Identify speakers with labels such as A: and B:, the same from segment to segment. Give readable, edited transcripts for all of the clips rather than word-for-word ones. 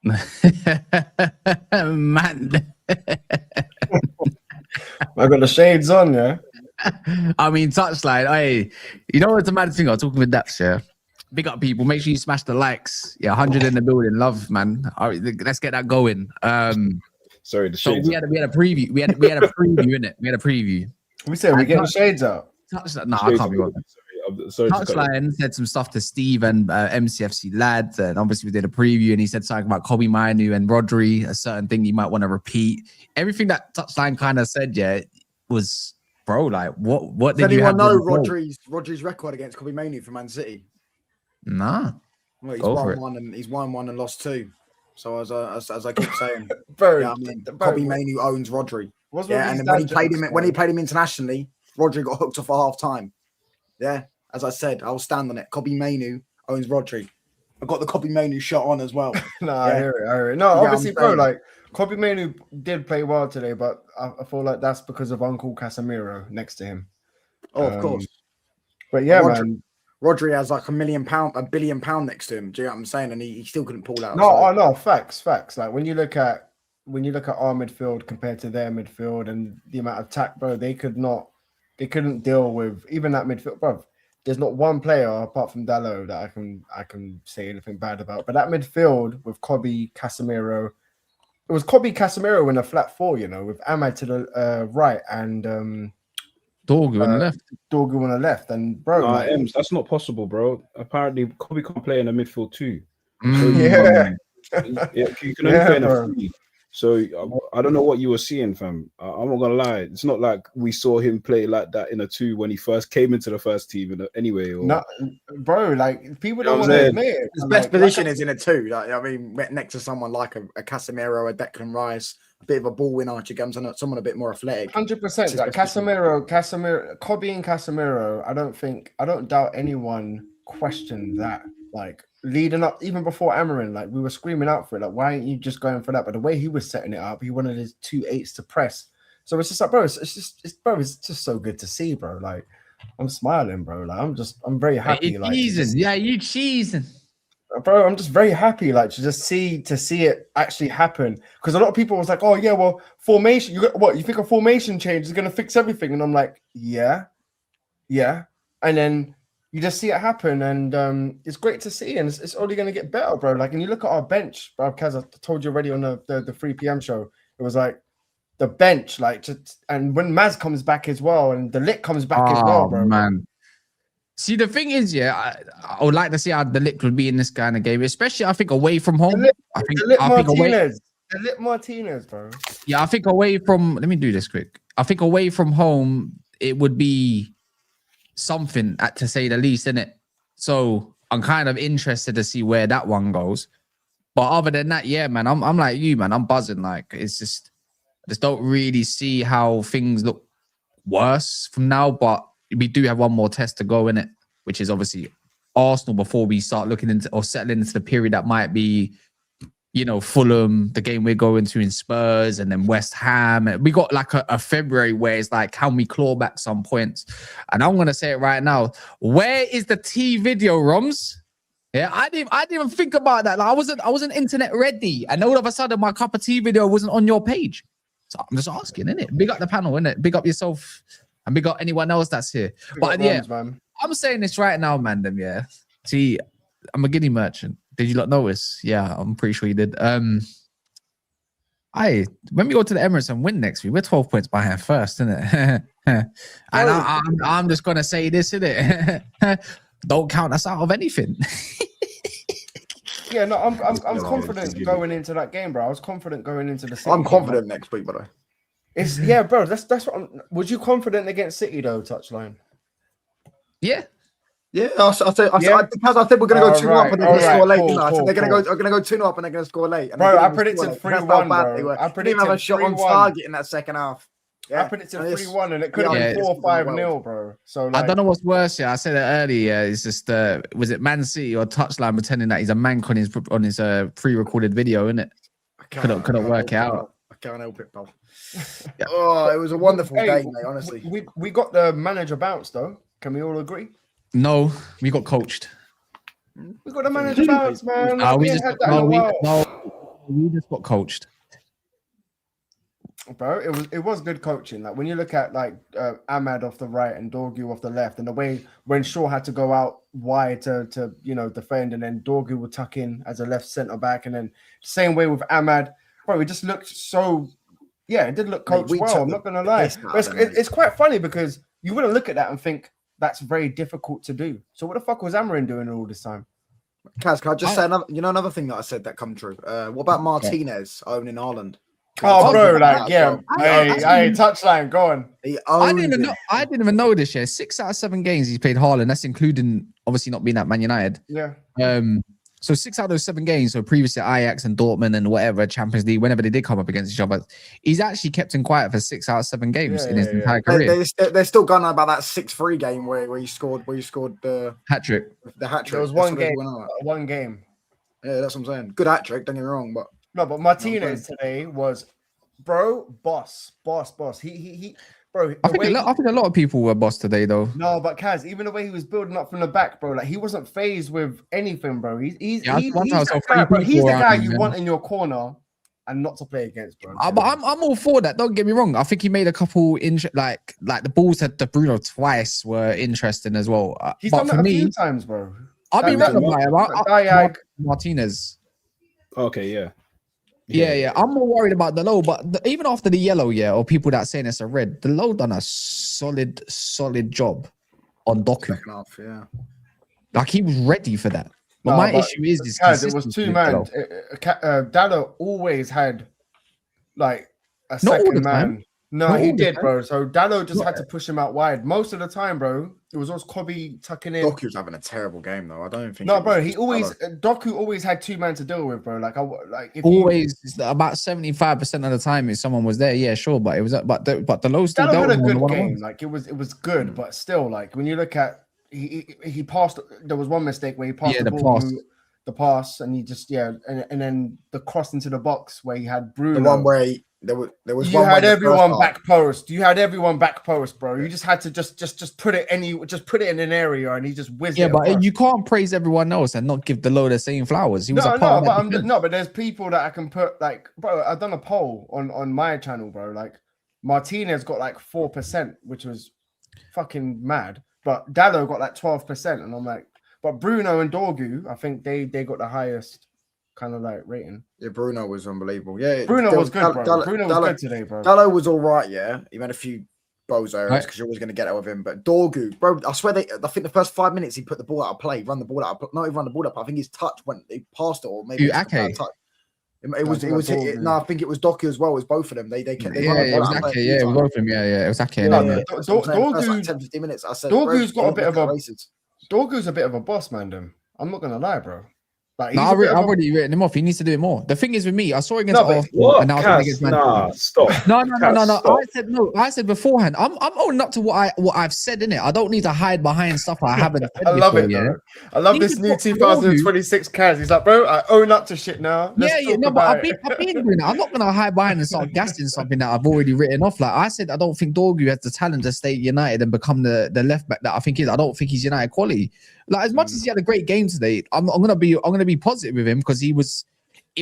A: Man.
B: I got the shades on, yeah.
A: I mean, touchline. Hey, you know what's the mad thing? I was talking with Dax, yeah. Big up, people. Make sure you smash the likes. Yeah, 100 in the building. Love, man. All right, let's get that going.
C: Sorry, the
A: So
C: shades.
A: we had a preview. We had a preview, innit? We had a preview.
B: We said we're getting the shades out.
A: Touchline. No, I can't be wrong.
C: Sorry,
A: Touchline said some stuff to Steve and MCFC lads, and obviously we did a preview, and he said something about Kobe Mainoo and Rodri, a certain thing you might want to repeat. Everything that Touchline kind of said, yeah, was bro. Like, what did you have?
D: Does anyone know Rodri's record against Kobe Mainoo for Man City?
A: Nah.
D: Well, he's won one and lost two. So as I keep saying,
B: Bro,
D: yeah, I mean, Kobe Mainoo owns Rodri.
B: Yeah,
D: and then when he played him internationally, Rodri got hooked off at half time. Yeah, as I said, I'll stand on it. Kobe Mainoo owns Rodri. I got the Kobe Mainoo shot on as well.
B: No, I hear it. No, obviously, bro, like Kobe Mainoo did play well today, but I feel like that's because of Uncle Casemiro next to him.
D: Oh, of course.
B: But yeah, man.
D: Rodri has like £1 billion next to him. Do you know what I'm saying? And he still couldn't pull out.
B: No, facts. Like when you look at our midfield compared to their midfield and the amount of attack, bro, they couldn't deal with even that midfield, bro. There's not one player apart from Diallo that I can say anything bad about. But that midfield with Kobe, Casemiro, it was Kobe, Casemiro in a flat four, you know, with Ahmad to the right and
A: Dorgu on the left.
B: Dorgu on the left, and bro,
C: Ems, that's not possible, bro. Apparently, Kobe can't play in the midfield too.
B: So,
C: you can only play in a three. So I don't know what you were seeing, fam. I'm not gonna lie. It's not like we saw him play like that in a two when he first came into the first team. Anyway,
B: no, bro. Like people don't want to admit it.
D: His best position is in a two. Like, I mean, next to someone like a Casemiro, a Declan Rice, a bit of a ball winner, someone a bit more athletic.
B: 100%. Like Casemiro, Kobe and Casemiro. I don't doubt anyone questioned that. Like leading up, even before Amarin, like we were screaming out for it. Like, why aren't you just going for that? But the way he was setting it up, he wanted his 2-8s to press. So it's just like, bro, it's just so good to see, bro. Like, I'm smiling, bro. Like, I'm very happy.
A: Hey,
B: like,
A: you cheesing.
B: Bro, I'm just very happy, like to see it actually happen. Because a lot of people was like, oh yeah, well, formation. You think a formation change is gonna fix everything? And I'm like, yeah. And then you just see it happen, and it's great to see, and it's only going to get better, bro. Like, and you look at our bench, bro, because I told you already on the 3 p.m. show, it was like the bench, like, and when Maz comes back as well, and the Lit comes back as well, bro.
A: Man. See, the thing is, yeah, I would like to see how the Lit would be in this kind of game, especially, I think, away from home.
B: The Lit Martinez, bro.
A: Yeah, I think away from, let me do this quick. I think away from home, it would be something to say the least, innit? So I'm kind of interested to see where that one goes. But other than that, yeah, man, I'm like you, man. I'm buzzing. Like, it's just, I just don't really see how things look worse from now. But we do have one more test to go in it, which is obviously Arsenal before we start looking into or settling into the period that might be, you know, Fulham, the game we're going to in Spurs, and then West Ham. We got like a February where it's like, can we claw back some points? And I'm gonna say it right now. Where is the T video, Roms? Yeah, I didn't even think about that. Like, I wasn't internet ready, and all of a sudden my cup of tea video wasn't on your page. So I'm just asking, innit? Big up the panel, innit? Big up yourself, and big up anyone else that's here. But yeah, I'm saying this right now, man. Yeah. See, I'm a guinea merchant. Did you not notice? Yeah, I'm pretty sure you did. When we go to the Emirates and win next week, we're 12 points behind first, isn't it? And I'm just gonna say this, innit? Don't count us out of anything.
B: Yeah, no, I'm confident going into that game, bro. I was confident going into the City.
D: I'm confident next week, brother.
B: It's yeah, bro. That's what. Was you confident against City though? Touchline.
A: Yeah.
D: Yeah, I think we're going to go 2-0 up and they're going to score late. I think they're going to go 2-0 up and they're going to score late.
B: Bro, I predicted 3-1, bro.
D: I predicted have a shot on target in that second half. Yeah.
B: I predicted 3-1 and it could have been 4-5-0, bro. So like,
A: I don't know what's worse. Yeah, I said it earlier. It's just was it Man City or Touchline pretending that he's a mank on his pre-recorded video, isn't it? Couldn't work it out.
D: I can't help it, bro. Yeah. Oh, it was a wonderful game, mate. Honestly,
B: we got the manager bounce though. Can we all agree?
A: No, we got coached.
B: We got the manager bounce, man.
A: We just got coached.
B: Bro, it was good coaching. Like when you look at like Ahmad off the right and Dorgu off the left, and the way when Shaw had to go out wide to defend, and then Dorgu would tuck in as a left centre back, and then same way with Ahmad. Bro, it just looked so. Yeah, it did look coached well. I'm not gonna lie. It's quite funny because you wouldn't look at that and think that's very difficult to do. So what the fuck was Amarin doing all this time?
D: Kaz, can I just say another thing that I said that come true? What about Martinez owning Haaland?
B: Oh, bro, like, yeah. Hey, touchline, go on.
A: I didn't even know this year. 6 out of 7 games he's played Haaland. That's including obviously not being at Man United.
B: Yeah.
A: So 6 out of those 7 games, so previously Ajax and Dortmund and whatever, Champions League, whenever they did come up against each other, he's actually kept him quiet for 6 out of 7 games in his entire career.
D: They're still going on about that 6-3 game where you scored the
A: hat trick.
D: The hat trick.
B: There was one game.
D: Yeah, that's what I'm saying. Good hat trick, don't get me wrong, but
B: no, but Martinez today was, bro, boss. He bro.
A: I think a lot of people were boss today, though.
B: No, but Kaz, even the way he was building up from the back, bro, like he wasn't phased with anything, bro. He's the guy you want in your corner and not to play against, bro.
A: But I'm all for that. Don't get me wrong. I think he made a couple like the balls that the Bruno twice were interesting as well.
B: He's done that a few times, bro.
A: I'll be right about Martinez.
C: Okay, yeah.
A: Yeah. I'm more worried about the low, but even after the yellow, or people that saying it's a red, the low done a solid job on Dorgu.
D: Second half, yeah.
A: Like he was ready for that. But my issue is
B: it was 2 man. Diallo always had like a second man. No, he did, bro. So Diallo just had to push him out wide most of the time, bro. It was always Kobe tucking in.
D: Dorgu was having a terrible game, though. I don't think.
B: No, bro. Dorgu always had 2 men to deal with, bro. Like,
A: about 75% of the time, if someone was there, yeah, sure. But it was, but the low still
B: had a good game. Like it was good, but still, like when you look at he passed. There was one mistake where he passed the pass, and he just and then the cross into the box where he had Bruno.
D: The one where there was.
B: You had everyone back post. You had everyone back post, bro. You just had to just put it in an area, and he just whizzed it.
A: Yeah, but you can't praise everyone else and not give the low the same flowers. He was
B: but there's people that I can put like, bro. I've done a poll on my channel, bro. Like Martinez got like 4%, which was fucking mad. But Diallo got like 12%, and I'm like, but Bruno and Dorgu, I think they got the highest kind of like rating.
D: Yeah, Bruno was unbelievable. Yeah,
B: Bruno was good, bro. Bruno was good today, bro.
D: Diallo was all right. Yeah, he made a few bozo errors because you're always going to get out with him. But Dorgu, bro, I swear I think the first 5 minutes he put the ball out of play, run the ball out. Not even run the ball up. I think his touch went, he passed it, or maybe it was hit. No, I think it was Dorgu as well. It was both of them. They kept.
A: It was Ake. Yeah, it was both of them. Yeah, it was Ake.
B: Dorgu,
D: 10-15 minutes. I said,
B: Dorgu's got a bit of a. Dorgu's a bit of a boss, man. I'm not gonna lie, bro. Like,
A: I've already written him off. He needs to do it more. The thing is with me, I saw against
C: Arsenal and now against Man United. Stop.
A: No. I said beforehand. I'm owning up to what I've said in it. I don't need to hide behind stuff I haven't said.
B: I love it, bro. I love this new 2026 Kaz. He's like, bro, I own up to shit now.
A: But I've been doing it. I'm not gonna hide behind and start gassing something that I've already written off. Like I said, I don't think Dorgu has the talent to stay at United and become the left back that I think he is. I don't think he's United quality. Like as much as he had a great game today, I'm gonna be positive with him because it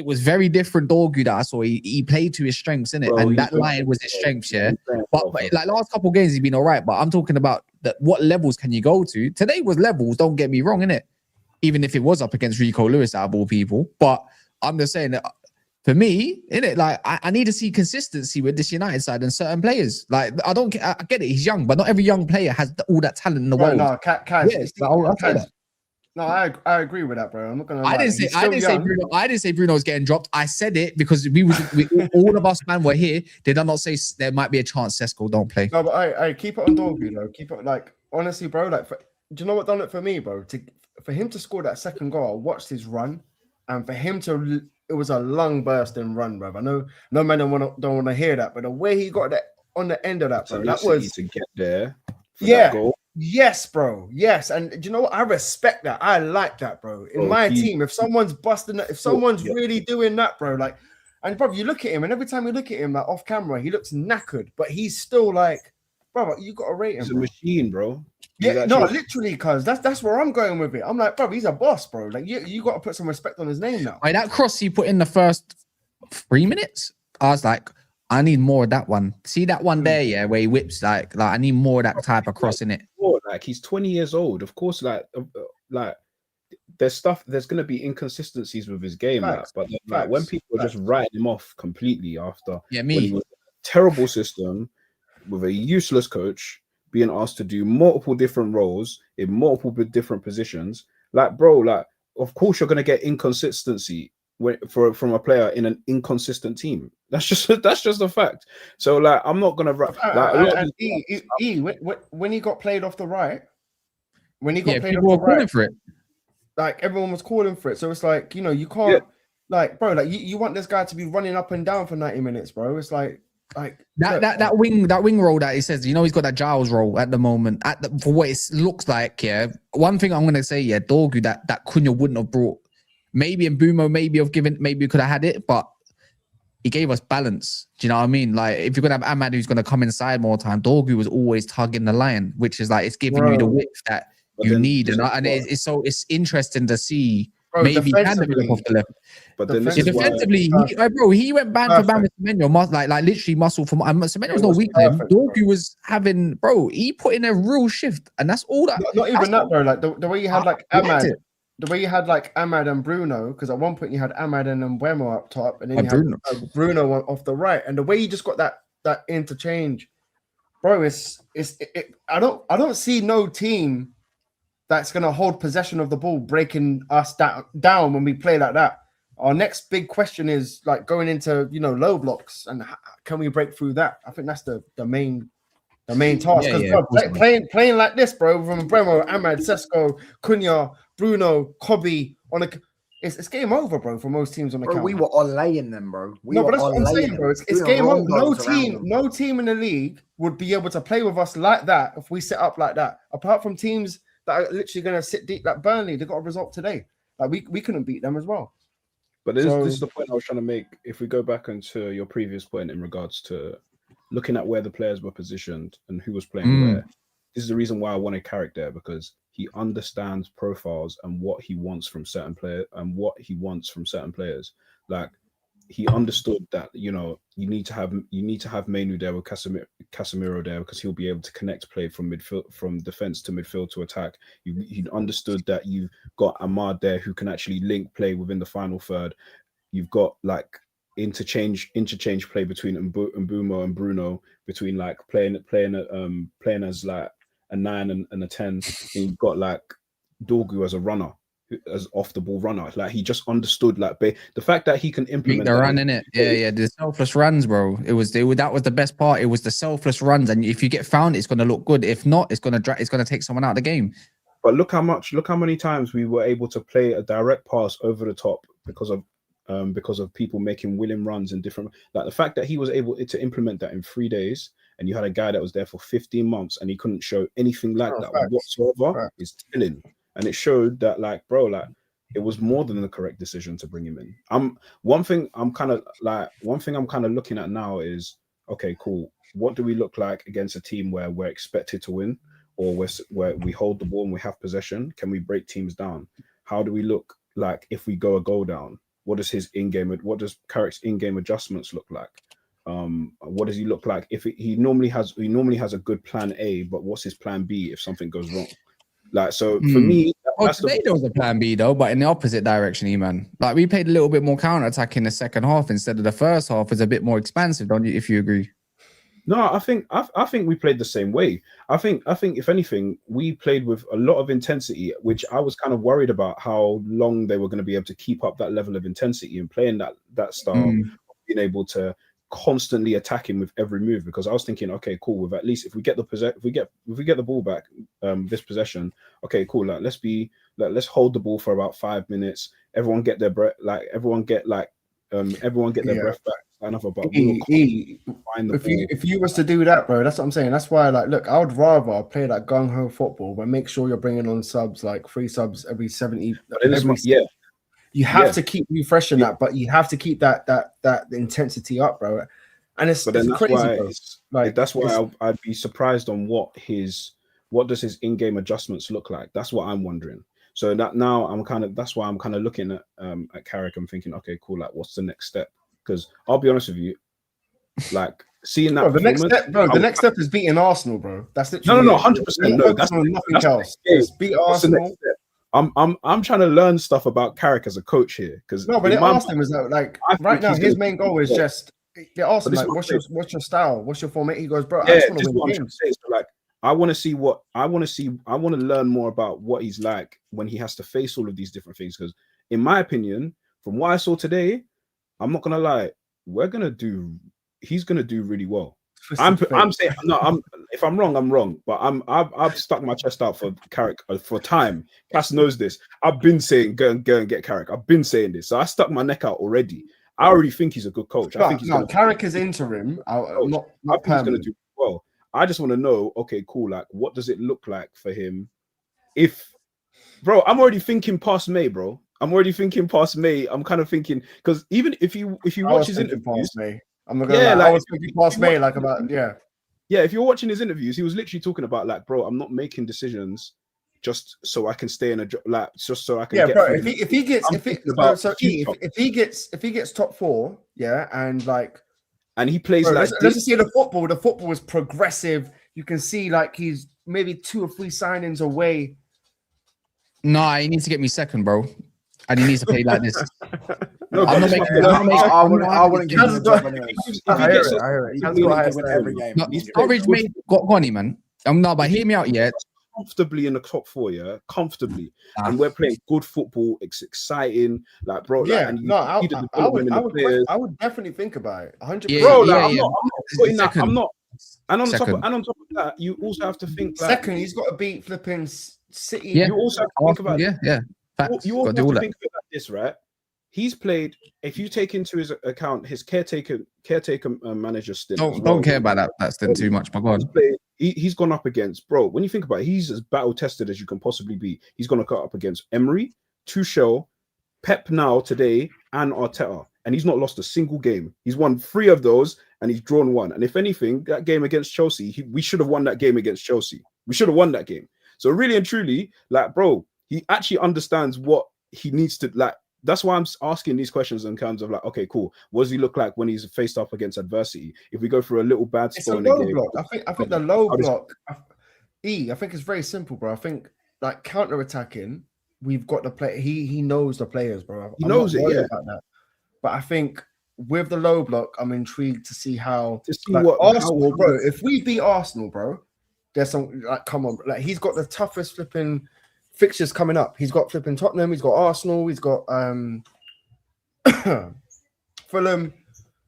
A: was very different Dorgu that I saw. He played to his strengths, innit? And that line was his strengths, yeah. But like last couple of games he's been all right. But I'm talking about what levels can you go to? Today was levels, don't get me wrong, innit? Even if it was up against Rico Lewis out of all people. But I'm just saying that for me, innit, like I need to see consistency with this United side and certain players. Like I get it, he's young, but not every young player has all that talent in the world.
B: No, Kaz, no, I agree with that, bro. I'm not gonna lie. I didn't say Bruno's getting dropped. I said it because all of us man were here. They did not say there might be a chance Sesko don't play. No, but I keep it on Dorgu, though. Keep it like honestly, bro. Like, do you know what done it for me, bro? For him to score that second goal, I watched his run, and for him to. It was a lung bursting run, bro. I know no man don't want to hear that, but the way he got that on the end of that, bro, that was
C: to get there.
B: Yeah, yes, bro, yes. And do you know what? I respect that. I like that, bro. In my team, if someone's busting that, if someone's really doing that, bro, like, and bro, you look at him, and every time you look at him, like off camera, he looks knackered, but he's still like, bro, you got to rate him.
C: He's a machine, bro.
B: Yeah, no, literally, cuz that's where I'm going with it. I'm like, bro, he's a boss, bro. Like you got to put some respect on his name now.
A: Like that cross he put in the first 3 minutes. I was like, I need more of that one. See that one there, yeah, where he whips like I need more of that type of cross in it.
C: Like he's 20 years old, of course. Like there's going to be inconsistencies with his game, but like when people are just writing him off completely after when he was in a terrible system with a useless coach, being asked to do multiple different roles in multiple different positions, like bro, like of course you're going to get inconsistency from a player in an inconsistent team. That's just a fact. So like I'm not gonna
B: when he got played off the right,
A: people were calling for it.
B: Like everyone was calling for it. So it's like, you know, you can't like, bro, like you want this guy to be running up and down for 90 minutes, bro. It's like that
A: wing role that he says, you know, he's got that Giles role at the moment. For what it looks like, yeah. One thing I'm gonna say, yeah, Dorgu that Cunha wouldn't have brought. Maybe Mbeumo, maybe we could have had it, but he gave us balance. Do you know what I mean? Like, if you're gonna have Ahmad who's gonna come inside more time, Dorgu was always tugging the line, which is like it's giving you the width that you need, and it's interesting to see. Bro, maybe he can develop off the left,
C: but then
A: defensively, he went band for band with Semenyo, like literally muscle from. Semenyo was not weak to him. Dorgu was having, he put in a real shift, and that's all that.
B: Not even that, bro. Like the way you had like Ahmad. The way you had like Ahmad and Bruno, because at one point you had Ahmad and Mbeumo up top, and then you had Bruno off the right, and the way you just got that interchange, bro, I don't see no team that's gonna hold possession of the ball, breaking us down when we play like that. Our next big question is like going into low blocks, and can we break through that? I think that's the main task. Playing like this, bro, from Mbeumo, Ahmad, Sesko, Cunha, Bruno, Kobe it's game over, bro, for most teams on the counter.
D: We were laying them, bro.
B: But that's what I'm saying, bro. It's game over. No team in the league would be able to play with us like that if we set up like that. Apart from teams that are literally going to sit deep, like Burnley, they got a result today. Like we couldn't beat them as well.
C: But this is the point I was trying to make. If we go back into your previous point in regards to looking at where the players were positioned and who was playing where, this is the reason why I wanted Carrick there, because he understands profiles and what he wants from certain players Like he understood that you need to have Mainoo there with Casemiro there, because he'll be able to connect play from midfield, from defense to midfield to attack. He understood that you've got Ahmad there who can actually link play within the final third. You've got like interchange play between Mbeumo and Bruno, between like playing as like a 9 and a 10, and you've got like Dorgu as a runner, as off the ball runner. Like he just understood like the fact that he can implement
A: the run in it. Yeah, the selfless runs, bro. That was the best part. It was the selfless runs, and if you get found, it's gonna look good. If not, it's gonna take someone out of the game.
C: But look how many times we were able to play a direct pass over the top because of people making willing runs and different. Like the fact that he was able to implement that in 3 days, and you had a guy that was there for 15 months and he couldn't show anything like that whatsoever, is telling. And it showed that, like, bro, like it was more than the correct decision to bring him in. One thing I'm kind of looking at now is, okay, cool. What do we look like against a team where we're expected to win, or where we hold the ball and we have possession? Can we break teams down? How do we look like if we go a goal down? What does Carrick's in-game adjustments look like? What does he look like if he normally has a good plan A, but what's his plan B if something goes wrong? Like, so for me,
A: today there was a plan B though, but in the opposite direction, man. Like we played a little bit more counter attack in the second half instead of the first half. Was a bit more expansive, don't you? If you agree.
C: No, I think we played the same way. I think if anything, we played with a lot of intensity, which I was kind of worried about how long they were going to be able to keep up that level of intensity and playing that style, being able to constantly attacking with every move, because I was thinking, okay, cool, with at least if we get the ball back, this possession, okay, cool, like let's hold the ball for about 5 minutes, everyone get their breath, everyone get their breath back.
B: If you was to do that, bro, that's what I'm saying. That's why, like, look, I would rather play like gung ho football, but make sure you're bringing on subs, like 3 subs every 70. You have to keep refreshing that, but you have to keep that intensity up, bro. And it's crazy.
C: That's why I'd be surprised on what does his in-game adjustments look like. That's what I'm wondering. So that now that's why I'm kind of looking at Carrick and thinking, okay, cool. Like, what's the next step? Because I'll be honest with you, like seeing that.
B: Bro, the next step is beating Arsenal, bro. That's literally
C: no, 100%. No, that's
B: nothing else. Beat Arsenal.
C: I'm trying to learn stuff about Carrick as a coach here, because
B: no, but they asked him, is that like right now his main goal is just they asked him like, what's your style, what's your format? He goes, bro, I just want to win games.
C: So like, I want to learn more about what he's like when he has to face all of these different things. Because in my opinion, from what I saw today, I'm not gonna lie, he's gonna do really well. I'm saying no. If I'm wrong, I'm wrong. But I've stuck my chest out for Carrick for time. Cass knows this. I've been saying go and get Carrick. I've been saying this. So I stuck my neck out already. I already think he's a good coach. I think
B: Carrick is interim. Not
C: I think he's gonna do well. I just want to know. Okay, cool. Like, what does it look like for him? Bro, I'm already thinking past May, bro. I'm kind of thinking, because even if you watch his interviews,
B: I'm not gonna lie. I was thinking past May, like about
C: yeah. If you're watching his interviews, he was literally talking about like, bro, I'm not making decisions just so I can stay in a job, like just so I can.
B: Yeah, bro. If he gets top 4, yeah, and he plays like. Let's just say the football is progressive. You can see like he's maybe 2 or 3 signings away.
A: Nah, he needs to get me second, bro. And he needs to play like this.
D: I wouldn't give him the job anyway. I hear it. He's got to win every game.
A: Storage mate got Gonny, man. No, but hear me out, yeah.
C: Comfortably in the top 4, yeah, comfortably, and we're playing good football. It's exciting, like, bro.
B: Yeah,
C: like,
B: I would definitely think about it. 100%,
C: bro. Like, I'm not. And on top of that, you also have to think. Like,
B: second, he's got to beat flipping City.
A: Yeah.
C: You also have to think about
A: Facts.
C: You also have to think about this, right? He's played. If you take into his account his caretaker manager stint.
A: Don't care about that stint too much. My God.
C: He's gone up against, bro. When you think about it, he's as battle tested as you can possibly be. He's going to cut up against Emery, Tuchel, Pep now today, and Arteta, and he's not lost a single game. He's won 3 of those, and he's drawn 1. And if anything, that game against Chelsea, we should have won that game against Chelsea. We should have won that game. So really and truly, like, bro, he actually understands what he needs to like. That's why I'm asking these questions in terms of like, okay, cool. What does he look like when he's faced up against adversity? If we go through a little bad spell in the game,
B: block. I think the low block. I think it's very simple, bro. I think like counter attacking, we've got the play. He knows the players, bro.
C: He knows it, yeah.
B: About that. But I think with the low block, I'm intrigued to see how
C: Arsenal,
B: bro. If we beat Arsenal, bro, there's some like, come on, like he's got the toughest flipping fixtures coming up. He's got flipping Tottenham, he's got Arsenal, he's got Fulham,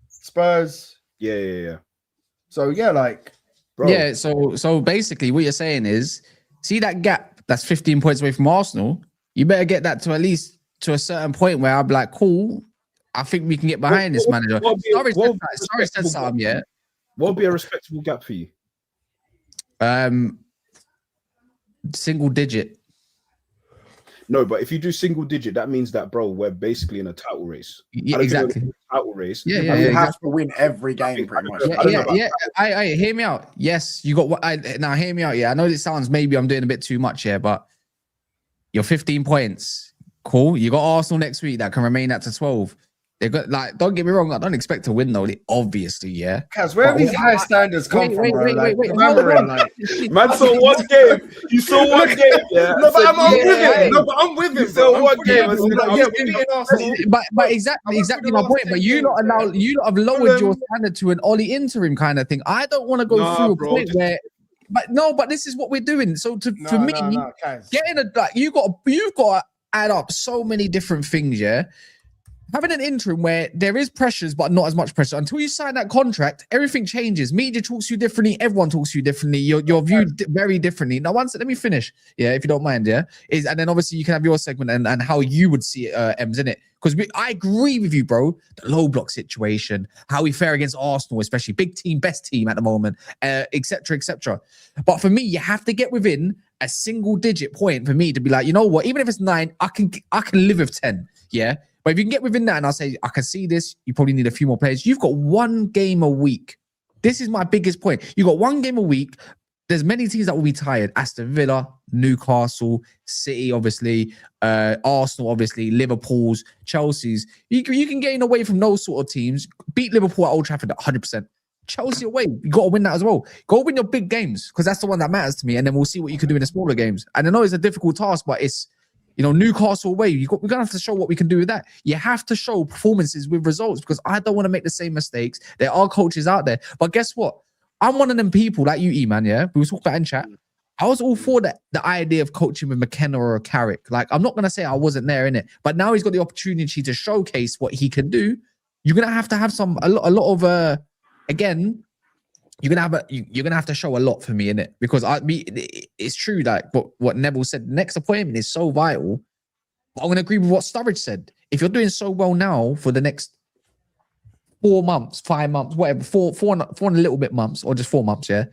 B: Spurs.
C: Yeah.
B: So yeah, like, bro.
A: Yeah, so basically what you're saying is, see that gap that's 15 points away from Arsenal, you better get that to at least to a certain point where I'll be like, cool, I think we can get behind this manager. Sorry said something, yeah.
C: What would be a respectable gap for you?
A: Single digit.
C: No, but if you do single digit, that means that, bro, we're basically in a title race.
A: Yeah, exactly.
C: Title race.
A: Yeah,
D: you have to win every game, pretty much.
A: I hear me out. Yes, you got what? Now hear me out. Yeah, I know this sounds maybe I'm doing a bit too much here, but you're 15 points. Cool. You got Arsenal next week that can remain at to 12. They got like, don't get me wrong, I don't expect to win though. Obviously, yeah.
B: Kaz, where have these high standards come from, bro?
A: Wait.
C: Man saw one game. You saw one game. Yeah.
B: No, but I'm with him.
C: So one game.
A: But exactly my point. But you lot have lowered your standard to an Ollie interim kind of thing. I don't want to go through a point where. But this is what we're doing. So for me, getting you've got to add up so many different things, yeah. Having an interim where there is pressures, but not as much pressure. Until you sign that contract, everything changes. Media talks to you differently. Everyone talks to you differently. You're viewed very differently. Now, let me finish. Yeah, if you don't mind, yeah. And then obviously you can have your segment and how you would see it, Ems, in it. Because I agree with you, bro. The low block situation, how we fare against Arsenal, especially big team, best team at the moment, etc., etc. But for me, you have to get within a single digit point for me to be like, you know what? Even if it's 9, I can live with 10. Yeah. But if you can get within that and I'll say, I can see this, you probably need a few more players. You've got 1 game a week. This is my biggest point. You've got 1 game a week. There's many teams that will be tired. Aston Villa, Newcastle, City, obviously, Arsenal, obviously, Liverpool's, Chelsea's. You can gain away from those sort of teams. Beat Liverpool at Old Trafford 100%. Chelsea away, you got to win that as well. Go win your big games because that's the one that matters to me. And then we'll see what you can do in the smaller games. And I know it's a difficult task, but it's, Newcastle away. We're gonna have to show what we can do with that. You have to show performances with results because I don't want to make the same mistakes. There are coaches out there, but guess what? I'm one of them people like you, E-Man. Yeah, we were talking about in chat. I was all for the idea of coaching with McKenna or Carrick. Like, I'm not gonna say I wasn't there in it, but now he's got the opportunity to showcase what he can do. You're gonna have to have a lot of again. You're gonna have to show a lot for me in it because it's true like what Neville said. The next appointment is so vital. But I'm gonna agree with what Sturridge said. If you're doing so well now for the next 4 months, 5 months, whatever, four and a little bit months, or just 4 months, yeah,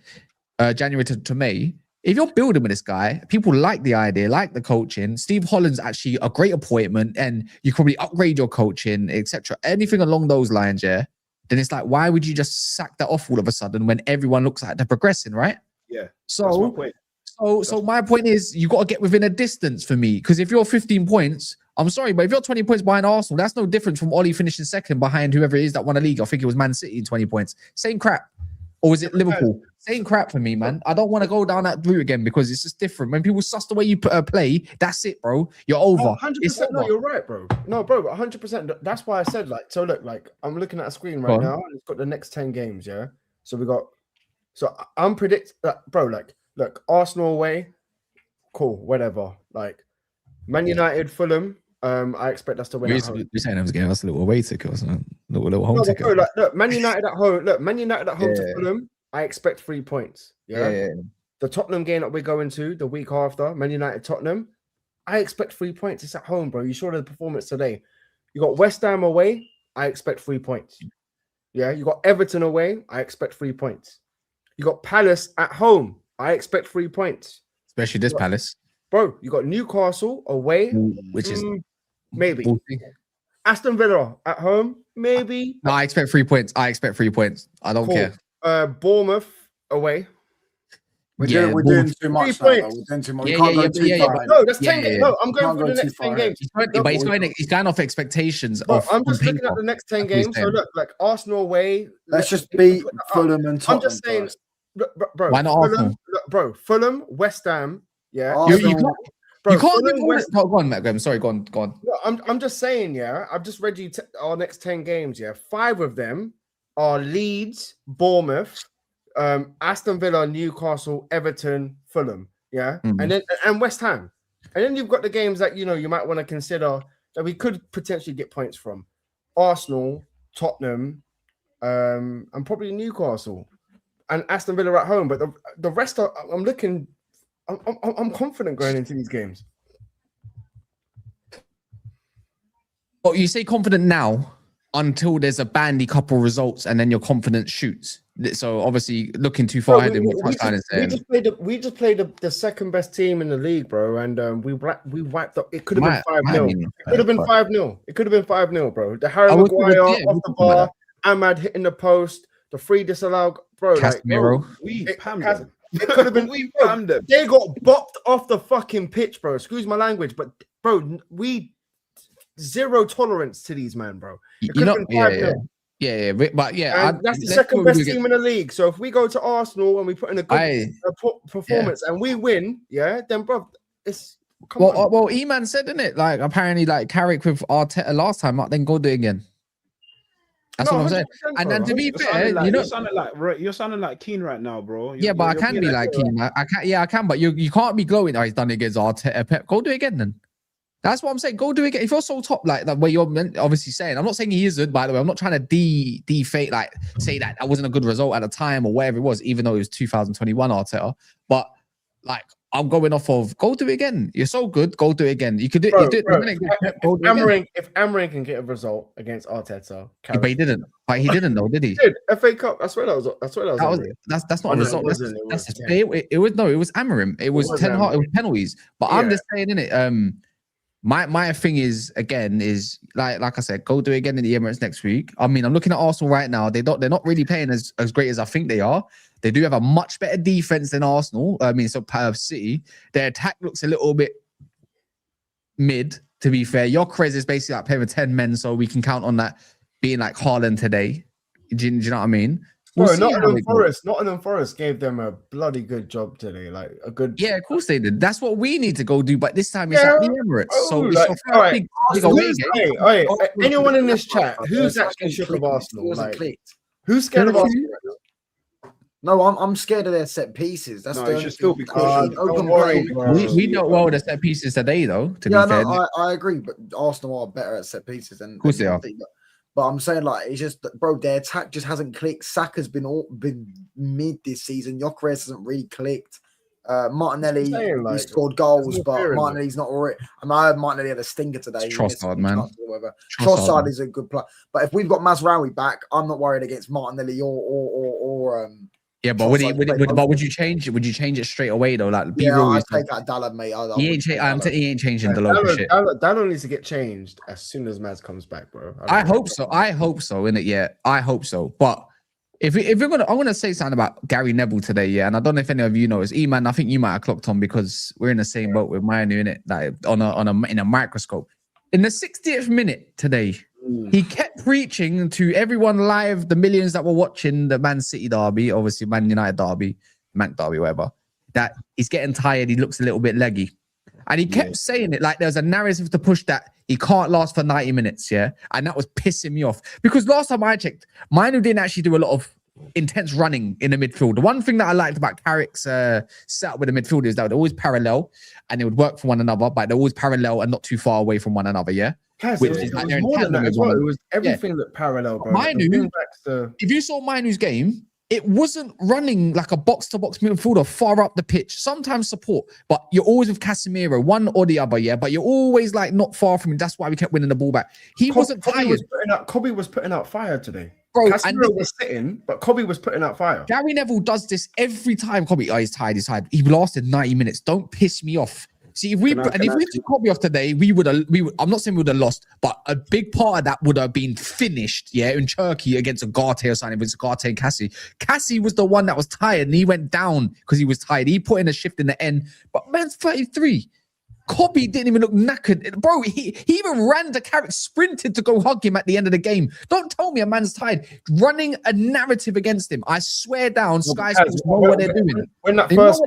A: January to May. If you're building with this guy, people like the idea, like the coaching. Steve Holland's actually a great appointment, and you probably upgrade your coaching, etc. Anything along those lines, yeah. Then it's like, why would you just sack that off all of a sudden when everyone looks like they're progressing, right?
C: Yeah.
A: So my point is, you got to get within a distance for me. Because if you're 15 points, I'm sorry, but if you're 20 points behind Arsenal, that's no different from Ollie finishing second behind whoever it is that won a league. I think it was Man City in 20 points. Same crap. Or was it Liverpool? Same crap for me, man. I don't want to go down that route again because it's just different. When people suss the way you play, that's it, bro. You're over.
B: 100%. No, you're right, bro. No, bro, 100%. That's why I said, like, so look, like, I'm looking at a screen right now, and it's got the next 10 games, yeah? So I'm predicting that, bro, like, look, Arsenal away, cool, whatever. Like, Man United, Fulham, I expect us to win.
A: You're saying I was getting us a little away ticket or something, little home ticket.
B: Bro, like, look, Man United at home. Look, Man United at home to Fulham. I expect 3 points. Yeah? The Tottenham game that we're going to the week after, Man United Tottenham. I expect 3 points. It's at home, bro. You saw the performance today. You got West Ham away. I expect 3 points. Yeah. You got Everton away. I expect 3 points. You got Palace at home. I expect 3 points.
A: Especially this Palace,
B: bro. You got Newcastle away,
A: which is.
B: Maybe. Aston Villa at home, maybe.
A: No, I expect 3 points. I don't care.
B: Bournemouth away.
D: We're doing too much. We're doing too much.
B: No, that's 10 games. No, I'm going for the next 10 games.
A: He's going off expectations.
B: I'm just looking at the next 10 games. So look, like Arsenal away.
D: Let's just beat Fulham and Tottenham.
B: I'm just saying, bro.
A: Why not Arsenal?
B: Bro, Fulham, West Ham. Yeah.
A: You can't do West. Go on, Matt. I'm sorry. Go on.
B: No, I'm just saying, yeah. I've just read you our next 10 games. Yeah, 5 of them are Leeds, Bournemouth, Aston Villa, Newcastle, Everton, Fulham. Yeah, and West Ham. And then you've got the games that you might want to consider that we could potentially get points from: Arsenal, Tottenham, and probably Newcastle, and Aston Villa at home. But the rest are. I'm confident going into these games.
A: Well, you say confident now until there's a bandy couple results, and then your confidence shoots. So obviously, looking too far ahead in what touchdown is saying.
B: We just played the second best team in the league, bro, and we wiped up. It could have been 5-0. It could have been 5-0. It could have been 5-0, bro. The Harry Maguire off the bar, Ahmad hitting the post, the free disallowed, bro.
A: Casemiro.
B: It could have been. They got bopped off the fucking pitch, bro. Excuse my language, but bro, we zero tolerance to these men, bro. It could have been 5-0.
A: Yeah, but yeah,
B: that's the second best team in the league. So if we go to Arsenal and we put in a good performance and we win, then bro, it's
A: well, E-Man said, didn't it? Like apparently, like Carrick with Arteta last time, then go do it again. That's what I'm saying. And then to be fair,
C: you're sounding like Keane right now, bro.
A: But I can be like Keane. I can, but you can't be glowing. He's done it against Arteta, Pep. Go do it again, then. That's what I'm saying. Go do it again. If you're so top, like that way you're obviously saying. I'm not saying he isn't, by the way. I'm not trying to defate, like say that wasn't a good result at the time or whatever it was, even though it was 2021 Arteta. But like, I'm going off of go do it again. You're so good. Go do it again. You could do it.
B: If Amarin can get a result against Arteta,
A: but he didn't. But he didn't though, did he?
B: He did. FA Cup. I swear that was.
A: That's not a result. It was Amarim. It was 10 penalties. But I'm just saying, innit? My thing is again is like I said, go do it again in the Emirates next week. I mean, I'm looking at Arsenal right now. They're not really playing as great as I think they are. They do have a much better defense than Arsenal. I mean, so City. Their attack looks a little bit mid, to be fair. Gyökeres is basically like playing with 10 men, so we can count on that being like Haaland today. Do you know what I mean?
B: Bro, Nottingham Forest gave them a bloody good job today. Like a good.
A: Yeah, of course they did. That's what we need to go do. But this time it's at the Emirates. So it's
B: like, all right. Anyone in this chat who's actually shook of Arsenal? Like, who's scared of Arsenal?
D: No, I'm scared of their set pieces. That's the
C: just still be cautious.
A: We know well the set pieces today, though. To be fair,
D: I agree. But Arsenal are better at set pieces, and
A: of course they are.
D: But I'm saying, like, it's just, bro, their attack just hasn't clicked. Saka's been mid this season. Gyökeres hasn't really clicked. Martinelli, he scored goals, but Martinelli's not already. I mean, I heard Martinelli had a stinker today.
A: Trossard, man.
D: Trossard is a good player. But if we've got Mazraoui back, I'm not worried against Martinelli or
A: yeah, but would you change it? Would you change it straight away though? Like,
D: I'd take out Diallo, mate.
A: He ain't changing the local shit.
B: Diallo needs to get changed as soon as Maz comes back, bro.
A: I hope so, innit? Yeah, I hope so. But if we're gonna, I'm gonna say something about Gary Neville today, yeah. And I don't know if any of you know, it's E-Man. I think you might have clocked on because we're in the same boat with Mainoo, innit? Like in a microscope. In the 60th minute today, he kept preaching to everyone live, the millions that were watching the Man City derby, obviously Man United derby, Mac derby, whatever, that he's getting tired. He looks a little bit leggy. And he kept saying it like there's a narrative to push that he can't last for 90 minutes, yeah? And that was pissing me off. Because last time I checked, Mainoo didn't actually do a lot of intense running in the midfield. The one thing that I liked about Carrick's setup with the midfield is that they're always parallel and they would work for one another, but they're always parallel and not too far away from one another, yeah?
B: Which is like more than that as well. It was everything that parallel, bro.
A: Mainoo, if you saw Mainoo's game, it wasn't running like a box-to-box midfielder far up the pitch. Sometimes support, but you're always with Casemiro, one or the other, yeah? But you're always like not far from him. That's why we kept winning the ball back. He wasn't tired.
B: Kobe was putting out fire today.
A: Bro,
B: Casemiro was sitting, but Kobe was putting out fire.
A: Gary Neville does this every time. Kobe, he's tired. He lasted 90 minutes. Don't piss me off. See, if we took Kobe off today, we would. I'm not saying we would have lost, but a big part of that would have been finished. Yeah, in Turkey against Ugarte or something. It was Ugarte and Cassie. Cassie was the one that was tired, and he went down because he was tired. He put in a shift in the end, but man's 33. Kobe didn't even look knackered. Bro, he even ran to Carrick, sprinted to go hug him at the end of the game. Don't tell me a man's tired. Running a narrative against him. I swear down, Sky Sports know what they're doing.
B: When that first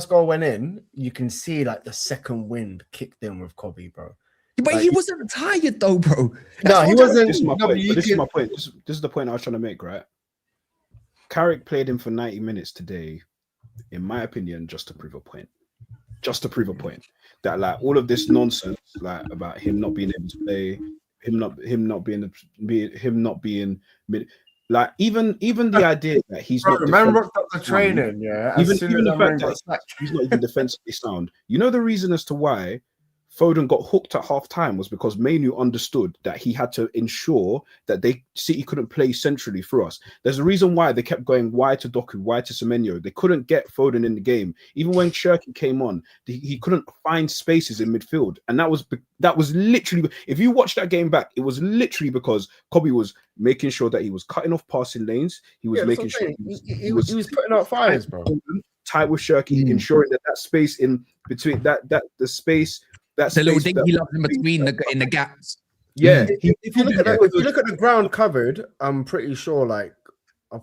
B: goal went in, you can see like the second wind kicked in with Kobe, bro.
A: But like, he wasn't tired though, bro.
B: No, he wasn't.
C: This is my point. This is my point. This is the point I was trying to make, right? Carrick played him for 90 minutes today, in my opinion, just to prove a point. Just to prove a point that like all of this nonsense like about him not being able to play, him not being like even the idea that he's not
B: rocked up the training,
C: even the fact that he's not even defensively sound. You know the reason as to why Foden got hooked at half time was because Mainoo understood that he had to ensure that City couldn't play centrally through us. There's a reason why they kept going wide to Dorgu, wide to Semenyo. They couldn't get Foden in the game. Even when Cherki came on, he couldn't find spaces in midfield. And that was literally, if you watch that game back, it was literally because Kobe was making sure that he was cutting off passing lanes. He was making sure
B: he was putting out fires, bro.
C: Tight with Cherki, ensuring that space in between the space. That's
A: the little thing he loves in between in the gaps.
B: Yeah, if you look at the ground covered, I'm pretty sure like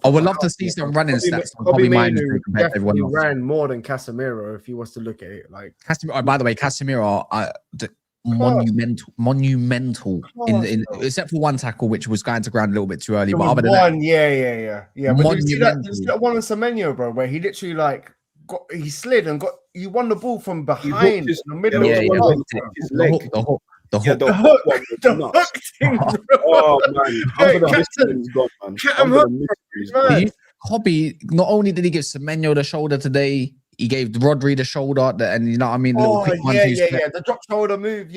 A: I would love to see some running stats on Kobe Mainoo compared to everyone else.
B: Ran more than Casemiro if he was to look at it. Like
A: Casemiro. Oh, by the way, Casemiro monumental in except for one tackle which was going to ground a little bit too early. But other than that,
B: yeah. But did you see that one on Semenyo, bro, where he literally like he slid and he won the ball from behind in the middle of the hook. The hook thing, bro.
C: Oh man,
A: Kobe, not only did he give Semenyo the shoulder today, he gave Rodri the shoulder, and you know what I mean.
B: The drop shoulder move,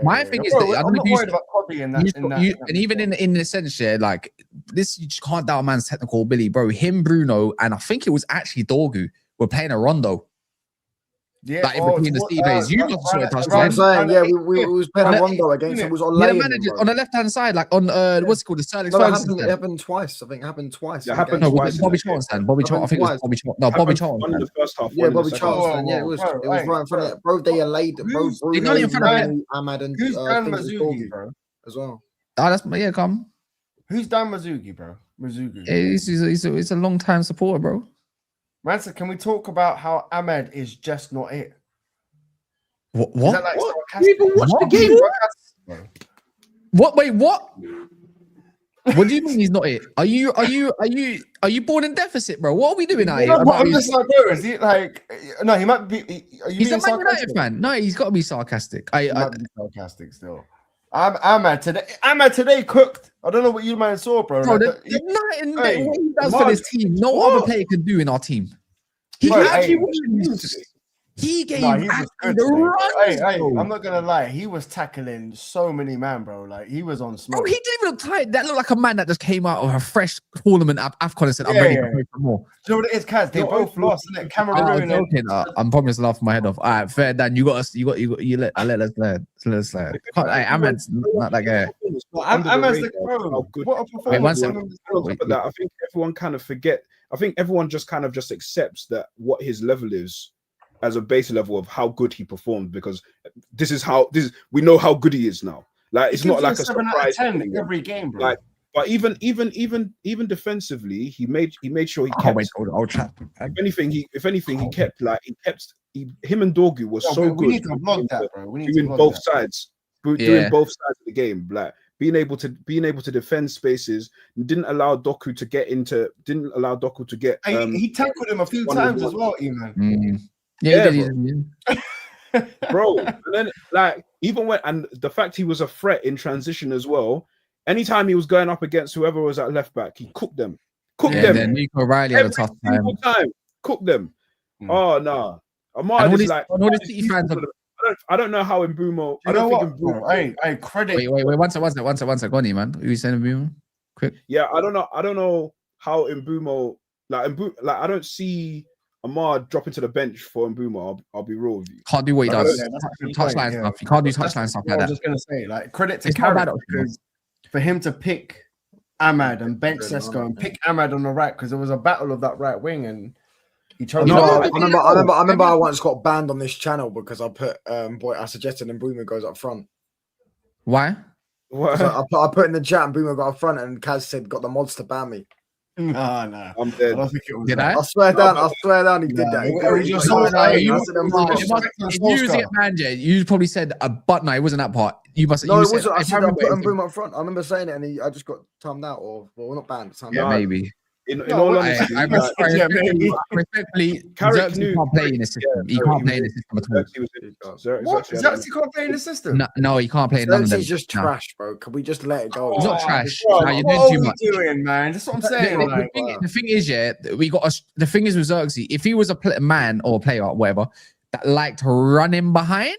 B: My
A: thing is
B: that
A: I'm
B: not worried about Kobe in that.
A: And even in the sense, like this, you just can't doubt a man's technical ability, bro. Him, Bruno, and I think it was actually Dorgu were playing a rondo.
B: Yeah,
A: Like in between the Steves. You must have saw it
D: I'm
A: touchline.
D: saying, yeah, we was playing a Rondo against him. It was on
A: Yeah, the
D: laying
A: manager
D: him,
A: on the left-hand side, like on what's it called? The Sterling
D: No,
A: Ferguson
D: it
A: stand.
D: happened twice. I think it happened twice.
C: It happened
A: No,
D: against-
A: was
C: twice
A: it Bobby
C: in that
A: Charlton
C: game.
A: stand? Bobby Charlton. I think it was Bobby Charlton. No, Bobby Charlton.
C: One in the first half.
D: Yeah,
C: one in the
D: Bobby
C: second half.
D: Charlton. Yeah, it was right in front of it. Bro, they laid bro.
B: Who's-
A: They got it in front of
D: Bruno, Ahmad, and
B: Who's Dan
D: things was
B: Mazuki,
D: Dorgu
B: bro?
D: as well.
A: Oh, that's yeah, come.
B: Who's Dan Mazuki, bro? Mazuki.
A: He's a long time supporter, bro.
B: Manson, can we talk about how Ahmed is just not it?
A: What?
B: Is that like sarcastic?
C: You even watched the game?
A: What? Wait, what? What do you mean he's not it? Are you born in deficit, bro? What are we doing out here?
B: No, but
A: About
B: I'm
A: his-
B: just like, bro, is he like? No, he might be. Are you
A: He's
B: being
A: a Man United
B: sarcastic?
A: fan. No, he's got to be sarcastic.
B: He might be sarcastic still. Ahmed today cooked. I don't know what you man saw, bro.
A: Bro,
B: Like,
A: what he does for this team, no
B: What?
A: other player can do in our team. He
B: Bro,
A: actually
B: hey,
A: he gave
B: No, he was
A: Ashley
B: good
A: the
B: today.
A: runs,
B: Hey,
A: bro.
B: I'm not gonna lie. He was tackling so many man, bro. Like he was on
A: Bro,
B: smoke.
A: he didn't even look tired. That looked like a man that just came out of a fresh tournament AFCON and said, I'm
B: Yeah,
A: ready
B: yeah.
A: to play for more.
B: Do you know what it is, Kaz? They
C: No,
B: both lost, innit?
A: I'm
B: Cameroon and
A: joking. I'm probably just laughing my head off. All right, fair, Dan. You let us slide. Let us slide. Hey, Ahmed's not that guy.
B: Ahmed's the bro. What a
A: Wait,
B: performance.
A: one second.
C: On top of that, I think everyone kind of forget. I think everyone just accepts that what his level is as a base level of how good he performed, because we know how good he is now. Like it's not like a
B: 7 out of
C: surprise
B: 10 every game, bro.
C: Like, but even defensively, he made sure he
A: Oh,
C: kept.
A: wait, I'll chat.
C: If anything, he kept him and Dorgu was
B: Yo,
C: so
B: we
C: good.
B: need to vlog that, bro. We need to
C: Doing
B: vlog
C: both
B: that.
C: sides, doing
A: Yeah.
C: both sides of the game, like being able to defend spaces, didn't allow Dorgu to get.
B: He tackled him a few
C: one
B: times
C: on
B: as well, Eman.
A: Yeah,
C: Yeah,
A: he did.
C: bro. And then even when, and the fact he was a threat in transition as well. Anytime he was going up against whoever was at left back, he cooked them.
A: Yeah, then Nico Riley had a
C: Every
A: tough time.
C: single time. Cook them.
B: Mm.
C: Oh no.
A: And
C: Ahmad
A: all
C: is
A: these-
C: like,
A: and all these City fans are-
C: I don't know how Mbeumo.
B: You know what, bro? Hey, credit.
A: Wait, one second. Go on, man. Who you saying, Mbeumo? Quick.
C: Yeah, I don't know how Mbeumo I don't see Ahmad dropping to the bench for Mbeumo. I'll be real with you.
A: Can't do what he
C: I
A: does.
B: don't know, that's a good
A: Touchline
B: point, yeah.
A: stuff. You can't do
B: That's
A: touchline stuff
B: what
A: like
B: I was
A: that.
B: just gonna say, like, credit to
A: It's not
B: Carrick
A: bad,
B: because for him to pick Ahmad and bench Sesko and pick Ahmad on the right, because there was a battle of that right wing and he chose.
C: No,
D: I
C: I
D: remember I once got banned on this channel because I suggested Mbeumo goes up front.
A: Why?
C: What?
D: So I put in the chat and Mbeumo got up front and Kaz said got the mods to ban me.
B: Nah.
C: I'm
B: I
C: dead.
B: don't think it was.
A: Did
B: that.
A: I?
D: I swear down, he did that.
B: He just saw it,
D: I
B: you-
D: said Mbeumo.
A: If you was it, man, Jay, you probably said a but no, it wasn't that part. You must.
D: No,
A: you
D: it
A: said,
D: wasn't. I
A: if
D: said I
A: remember,
D: put
A: it was-
D: Mbeumo up front. I remember saying it, and I just got timed out, or well, not banned. Timed
A: Yeah,
D: out.
A: maybe.
C: In all honesty,
A: I
C: like,
A: respectfully,
C: Carrick
A: Xerxes
C: knew-
A: can't play in the system. He can't play in the system at all.
C: Xerxes was in-
B: What?
C: Xerxes had
B: Xerxes can't play in the system.
A: No, he can't play in none of them.
D: Xerxes just
A: No.
D: trash, bro. Can we just let it go?
A: He's not trash.
B: Bro,
A: No, you're
B: what
A: doing
B: are
A: too
B: we
A: much.
B: doing, man? That's what I'm saying. Like,
A: The thing is, yeah, the thing is with Xerxes, if he was a man or a player or whatever that liked running behind,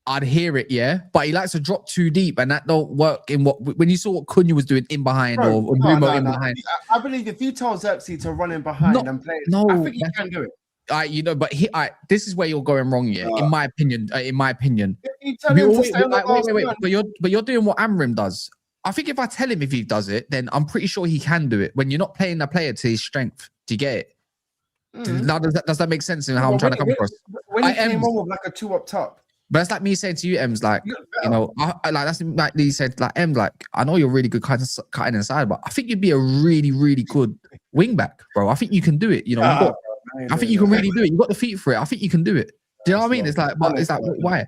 A: I'd hear it, yeah. But he likes to drop too deep, and that don't work in when you saw what Cunha was doing in behind
B: bro,
A: or Mbeumo
B: no.
A: in behind.
B: I believe if you tell Xerxes to run in behind
A: No,
B: and play,
A: no,
B: I think he can do it.
A: But this is where you're going wrong, yeah. In my opinion,
B: If you tell him to stay on the last
A: wait.
B: man,
A: But you're doing what Amrim does. I think if I tell him if he does it, then I'm pretty sure he can do it. When you're not playing the player to his strength, do you get it? Now, does that make sense in how I'm trying to come across?
B: When he
A: I am-
B: came on with like a 2 up top,
A: But it's like me saying to you, Ems, like,
B: you
A: you know, that's like Lee said, like, Em, like, I know you're really good cutting inside, but I think you'd be a really, really good wing back, bro. I think you can do it. You know, I think you can really do it. You got the feet for it. I think you can do it. Do you know what I mean? It's like, but it's like, why?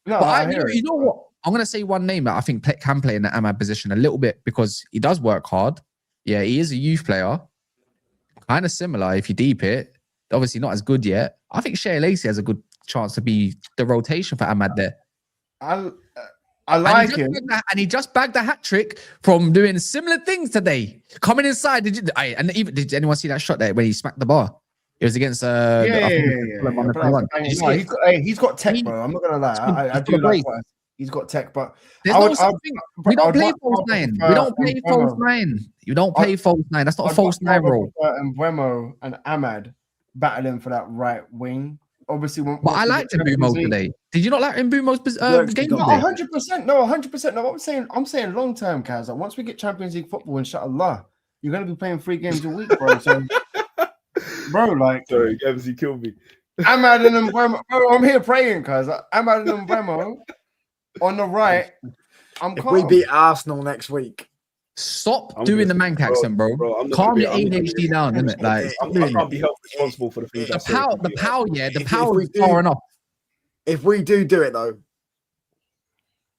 B: No,
A: But you know what? I'm gonna say one name that I think can play in the Ahmad position a little bit because he does work hard. Yeah, he is a youth player, kind of similar if you deep it. Obviously, not as good yet. I think Shea Lacey has a good chance to be the rotation for Ahmad there.
B: I like him.
A: And he just bagged a hat trick from doing similar things today. Coming inside, did anyone see that shot there when he smacked the bar? It was against
B: He's got tech, bro. I'm not gonna lie. I do like what he's got tech, but
A: we don't play false nine. We don't play false nine. You don't play false nine. That's not a false nine role.
B: And Mbeumo and Ahmad battling for that right wing obviously,
A: But I liked Mbeumo today. Did you not like Mbeumo's game
B: No,
A: today?
B: 100%. No, 100%. No, I'm saying long term, Kaz. Like, once we get Champions League football, inshallah, you're gonna be playing 3 games a week, bro. So, bro, like,
C: sorry, MC killed me.
B: I'm adding Mbeumo. Bro, I'm here praying, cuz I'm adding Mbeumo on the right.
D: If we beat Arsenal next week,
A: stop doing the Manc accent, bro. Calm your ADHD down, innit? Like,
C: I can't be held responsible for the things I say.
A: The power is far enough.
D: If we do it though,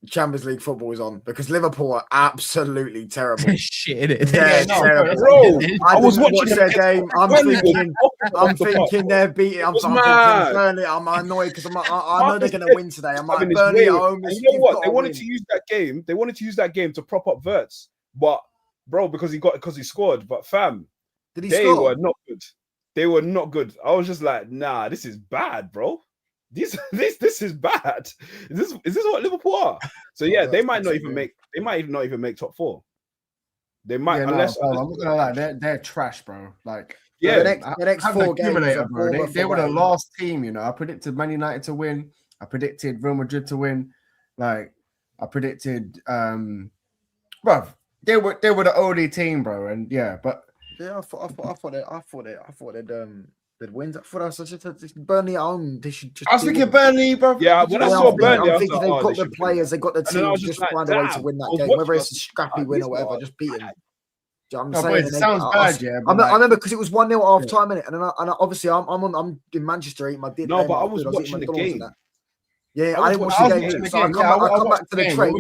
D: Champions League football is on because Liverpool are absolutely terrible.
A: Shit, innit?
D: Yeah,
B: terrible.
C: Bro,
D: I was
C: watching
D: watching their game. I'm thinking they're beating. I'm thinking Burnley. I'm annoyed because I know they're going to win today. I'm like, Burnley at home.
C: You know what? They wanted to use that game. They wanted to use that game to prop up Wirtz, but bro, because he scored. But fam,
D: did he
C: they
D: score?
C: were not good. They were not good. I was just like, nah, this is bad, bro. This is bad. Is this what Liverpool are? So yeah, they might not even make top 4. They might, unless
B: I'm not gonna lie, they're trash, bro. Like,
D: yeah, the next 4 games,
B: bro. They were the last team. You know, I predicted Man United to win. I predicted Real Madrid to win. Like, I predicted, bro. They were the only team, bro. And yeah, but
D: yeah, I thought they'd win. For us, Burnley at home. They should just.
B: I was thinking Burnley, bro.
C: Yeah, when I saw Burnley,
D: I'm thinking they've got the players, they've got the team. Just find a way to win that game, whether it's a scrappy win or whatever. Just beat them. I'm saying
B: it sounds bad, yeah.
D: I remember because it was 1-0 half time, innit? And obviously I'm in Manchester eating my dinner.
C: No, but I was watching the game.
D: Yeah, I didn't watch the game. So I come back to the train.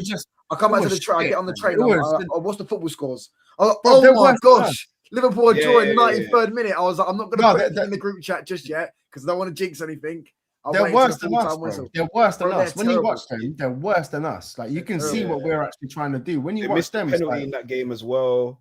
D: I come back to the train. I get on the train. What's the football scores? Oh my gosh. Liverpool are drawing 93rd minute. I was like, I'm not going to put it in the group chat just yet because I don't want to jinx anything.
B: They're worse than us, bro. They're worse than us. When you watch them, they're worse than us. Like, you can see what we're actually trying to do. When you watch them,
C: penalty in that game as well.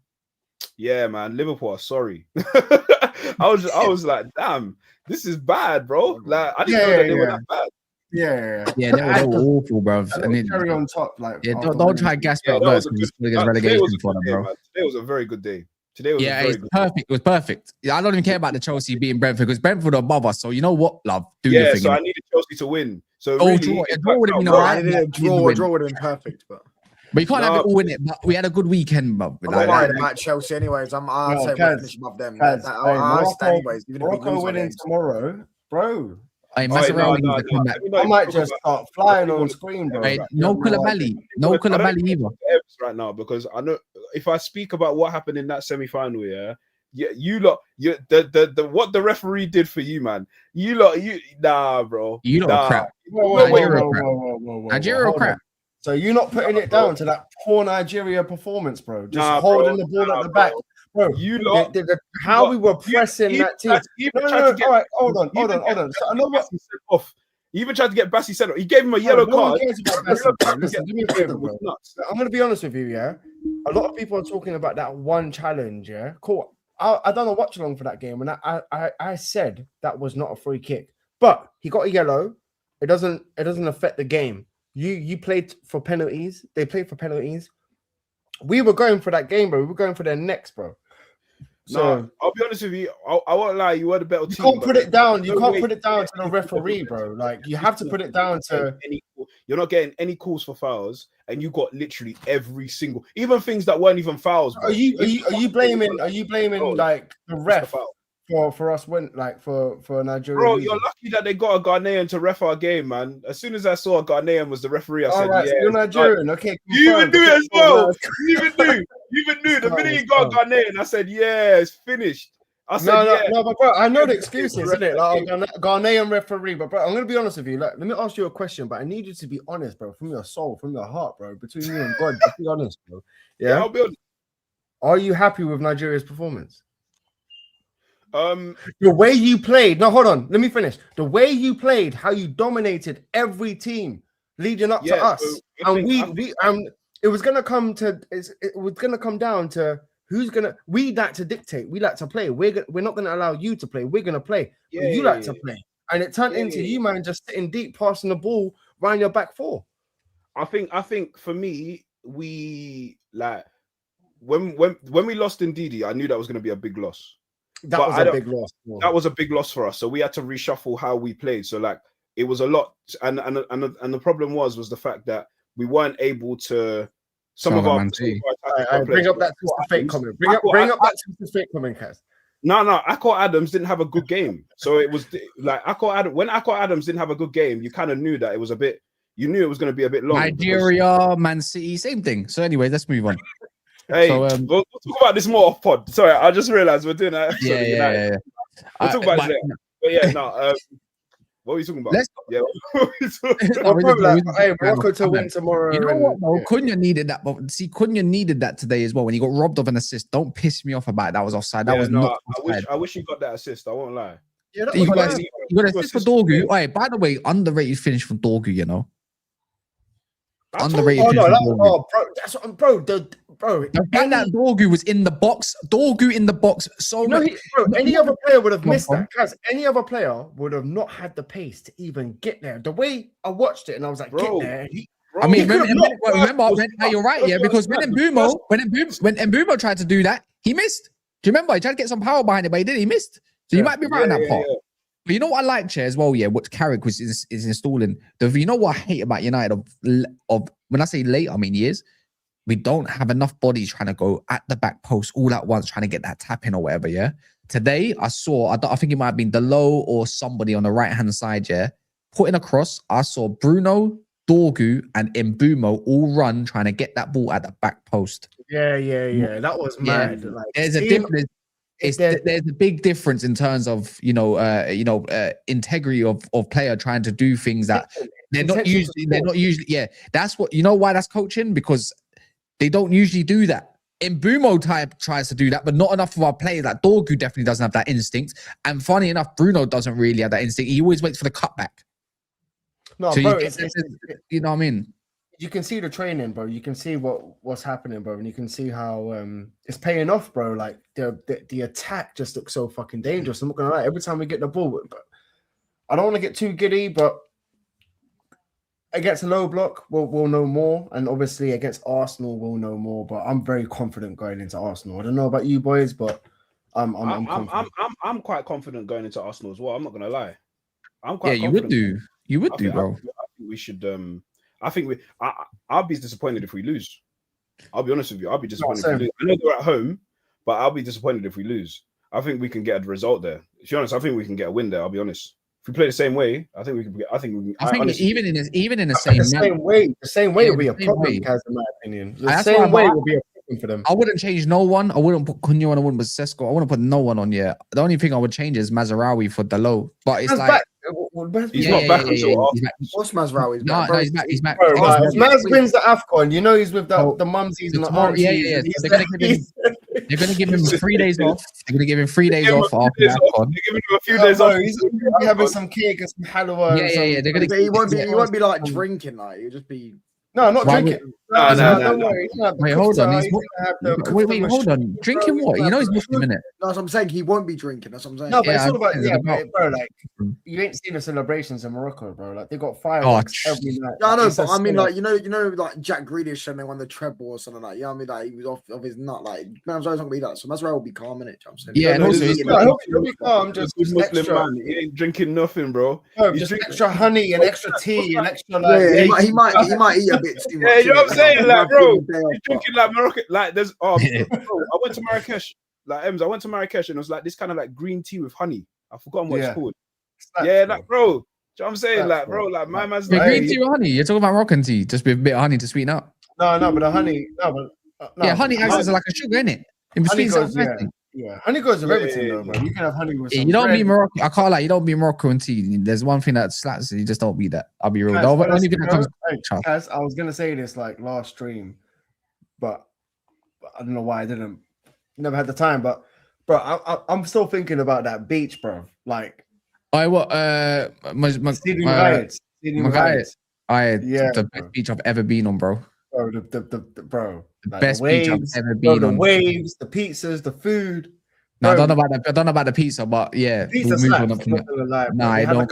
C: Yeah, man, Liverpool are sorry. I was like, damn, this is bad, bro. Like, I didn't know that they were that bad.
B: Yeah,
A: they were awful, bro.
B: And carry on top, like,
A: don't try gas back first because relegation for them, bro.
C: Today was a very good day. Today was
A: perfect. It was perfect. I don't even care about the Chelsea beating Brentford because Brentford are above us. So you know what, love? Do your thing.
C: So I needed Chelsea to win. So
A: draw would have been alright.
D: Draw would have been perfect, but
A: you can't have it all in it. But we had a good weekend, bro.
D: I'm not worried about Chelsea, anyways. I'll say we'll finish above them.
B: Morocco winning tomorrow, bro.
A: I
B: might just start flying on screen, bro.
A: No Koulibaly either.
C: Right now, because I know if I speak about what happened in that semi-final, you lot, the what the referee did for you, man. Nah, bro.
A: You lot are crap. Nigeria crap.
B: So you're not putting it down to that poor Nigeria performance, bro. Just holding the ball at the back. Bro, how we were pressing that team. All right, hold on. So I know what.
C: He even tried to get Bassi sent off. He gave him a yellow card.
B: Listen, do me a favor, bro. I'm going to be honest with you, yeah? A lot of people are talking about that one challenge, yeah? Cool. I done a watch along for that game, and I said that was not a free kick. But he got a yellow. It doesn't affect the game. You played for penalties. They played for penalties. We were going for that game, bro. We were going for their necks, bro.
C: So I'll be honest with you. I won't lie. You were the better team.
B: You can't put it down. You can't put it down to the referee, bro. Like, you have to put it down to.
C: You're not getting any calls for fouls, and you got literally every single, even things that weren't even fouls. Bro.
B: Are you blaming like the ref for us for Nigeria?
C: Bro, you're lucky that they got a Ghanaian to ref our game, man. As soon as I saw a Ghanaian was the referee, I said,
B: right, so you're Nigerian, okay?
C: You even knew it as well. You even knew. The minute you got a Ghanaian, I said, yeah, it's finished. I said,
B: no, but bro, I know the excuses, isn't it? Like, Ghanaian referee, but bro, I'm gonna be honest with you. Like, let me ask you a question, but I need you to be honest, bro, from your soul, from your heart, bro, between you and God. Just be honest, bro. Yeah,
C: I'll be honest.
B: Are you happy with Nigeria's performance? The way you played. No, hold on. Let me finish. The way you played, how you dominated every team leading up to us, so it was gonna come down to who's gonna. We like to dictate. We like to play. We're not gonna allow you to play. We're gonna play. You like to play, and it turned into you, man, just sitting deep, passing the ball around your back four.
C: I think for me, we like when we lost in Didi, I knew that was gonna be a big loss.
B: That was a big loss.
C: That was a big loss for us. So we had to reshuffle how we played. So like it was a lot, and the problem was the fact that we weren't able to. Some of our
B: bring up that fake comment. Bring up that fake comment, Kaz.
C: No, Akko Adams didn't have a good game. So it was like when Akko Adams didn't have a good game, you kind of knew that it was a bit. You knew it was going to be a bit long.
A: Nigeria, Man City, same thing. So anyway, let's move on.
C: Hey, we'll talk about this more off pod. Sorry, I just realized we're doing that.
A: Yeah.
C: We'll talk about it later. But yeah, no. What are you talking about?
B: Morocco to win tomorrow.
A: You know what, though? Cunha needed that. But see, Cunha needed that today as well when he got robbed of an assist. Don't piss me off about it. That was offside. That was not offside.
C: I wish he got that assist. I won't lie.
A: Yeah, you got an assist for Dorgu. Hey, by the way, underrated finish from Dorgu, you know. Underrated.
B: Bro.
A: The fact that Dorgu was in the box, so
B: any other player would have missed that. Guys, any other player would have not had the pace to even get there. The way I watched it and I was like, get there.
A: You're right, yeah, because when Mbeumo tried to do that, he missed. Do you remember? He tried to get some power behind it, but he missed. So you might be right on that part. But you know what I like, Chair, as well, yeah, what Carrick is installing. You know what I hate about United of when I say late, I mean years. We don't have enough bodies trying to go at the back post all at once, trying to get that tap in or whatever, yeah? Today, I think it might have been Diallo or somebody on the right-hand side, yeah? Putting across, I saw Bruno, Dorgu, and Mbeumo all run trying to get that ball at the back post.
B: Yeah. That was mad.
A: Yeah. Like, there's a difference. There's a big difference in terms of integrity of player trying to do things that they're not usually. Yeah, that's what, you know why that's coaching, because they don't usually do that. Mbeumo type tries to do that, but not enough of our players. Like Dorgu definitely doesn't have that instinct, and funny enough, Bruno doesn't really have that instinct. He always waits for the cutback.
B: No,
A: so
B: bro,
A: you know what I mean.
B: You can see the training, bro. You can see what's happening, bro, and you can see how it's paying off, bro. Like the attack just looks so fucking dangerous. I'm not gonna lie. Every time we get the ball, but I don't want to get too giddy, but against a low block, we'll know more, and obviously against Arsenal, we'll know more. But I'm very confident going into Arsenal. I don't know about you boys, but I'm confident.
C: I'm quite confident going into Arsenal as well. I'm not gonna lie. I'm
A: quite. Yeah, confident. You would do, bro.
C: I think we should. I'll be disappointed if we lose. I'll be honest with you. I'll be disappointed if we lose. I know they're at home, but I'll be disappointed if we lose. I think we can get a result there. To be honest, I think we can get a win there. I'll be honest. If we play the same way, I think we can. I think
A: even in the
B: same way will be a problem, guys. In my opinion, the same way will be a problem for them.
A: I wouldn't change no one. I wouldn't put Cunha on. I wouldn't put Sesko. I wouldn't put no one on. Yeah, the only thing I would change is Mazraoui for Diallo. But it's like.
C: He's not back until
D: what's Mazraoui?
A: No, he's back.
B: Bro, Maz wins the AFCON. You know he's with the mumsies and the aunties.
A: They're going to give him 3 days off. They're going to give him 3 days off after the AFCON.
C: They're giving him a few days off.
B: He's going to be having some cake and some halwa.
A: Yeah. They're going to.
D: He won't be like drinking. Like he'll just be.
B: No, not drinking. No, don't worry.
A: Wait, hold on. Wait, hold on. Drinking what? You know he's Muslim, innit?
D: No, that's what I'm saying. He won't be drinking. That's what I'm saying.
B: No, but it's all about, bro. Like, you ain't seen the celebrations in Morocco, bro. Like, they got fireworks every night.
D: Yeah, I know, but I mean, like, you know, like Jack Grealish and they won the treble or something like. You know what I mean? Like, he was off of his nut. Like, Mazraoui not gonna be that. So Mazraoui will be calm, innit?
A: Yeah, and also
B: he'll be calm. Just
C: Muslim man. He ain't drinking nothing, bro.
B: Just extra honey and extra tea and extra like.
D: Yeah, he might eat a bit too much.
C: Yeah, you know what I'm saying, like, bro. He's drinking like Moroccan. Like, there's bro, I went to Marrakesh. Like, I went to Marrakesh and it was like this kind of like green tea with honey. I've forgotten what it's called. Like, bro. Do you know what I'm saying? Like, bro, like my man's like
A: green tea with honey. You're talking about Moroccan tea, just with a bit of honey to sweeten up.
B: No, but the honey,
A: honey acts as like a sugar, innit? In between
B: honey goes with everything, though, bro. You can have honey with some
A: you don't be Moroccan. I can't lie. You don't be Moroccan tea. There's one thing that slaps. You just don't be that. I'll be real. The only thing that comes.
B: I was gonna say this like last stream, but I don't know why I didn't. Never had the time, but bro, I'm still thinking about that beach, bro. Like,
A: the best beach I've ever been on, bro.
B: Bro, the
A: best beach I've ever been on.
B: The waves, the pizzas, the food.
A: No, I don't know about the pizza, but yeah,
B: pizza
A: we'll move on. No, I don't.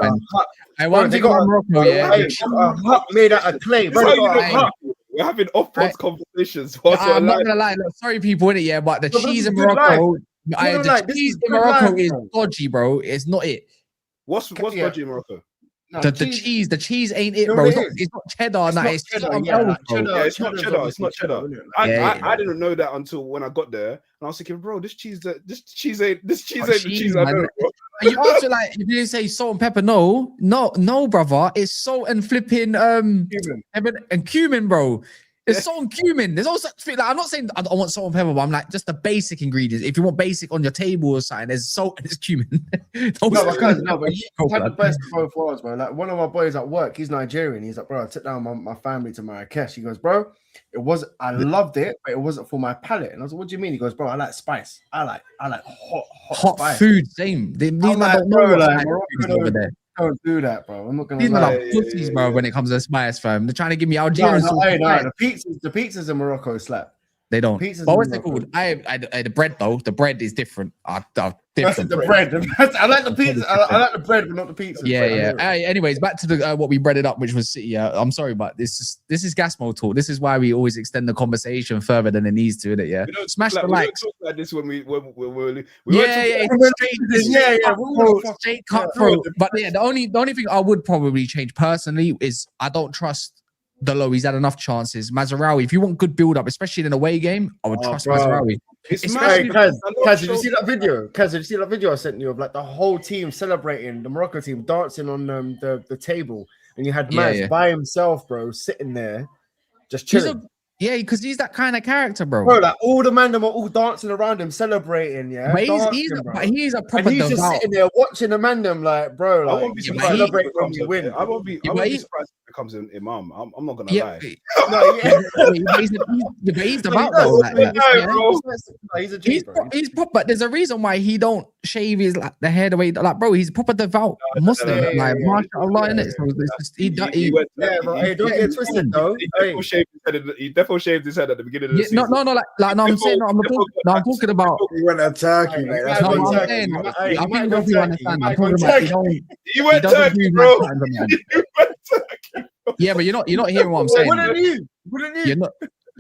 A: I want to go to Morocco.
B: A hut made out of clay, bro.
C: We're having off-pod conversations.
A: I'm not gonna lie. Look, sorry, people in it, yeah, but the cheese in Morocco, The cheese in Morocco is dodgy, bro. It's not it.
C: What's dodgy in Morocco?
A: No, the cheese ain't it, bro. It's not cheddar. It's something else, bro.
C: It's not cheddar. It's not cheddar. I didn't know that until when I got there, and I was thinking, bro, this cheese ain't the cheese I know, bro.
A: You also like if you say salt and pepper, no, brother. It's salt and flipping cumin and cumin, bro. There's salt and cumin. There's also like I'm not saying I want salt and pepper, but I'm like just the basic ingredients. If you want basic on your table or something, there's salt and there's cumin.
B: But you had the best of both worlds, bro. Like one of my boys at work, he's Nigerian. He's like, bro, I took down my family to Marrakesh. He goes, bro, I loved it, but it wasn't for my palate. And I was like, what do you mean? He goes, bro, I like spice. I like hot spice.
A: Food. Same. These man don't know over there.
B: Don't do that, bro. I'm not gonna lie.
A: These are pussies, bro, when it comes to spice, fam. They're trying to give me Algerian sauce.
B: No, the pizzas in Morocco slap.
A: They don't. But what's it called? The bread though. The bread is different. Different.
B: The bread. I like the pizza. I like the bread, but not the pizza.
A: Yeah. Anyways, back to the what we breaded up, which was City. I'm sorry, but this is Gasmo talk. This is why we always extend the conversation further than it needs to, innit? Yeah. Smash the likes.
C: We talk like this when we
A: straight cutthroat. But yeah, the only thing I would probably change personally is I don't trust Diallo. He's had enough chances. Mazraoui, if you want good build up, especially in an away game, I would trust Mazraoui.
B: Kaz, did you see that video? Did you see that video I sent you of like the whole team celebrating, the Morocco team dancing on the table, and you had Maz by himself, bro, sitting there just chilling.
A: Because he's that kind of character, bro.
B: Bro, like all the men them are all dancing around him, celebrating. Yeah,
A: but he's a proper.
B: And he's just sitting there watching the man them, like, bro. Like, I won't be surprised when you win.
C: I won't be surprised if it becomes an imam. I'm not gonna lie.
A: He's devout though.
B: He's a G, bro.
A: He's proper. There's a reason why he don't shave his the hair the way bro. He's proper devout Muslim. Like mashallah, innit? So
B: Hey, don't get twisted though.
C: He definitely shaved his head at the beginning of the season.
A: I'm talking about.
D: He went to Turkey, mate. That's what I'm saying.
A: I think everyone understand. I'm talking about
C: he went Turkey, bro.
A: Yeah, but you're not hearing what I'm saying.
B: Wouldn't you?
A: Yeah,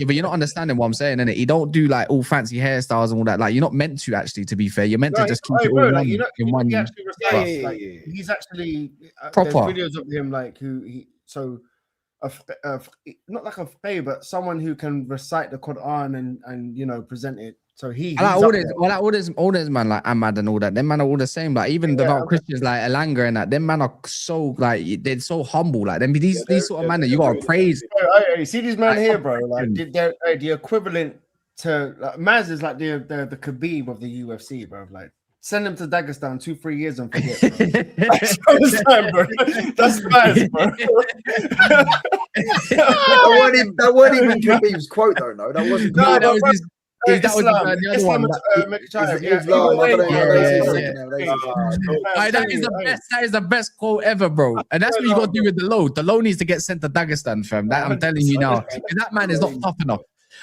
A: but you're not understanding what I'm saying, innit? You don't do like all fancy hairstyles and all that. Like you're not meant to actually. To be fair, you're meant to just keep it all in one.
B: He's actually
A: proper.
B: There's videos of him like not like a fae, but someone who can recite the Quran and present it. So all this
A: man like Ahmad and all that. Them man are all the same. Like even devout Christians like Elanga and that. Them man are so like they're so humble. Like them these sort of man that you gotta praise.
B: Hey, see these men here, bro. Like they're the equivalent to Maz is like the Khabib of the UFC, bro. Like send him to Dagestan 2-3 years and forget. Bro. That's Maz, bro.
D: That wasn't even Khabib's quote, though. No, that wasn't.
A: No, that was the other one. That is the best quote ever, bro. And that's what you got to do with Diallo. Diallo needs to get sent to Dagestan, fam. That I'm telling you now. That man is not tough enough.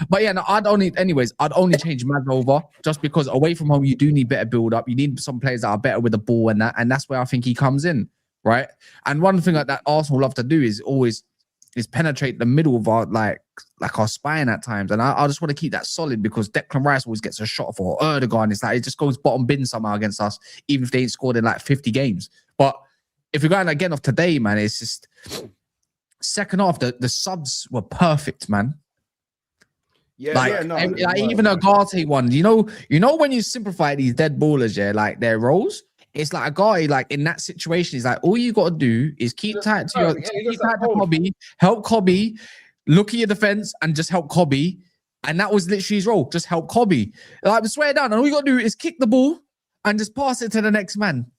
A: But yeah, no, I'd only change Maz over just because away from home you do need better build up. You need some players that are better with the ball and that's where I think he comes in, right? And one thing that Arsenal love to do is always penetrate the middle of our like our spine at times, and I just want to keep that solid because Declan Rice always gets a shot for Erdogan. It's like it just goes bottom bin somehow against us, even if they ain't scored in like 50 games. But if we're going again off today, man, it's just second half the subs were perfect, man. Even a Ugarte one, you know when you simplify these dead ballers, like their roles, it's like a guy like in that situation is like all you got to do is keep tight to Cobby, help Cobby, look at your defense and just help Cobby, and that was literally his role, just help Cobby. Like swear down, and all you got to do is kick the ball and just pass it to the next man.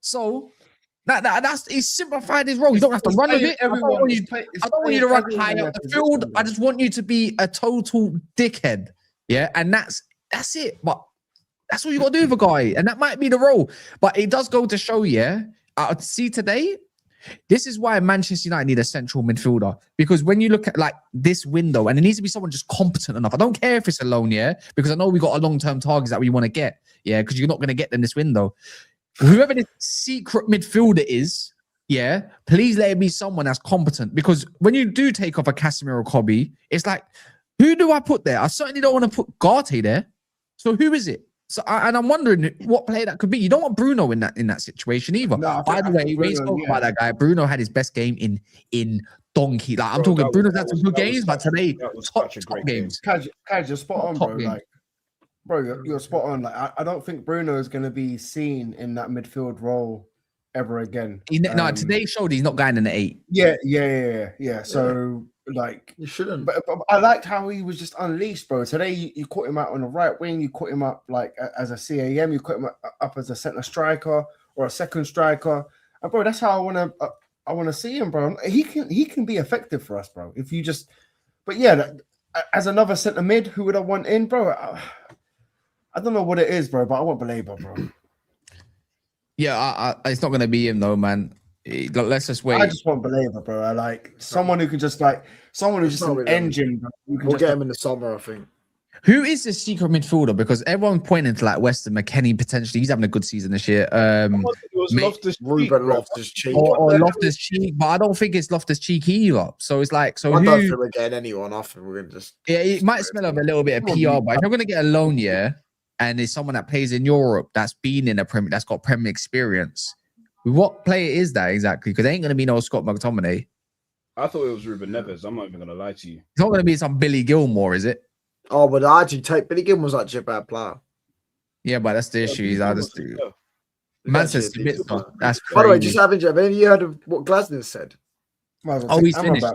A: So. That's he simplified his role. You don't have to run with it. I don't want you to run high up the field. I just want you to be a total dickhead. Yeah, and that's it. But that's all you got to do with a guy, and that might be the role. But it does go to show, see today, this is why Manchester United need a central midfielder, because when you look at like this window, and it needs to be someone just competent enough. I don't care if it's a loan, because I know we got a long-term targets that we want to get, because you're not going to get them this window. Whoever this secret midfielder is, please let it be someone that's competent. Because when you do take off a Casemiro or Cobby, it's like, who do I put there? I certainly don't want to put Garte there. So who is it? So and I'm wondering what player that could be. You don't want Bruno in that situation either.
B: No,
A: By the way, we spoke about that guy. Bruno had his best game in donkey. Like I'm talking, Bruno's had some good games, but today top games.
B: Kaj, you're spot on, bro. Like, bro, you're spot on. Like, I don't think Bruno is going to be seen in that midfield role ever again.
A: No, today showed he's not going in the 8.
B: Yeah. So. Like
D: you shouldn't,
B: but I liked how he was just unleashed, bro. Today you caught him out on the right wing, you caught him up like as a CAM, you caught him up as a centre striker or a second striker, and bro, that's how I want to see him, bro. He can be effective for us, bro. If you just, but yeah, as another centre mid, who would I want in, bro? I don't know what it is, bro, but I want Baleba, bro.
A: Yeah, it's not gonna be him though, man. Let's just wait.
B: I just want Baleba, bro. I like someone who can just someone who's just an engine. Bro.
D: We'll get him in the summer, I think.
A: Who is the secret midfielder? Because everyone's pointing to like Weston McKennie potentially. He's having a good season this year.
D: Ruben Loftus-Cheek.
A: Or Loftus-Cheek, but I don't think it's Loftus-Cheek either. So it's like, so
D: I don't think we're getting anyone off, and we're gonna just.
A: Yeah, it might smell of a little bit of PR, but if you're gonna get a loan, and it's someone that plays in Europe that's been in a Premier, that's got Premier experience. What player is that exactly? Because there ain't going to be no Scott McTominay.
C: I thought it was Ruben Neves. I'm not even going to lie to you.
A: It's not going to be some Billy Gilmore, is it?
D: Oh, but I actually take Billy Gilmore's actually a bad player.
A: Yeah, but that's the issue. I just do. Man says that's crazy.
D: By the way, just have you heard of what Glasner said?
A: He's finished.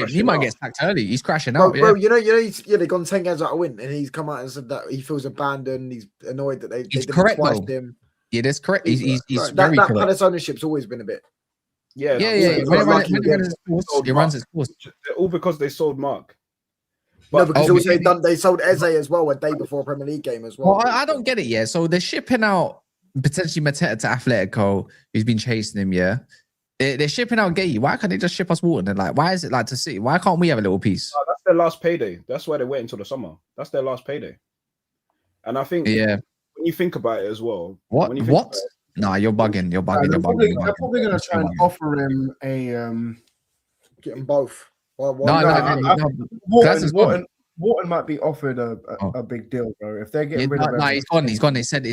A: He might get sacked early. He's crashing out.
D: Bro, you know, they've gone 10 games out of win, and he's come out and said that he feels abandoned. He's annoyed that they didn't twice him.
A: Yeah, that's correct. He's very
D: that
A: correct.
D: Palace ownership's always been a bit.
C: Yeah.
A: He runs its course.
C: All because they sold Mark.
D: But, no, because they sold Eze as well a day before a Premier League game as well.
A: Well, I don't get it. Yeah, so they're shipping out potentially Mateta to Atletico, who's been chasing him. Yeah, they're shipping out Gay. Why can't they just ship us Wharton? And like, why is it like to see? Why can't we have a little piece?
C: No, that's their last payday. That's why they wait until the summer. That's their last payday. And I think when you think about it as well.
A: What? Nah, you're bugging. You're
B: probably going to try and offer him a
D: get them both.
B: Wharton might be offered a big deal, bro. If they're getting rid of him.
A: He's gone. He's gone. He said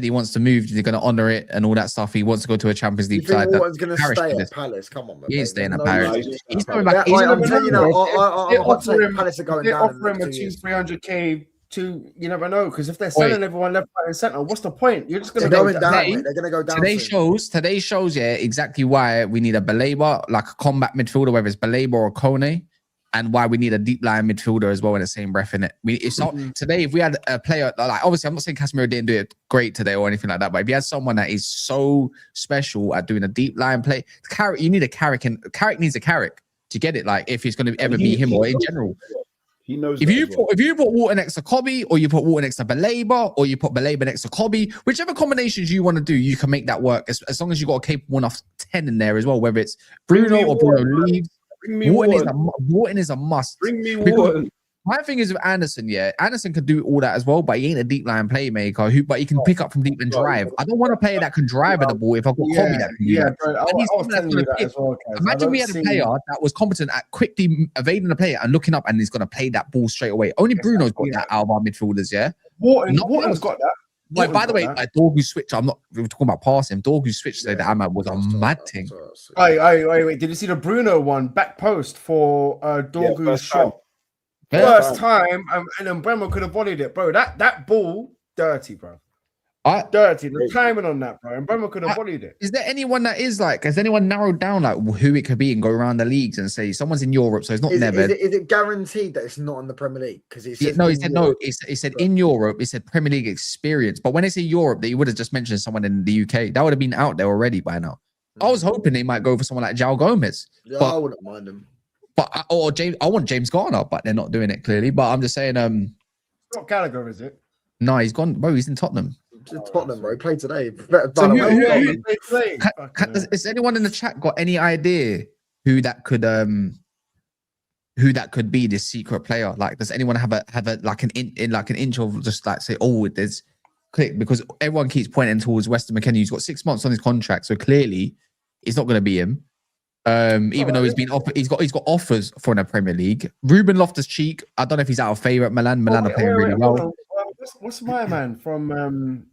A: he wants to move. They're going to honor it and all that stuff. He wants to go to a Champions League side.
D: Wharton's going to stay at Palace. Come on, man.
A: He ain't staying at Paris.
D: He's coming back. I'm telling you now. Palace are going down.
B: They offer him a 200-300k. You never know, because if they're selling everyone left, right, and center, what's the point? You're just going to go down.
D: They're going to go down.
A: Today shows, exactly why we need a Baleba, like a combat midfielder, whether it's Baleba or Kone, and why we need a deep line midfielder as well in the same breath. In it, it's not today. If we had a player like, obviously, I'm not saying Casemiro didn't do it great today or anything like that, but if you had someone that is so special at doing a deep line play, Carrick, you need a Carrick, and Carrick needs a Carrick to get it. Like if it's going to ever be him or in general.
C: He knows.
A: If you put Wharton next to Kobe, or you put Wharton next to Baleba, or you put Baleba next to Kobe, whichever combinations you want to do, you can make that work. As long as you got a capable enough 10 in there as well, whether it's Bruno or Bruno leaves. Wharton is a must.
C: Bring me Wharton.
A: My thing is with Anderson, Anderson can do all that as well, but he ain't a deep line playmaker but he can pick up from deep and drive. I don't want a player that can drive at the ball if I've got Kobe that can do that.
B: Bro, I was telling you that as well,
A: imagine we had a player that was competent at quickly evading the player and looking up and he's going to play that ball straight away. Only Bruno's got that out of our midfielders,
B: Wharton's got that.
A: Wait, by the way, Dorgu switch. We were talking about passing. Dorgu switch today that was a mad thing.
B: Wait. Did you see the Bruno one back post for Dorgu's shot? First time, and Mbeumo could have volleyed it, bro. That ball, dirty, bro. Dirty. The timing on that, bro. And Mbeumo could have volleyed it.
A: Is there anyone that is like? Has anyone narrowed down like who it could be and go around the leagues and say someone's in Europe, so it's not Neville?
D: Is it guaranteed that it's not in the Premier League? Because he said
A: He said in Europe. It said Premier League experience. But when they say Europe, they would have just mentioned someone in the UK. That would have been out there already by now. I was hoping they might go for someone like João Gomez.
D: Yeah, but I wouldn't mind him.
A: But I want James Garner, but they're not doing it clearly. But I'm just saying,
B: it's not Gallagher, is it?
A: No, he's gone. Bro, he's in Tottenham.
D: Tottenham, bro. He played today.
A: Has anyone in the chat got any idea who that could be this secret player? Like, does anyone have a like an inch of just like say, oh, there's click, because everyone keeps pointing towards Weston McKennie, who's got 6 months on his contract, so clearly it's not going to be him. Even though he's been offered, he's got offers for in the Premier League. Ruben Loftus-Cheek, I don't know if he's out of favour at Milan. Milan are playing really well.
B: what's my man from?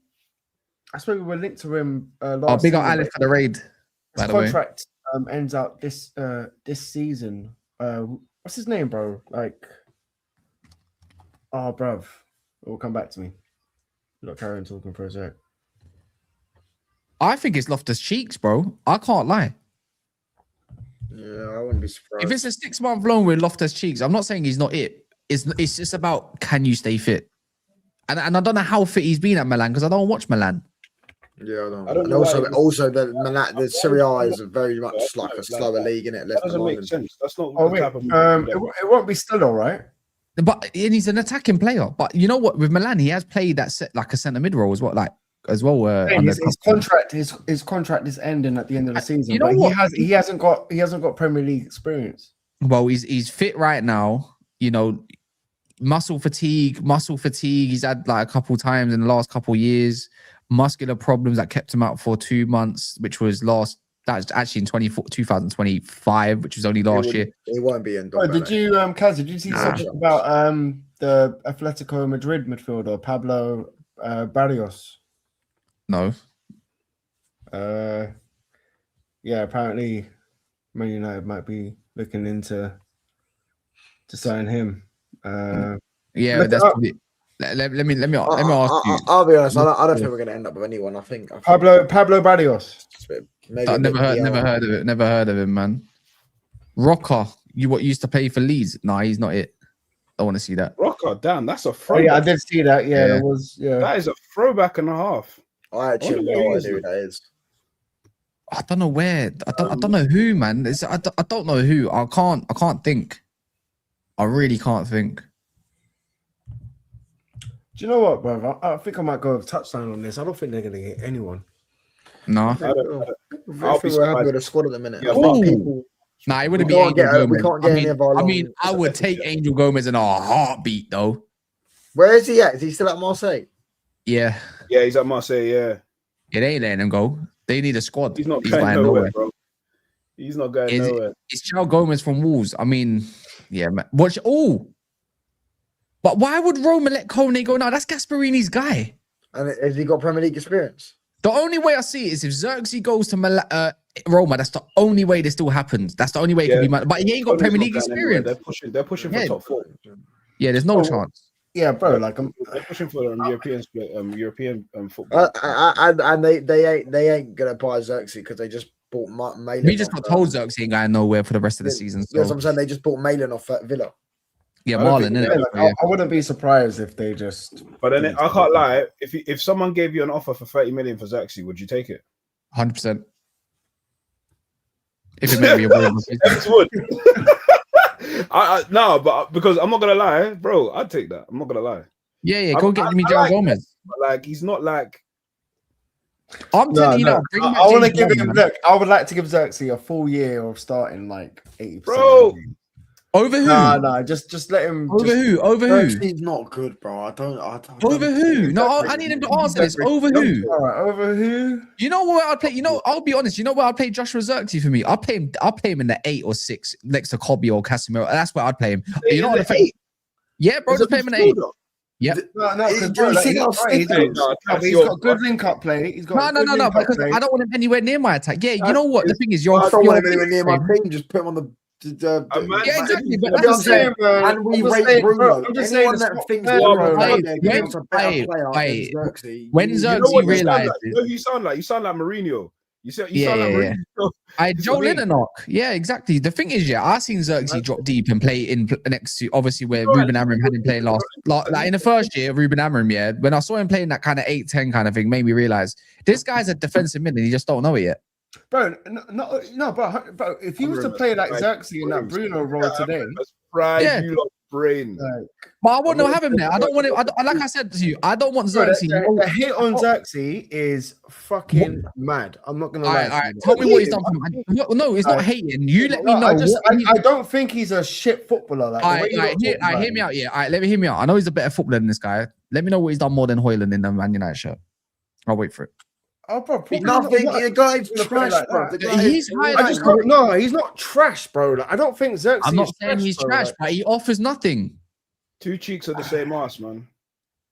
B: I suppose we were linked to him last.
A: Big up
B: season,
A: Alex for the raid.
B: His contract ends out this season. What's his name, bro? Like, bruv, it will come back to me. Look, carry on talking for a sec.
A: I think it's Loftus Cheeks, bro. I can't lie.
D: Yeah, I wouldn't be surprised.
A: If it's a 6-month loan with Loftus Cheeks, I'm not saying he's not it. It's just about can you stay fit? And I don't know how fit he's been at Milan because I don't watch Milan.
D: Yeah, I don't.
C: I don't
D: And
C: know
D: also the Serie A is very much like a slower league, isn't it?
C: That doesn't make sense. That's not
B: Oh
C: the
B: wait,
C: type of
B: it won't be still all right.
A: But and he's an attacking player. But you know what? With Milan, he has played that set like a centre mid role as well. His
B: contract is ending at the end of the season.
A: You know
B: but
A: what?
B: he hasn't got Premier League experience.
A: Well, he's fit right now. You know, muscle fatigue. He's had like a couple times in the last couple of years. Muscular problems that kept him out for 2 months, which was that's actually in 2025, which was only last year.
D: He won't be in.
B: Did you, Kaz, did you see something about the Atletico Madrid midfielder Pablo Barrios?
A: No.
B: Yeah, apparently Man United might be looking into to sign him.
A: Yeah, that's probably. Let me ask you.
D: I'll be honest. I don't think we're going to end up with anyone. I think
B: Pablo Barrios.
A: I've never heard of it. Never heard of him, man. Rocker, what used to play for Leeds? Nah, he's not it. I want to see that.
C: Rocker, damn, that's a
B: Oh
C: throwback.
B: yeah, I did see that. Yeah, there was. Yeah,
C: That is a throwback and a half.
D: I actually know who that is.
A: I don't know where. I don't know who, man. I don't know who. I can't think. I really can't think.
B: Do you know what, bro? I think I might go with touchdown on this. I don't think they're gonna get anyone.
A: No.
D: I think we're happy with the squad at the minute.
C: Yeah,
A: Nah, it wouldn't be
D: can't
A: Angel
D: get- we
A: Gomez.
D: can't get any of our
A: I mean,
D: long-
A: I would take Angel Gomez in a heartbeat, though.
D: Where is he at? Is he still at Marseille?
A: Yeah.
C: Yeah, he's at Marseille, yeah.
A: Yeah, they ain't letting him go. They need a squad.
C: He's not
A: He's
C: going
A: buying
C: nowhere, bro. He's not going nowhere.
A: It's João Gomez from Wolves. I mean, yeah, man. Watch. Oh, but why would Roma let Kone go now? That's Gasparini's guy.
D: And has he got Premier League experience?
A: The only way I see it is if Xerxes goes to Roma. That's the only way this still happens. That's the only way it can be. But he ain't got Premier League experience.
C: They're pushing for top 4.
A: Yeah, there's no chance.
B: Yeah, bro. Like
C: they're pushing for European football.
D: And they ain't gonna buy Xerxes because they just bought Malin.
A: We just got told Xerxes ain't going nowhere for the rest of the season. So.
D: Yes, I'm saying they just bought Malin off at Villa.
A: Yeah, Marlon, innit?
B: I wouldn't be surprised if they just.
C: But then I can't lie. If someone gave you an offer for 30 million for Xerxes, would you take it?
A: 100%. If it made me a
C: would. No, but because I'm not gonna lie, bro, I'd take that. I'm not gonna lie.
A: Yeah, go get me João Gomez.
C: But like, he's not like.
A: I'm telling you now.
B: I want to give him. Look, I would like to give Xerxes a full year of starting like 80%.
C: Bro.
A: Over who?
B: No, just let him.
A: Over who? Over who?
D: He's not good, bro. I don't.
A: Over who? No, I need him to answer this. Over who?
B: All right, over who?
A: You know where I'd play? You know, I'll be honest. You know where I'd play Joshua Xerxes for me? I'll play him in the 8 or 6 next to Kobe or Casemiro. That's where I'd play him. You know what? Yeah, bro, just play him in the 8. Yep.
B: No, because he's got good link-up play. He's got
A: no, because I don't want him anywhere near my attack. Yeah, you know what? The thing is,
D: I don't want him anywhere near my team. Just put him on the.
A: Yeah, exactly. But
D: that's what I'm saying, and we rate Bruno. I'm just saying that thinks
A: when Xerxes realized
C: it, you sound like Mourinho. You sound like Mourinho.
A: Joe Lindenlock. Yeah, exactly. The thing is, I seen Xerxes drop deep and play in next to obviously where Ruben Amorim had him playing last. Like in the first year, Ruben Amorim. When I saw him playing that kind of 8-10 kind of thing, made me realize this guy's a defensive mid and he just don't know it yet.
B: Bro, no, but if he was to play like Xerxes in that Bruno role today,
C: you lot brain.
A: But I wouldn't have him there. I don't want it. Like I said to you, I don't want Xerxes.
B: The hit on Xerxes is fucking mad. I'm not gonna lie.
A: All right. Tell me what he's done for me. No, it's not hating. You let me know.
B: I don't think he's a shit footballer. Like,
A: hear me out. Yeah, all right, let me hear me out. I know he's a better footballer than this guy. Let me know what he's done more than Haaland in the Man United shirt. I'll wait for it.
B: Oh, bro,
D: nothing. The guy's trash, bro.
A: He's
B: he's not trash, bro. Like, I don't think Xerxes.
A: I'm not saying he's trash, but he offers nothing.
C: 2 cheeks of the same ass, man.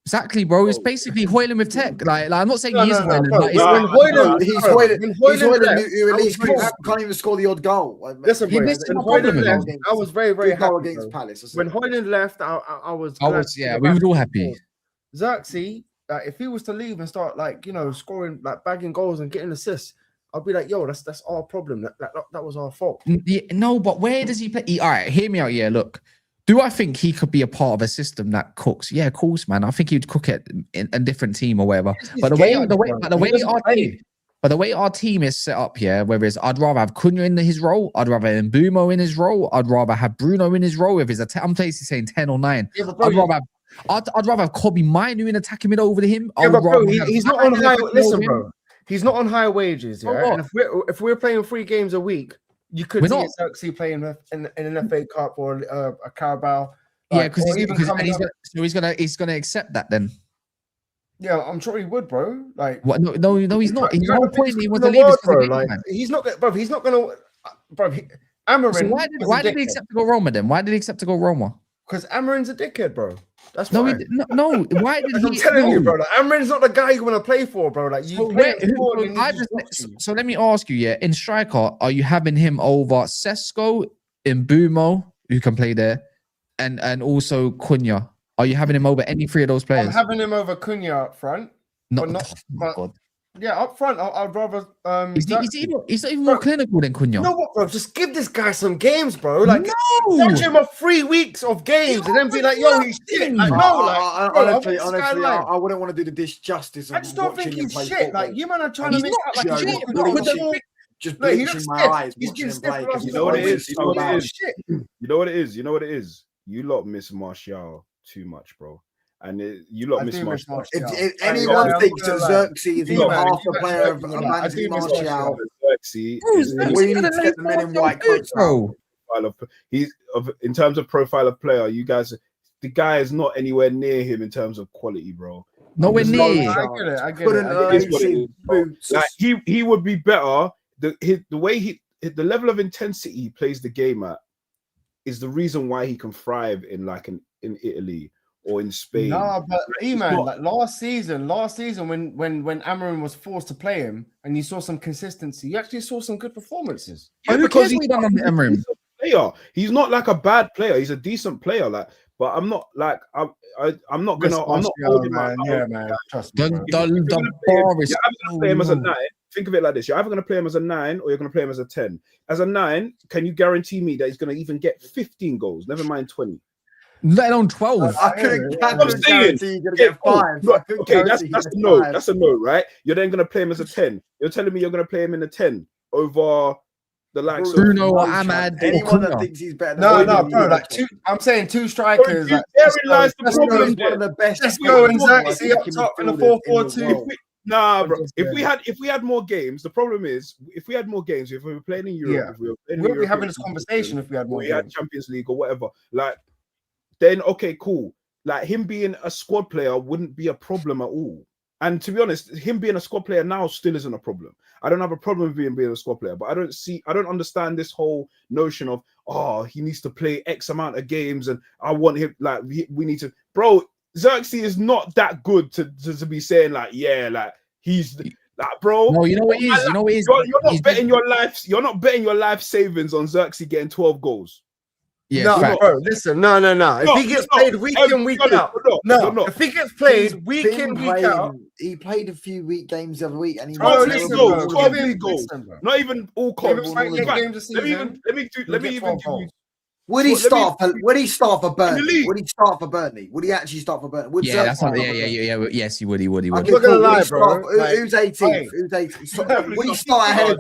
A: Exactly, bro. It's basically Haaland with tech. Like I'm not saying he is Haaland,
B: bro.
A: but it's
B: When Haaland,
D: he's
B: Haaland left,
D: who at
B: I was
D: least
B: very happy.
D: can't even score the odd goal.
B: Listen, bro,
A: this is
B: when
A: my problem
B: Haaland
A: with
B: left,
A: him.
B: I was very, very
D: Good goal
B: happy.
D: against
B: Bro.
D: Palace.
B: When Haaland left, I was
A: I
B: glad
A: was,
B: to
A: yeah,
B: get
A: we
B: back
A: were all
B: to
A: happy.
B: Xerxes, if he was to leave and start like scoring, like bagging goals and getting assists, I'd be like, yo, that's our problem. That was our fault.
A: Yeah, no, but where does he play? All right, hear me out. Yeah, look. Do I think he could be a part of a system that cooks? Yeah, of course, man. I think he'd cook it in a different team or whatever. But the way our team is set up, yeah, whereas I'd rather have Cunha in his role, I'd rather have Mbeumo in his role, I'd rather have Bruno in his role. If it's I'm basically saying 10 or 9.
B: Yeah, bro,
A: I'd rather have Kobe Mainoo in attacking mid over him.
B: Yeah, but bro, he's not on high. Listen, bro, he's not on high wages. Yeah, and if we're playing 3 games a week, you could see Xerxes playing in an FA Cup or a Carabao.
A: Yeah, because he's gonna accept that then.
B: Yeah, I'm sure he would, bro. Like,
A: what? No, he's not. He's no point. He wants to
B: leave
A: leave,
B: bro. Like, he's not gonna, bro. Amarin.
A: So why did he accept to go Roma then? Why did he accept to go Roma?
B: Because Amarin's a dickhead, bro. That's
A: no,
B: why.
A: No. Why did he?
B: I'm telling you, bro. Like, Amarin's not the guy you want to play for, bro. Like, you.
A: So let me ask you, yeah. In striker, are you having him over Sesko, Mbeumo, who can play there, and also Cunha? Are you having him over any 3 of those players?
B: I'm having him over Cunha up front. Yeah, up front, I'd rather.
A: He's not even more clinical than Cunha.
B: You know what, bro? Just give this guy some games, bro. Like, judge him of 3 weeks of games and then be like, yo, he's shit. Like,
D: honestly, I wouldn't want to do the dish justice.
B: I just don't think he's shit. Like, you man are trying to make out like
D: shit. Just bleaching my eyes watching him play.
C: You know what it is? You know what it is? You lot miss Martial too much, bro. And you lot miss Martial.
D: If anyone thinks that Xerxes is half a player of Manchester Martial, we need to get the men in white coats, bro.
C: In terms of profile of player, you guys, the guy is not anywhere near him in terms of quality, bro.
A: Nowhere near.
B: I get it.
C: Like he would be better. The way the level of intensity he plays the game at is the reason why he can thrive in Italy or in Spain.
B: Nah, but like last season when Amarin was forced to play him and you saw some consistency, you actually saw some good performances.
C: Yeah, because he's not a player. He's not like a bad player. He's a decent player. Like, but I'm not like I'm not holding my
B: man. Trust me.
A: The bar is.
C: You're play him as a 9. Think of it like this: you're either going to play him as a 9 or you're going to play him as a 10. As a 9, can you guarantee me that he's going to even get 15 goals? Never mind 20.
A: Let alone 12.
D: I couldn't guarantee you're going to get 5.
C: Okay, that's a no. That's a no, right? You're then going to play him as a 10. You're telling me you're going to play him in a 10 over the likes of
A: Bruno or Ahmad.
D: Anyone that thinks he's better
B: than bro. Like I'm saying 2 strikers.
C: Therein lies the problem.
D: One of the best.
B: Let's go and Xerxes up top in the 4-4-2.
C: Nah, bro. If we had more games, the problem is if we had more games, if we were playing in Europe,
B: we would be having this conversation if we had more.
C: We had Champions League or whatever. Like, then okay, cool. Like him being a squad player wouldn't be a problem at all. And to be honest, him being a squad player now still isn't a problem. I don't have a problem with being a squad player, but I don't understand this whole notion of he needs to play X amount of games and I want him we need to, bro. Xerxes is not that good to be saying he's bro.
A: No, you know what it is.
C: You're not betting your life. You're not betting your life savings on Xerxes getting 12 goals.
B: Yeah, no, bro. Listen, no. If he gets played week in, week out, if he gets played week in, week out,
D: he played a few games the other week, and he
C: 12 goals. 12 goals. Not even all comps.
B: Let me
C: even give you.
D: Would he start for Burnley? Would he start for Burnley? Would he actually start for Burnley?
A: Yes, he would.
B: I'm not gonna lie, bro.
D: Who's 18th? Who's 18th? Would he start ahead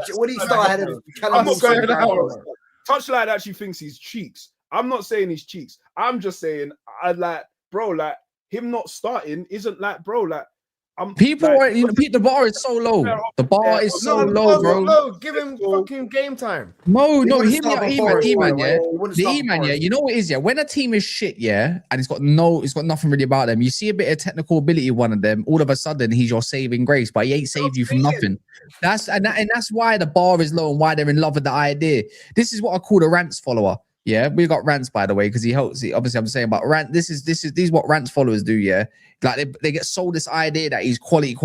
D: of
B: I'm not going to
C: Touchline actually thinks he's cheeks. I'm not saying he's cheeks. I'm just saying him not starting isn't
A: the bar is so low. The bar is so low, bro.
B: Give him fucking game time.
A: No, E-man, yeah. The E-man, yeah. You know what it is, yeah. When a team is shit, yeah, and it's got nothing really about them. You see a bit of technical ability in one of them. All of a sudden, he's your saving grace, but he ain't saved you from nothing. That's why the bar is low and why they're in love with the idea. This is what I call a rants follower. Yeah, we got rants, by the way, because he helps. Obviously, I'm saying about rant. This is what rants followers do. Yeah, like they get sold this idea that he's quality,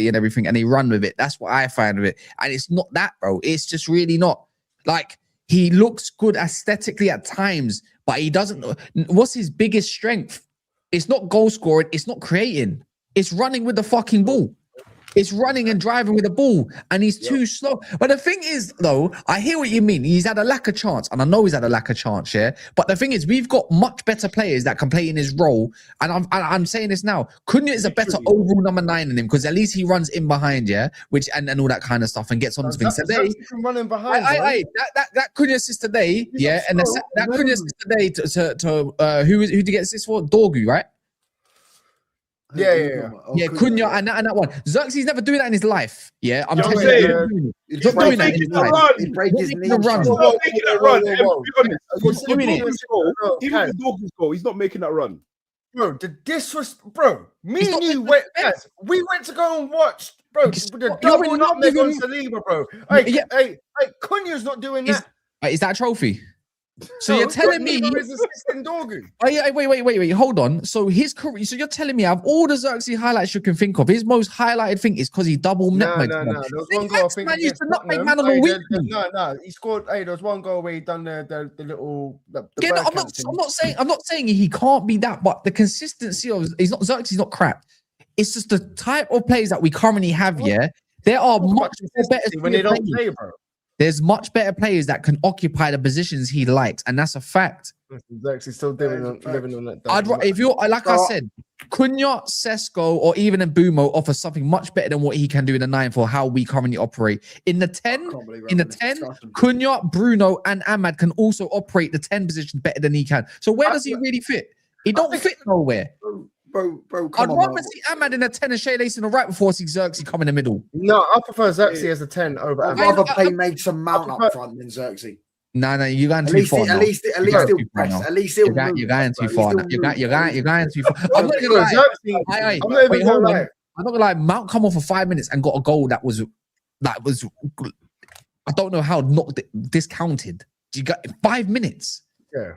A: and everything, and they run with it. That's what I find with it, and it's not that, bro. It's just really not. Like, he looks good aesthetically at times, but he doesn't. What's his biggest strength? It's not goal scoring. It's not creating. It's running with the fucking ball. It's running and driving with the ball, and he's too slow. But the thing is, though, I hear what you mean. He's had a lack of chance, and I know he's had a lack of chance, yeah? But the thing is, we've got much better players that can play in his role, and I'm saying this now. Cunha is a better overall number 9 than him, because at least he runs in behind, yeah? Which and all that kind of stuff, and gets on things. Today,
B: running behind.
A: That Cunha assist today, yeah? And that Cunha assist today to who did he get assist for? Dorgu, right?
B: Yeah.
A: Cunha and that one. Xerxes never doing that in his life. Yeah, I'm telling you,
C: he's not doing that in his life. He's
D: making
C: a run. He's not making that run. Even the Dorgu's goal, he's not making that run.
B: Bro, the disrespect, bro. Me and you went, guys. We went to go and watch, bro. The double nutmeg on Saliba, bro. Hey, Cunha's not doing that.
A: Is that a trophy? So you're telling me wait, hold on. So his career, so you're telling me out of all the Xerxes highlights you can think of, his most highlighted thing is because he double nutmeg.
B: No. There was one goal I think
A: man used to nutmeg man on the week.
B: No. He scored. Hey, there was one goal where he done the little.
A: I'm not saying he can't be that, but the consistency of Xerxes not crap. It's just the type of players that we currently have. Yeah, there are much better
B: when they don't play, bro.
A: There's much better players that can occupy the positions he likes, and that's a fact.
B: He's still living on that.
A: If you're like I said, Cunha, Sesko, or even Mbeumo offer something much better than what he can do in the 9 for how we currently operate. In the 10, Cunha, Bruno, and Ahmad can also operate the 10 position better than he can. So where does he really fit? He don't fit nowhere.
D: Bro,
A: I'd rather see Ahmad in a 10 and Shay Lacey in the right before I see Xerxes come in the middle.
B: No, I prefer Xerxes as a 10 over
D: Ahmad. I'd rather play Mason Mount up front than Xerxes.
A: No, you're going too far.
D: At least he'll press. At least he'll move.
A: You're going too far. You're going too far. I'm not gonna lie. I'm not gonna lie. Mount come off for 5 minutes and got a goal that was I don't know how not discounted. You got 5 minutes.
B: Yeah.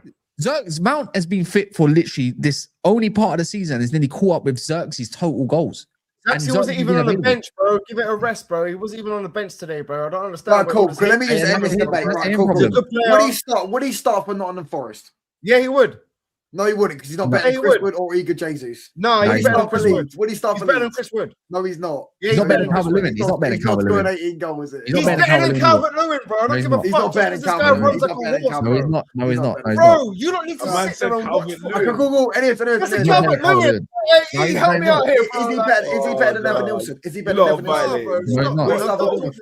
A: Mount has been fit for literally this only part of the season. Is nearly caught up with Xerxes' total goals.
B: Xerxes wasn't even on the bench, bro. Give it a rest, bro. He wasn't even on the bench today, bro. I don't understand.
D: Right, cool. Let me just end this debate. Right, cool. Would he start for Nottingham Forest?
B: Yeah, he would.
D: No, he wouldn't, because he's not better than Chris Wood or Igor Jesus.
B: No, he's better than Chris Wood.
D: Would he start for
B: better than Chris Wood?
D: No, he's not.
A: He's not better than Calvert-Lewin. He's not better than Calvert-Lewin.
D: 18 goals, is it?
B: He's better than Calvert-Lewin, bro. I don't give a fuck.
D: He's not better than Calvert-Lewin.
A: No, he's not.
B: Bro, you don't need to sit there and watch.
D: I can Google any of the
B: Calvert-Lewin. Hey, help me out here, bro.
D: Is he better than Evan Nilsson? Is he better than Evan
A: Nilsson?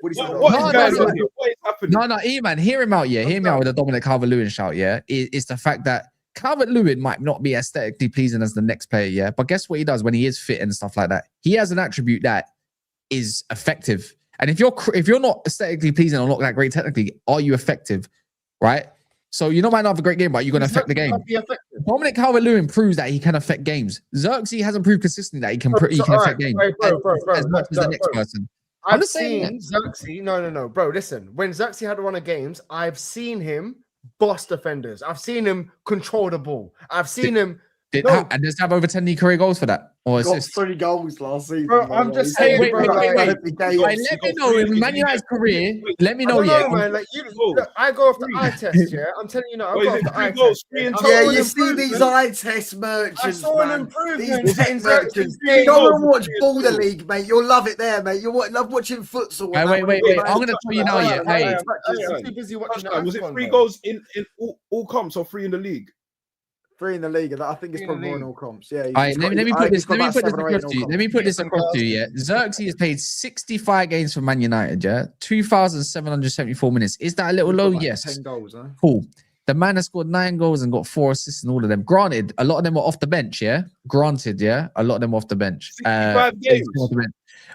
A: No, E-man, hear him out, yeah. Hear me out with the Dominic Calvert-Lewin shout, yeah. It's the fact that Calvert-Lewin might not be aesthetically pleasing as the next player, yeah. But guess what he does when he is fit and stuff like that? He has an attribute that is effective. And if you're not aesthetically pleasing or not that great technically, are you effective? Right? So you might not have a great game, but you're going to affect the game. Dominic Calvert-Lewin proves that he can affect games. Xerxes hasn't proved consistently that he can affect games as much as the next person.
B: I've seen Xerxes. No, bro. Listen, when Xerxes had a run of games, I've seen him boss defenders. I've seen him control the ball. I've seen him.
A: And does he have over 10 career goals for that? Or
D: got 3 goals last season.
B: Bro, I'm just saying,
A: wait. Let me know in Man United's career. Let me know,
B: yeah. Man, like I go off the eye test, yeah. I'm telling you now, I go off the eye test.
D: Yeah, you see these eye test merchants,
B: I saw an improvement.
D: These test merchants. Go and watch Border League, mate. You'll love it there, mate. You'll love watching futsal.
A: Wait. I'm going to tell you now, yeah. Hey,
B: I'm too busy watching that.
C: Was it 3 goals in all comps or 3 in the league?
D: 3 in the league. I think it's probably more in all comps. Yeah.
A: Let me put this across to you. Yeah, Xerxes has played 65 games for Man United. Yeah, 2,774 minutes. Is that a little low? Yes.
D: 10 goals. Huh?
A: Cool. The man has scored 9 goals and got 4 assists in all of them. Granted, a lot of them were off the bench. Yeah. Granted, yeah, a lot of them were off the bench.
C: 65 games.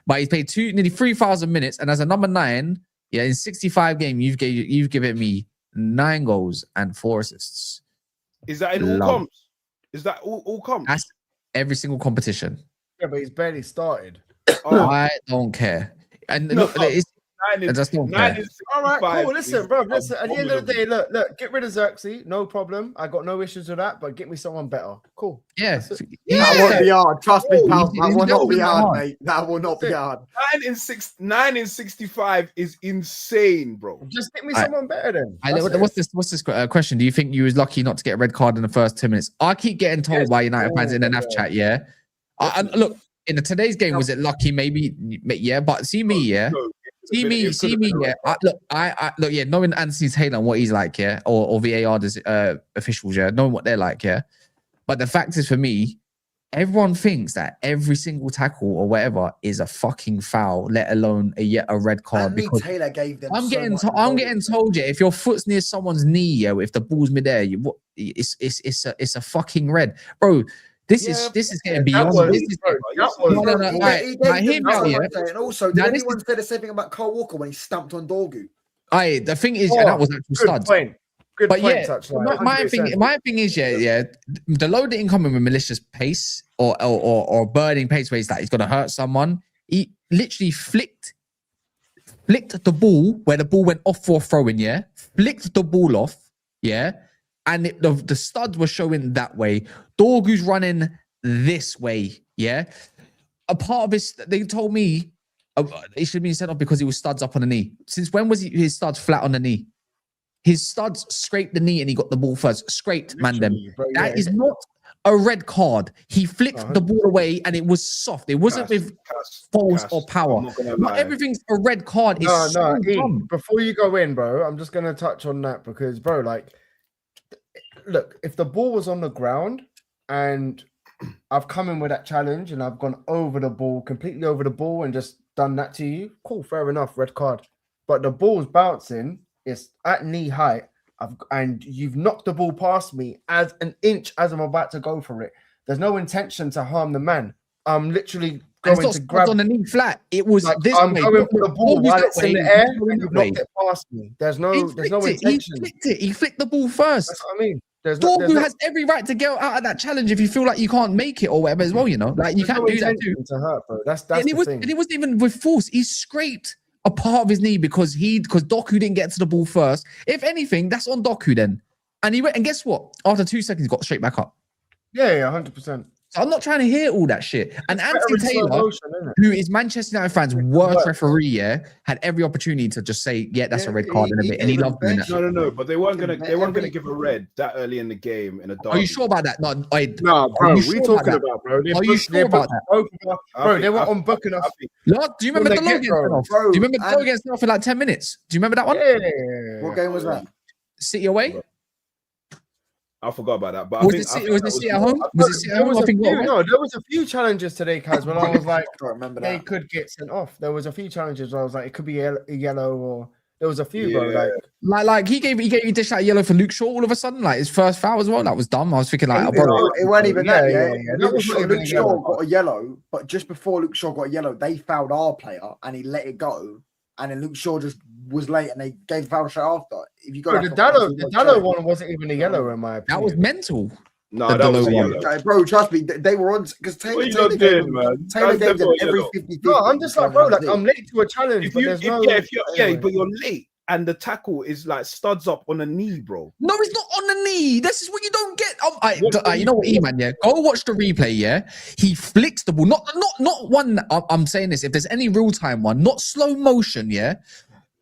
A: But he's played nearly 3,000 minutes, and as a number 9, yeah, in 65 games, you've given me 9 goals and 4 assists.
C: Is that in all comps? Is that all comps?
A: That's every single competition.
B: Yeah, but he's barely started.
A: I don't care. And look,
B: All right, cool. Listen, bro. Listen. At the end of the day, look. Get rid of Xerxes, no problem. I got no issues with that. But get me someone better. Cool.
A: Yeah.
D: That won't be hard. Trust me, pal. That will not be hard, mate. That will not be hard.
C: 9 in 65 is insane, bro.
B: Just get me someone better then.
A: What's this question? Do you think you was lucky not to get a red card in the first 2 minutes? I keep getting told by United fans in the NAF chat, yeah. Look, in today's game, was it lucky? Maybe, yeah. But see me, yeah. See me, yeah. Look, yeah. Knowing Anthony Taylor and what he's like, yeah, or VAR officials, yeah, knowing what they're like, yeah. But the fact is, for me, everyone thinks that every single tackle or whatever is a fucking foul, let alone a red card.
D: Anthony Taylor gave them.
A: I'm getting told, yeah. If your foot's near someone's knee, yeah, if the ball's midair, it's a fucking red, bro. This is getting beyond.
D: And also, did anyone say the same thing about Carl Walker when he stamped on Dorgu?
A: The thing is, that was actual studs.
B: Good point.
A: My thing is, the load didn't come in with malicious pace or burning pace where he's going to hurt someone. He literally flicked the ball where the ball went off for a throw-in, yeah? Flicked the ball off, yeah? And the studs were showing that way. Dorgu's running this way, yeah? A part of they told me he should have been sent off because he was studs up on the knee. Since when was his studs flat on the knee? His studs scraped the knee and he got the ball first. Scraped, man, them. That is not a red card. He flicked the ball away and it was soft. It wasn't with force or power. Not everything's a red card.
B: Before you go in, bro, I'm just going to touch on that because, bro, like, look, if the ball was on the ground and I've come in with that challenge and I've gone over the ball, completely over the ball and just done that to you, cool, fair enough, red card. But the ball's bouncing, it's at knee height, and you've knocked the ball past me as an inch as I'm about to go for it. There's no intention to harm the man. I'm literally going to grab
A: on the knee flat. It was like, this
B: I'm
A: way.
B: going for the ball while it's in the air and you've knocked it past me. There's no intention.
A: He flicked the ball first.
B: That's what I mean.
A: Dorgu has every right to get out of that challenge if you feel like you can't make it or whatever as well, you know. Like you can't do that too.
B: To hurt, bro. That's
A: and it wasn't even with force. He scraped a part of his knee because Dorgu didn't get to the ball first. If anything, that's on Dorgu then. And he went, and guess what? After 2 seconds, he got straight back up.
B: Yeah, 100%.
A: So I'm not trying to hear all that shit. And Anthony Taylor, who is Manchester United fans' worst referee, had every opportunity to just say, that's a red card in a bit, and he loved doing that.
C: No, but they weren't gonna give a red that early in the game in a derby.
A: Are you sure about that? No,
B: bro. We talking about, bro.
A: Are you sure about that?
B: Bro, they were on book enough.
A: Look, do you remember the low against North? Do you remember the low against North for like 10 minutes? Do you remember that one?
B: Yeah.
D: What game was that?
A: City away.
C: I forgot about that. But
A: was it City at home? Was it City at home?
B: There was a few challenges today, Kaz, when I was like,
D: I remember
B: they could get sent off. There was a few challenges where I was like, it could be a yellow, or there was a few, bro.
A: Like he gave you dish out yellow for Luke Shaw all of a sudden, like his first foul as well. That was dumb. I was thinking like,
D: it wasn't even that.
B: Luke
D: Shaw got a yellow, but just before Luke Shaw got a yellow, they fouled our player and he let it go. And then Luke Shaw just was late and they gave foul straight after. If you go
B: the Diallo one wasn't even a yellow in my opinion.
A: That was mental.
C: No, that was a yellow.
D: Okay, bro, trust me, they were on because Taylor gave them every 50.
B: No, I'm just like, bro, like I'm late to a challenge, but there's
C: but you're late. And the tackle is like studs up on the knee, bro.
A: No, it's not on the knee. This is what you don't get. You know what, E-man, go watch the replay, He flicks the ball. Not one, I'm saying this, if there's any real-time one, not slow motion,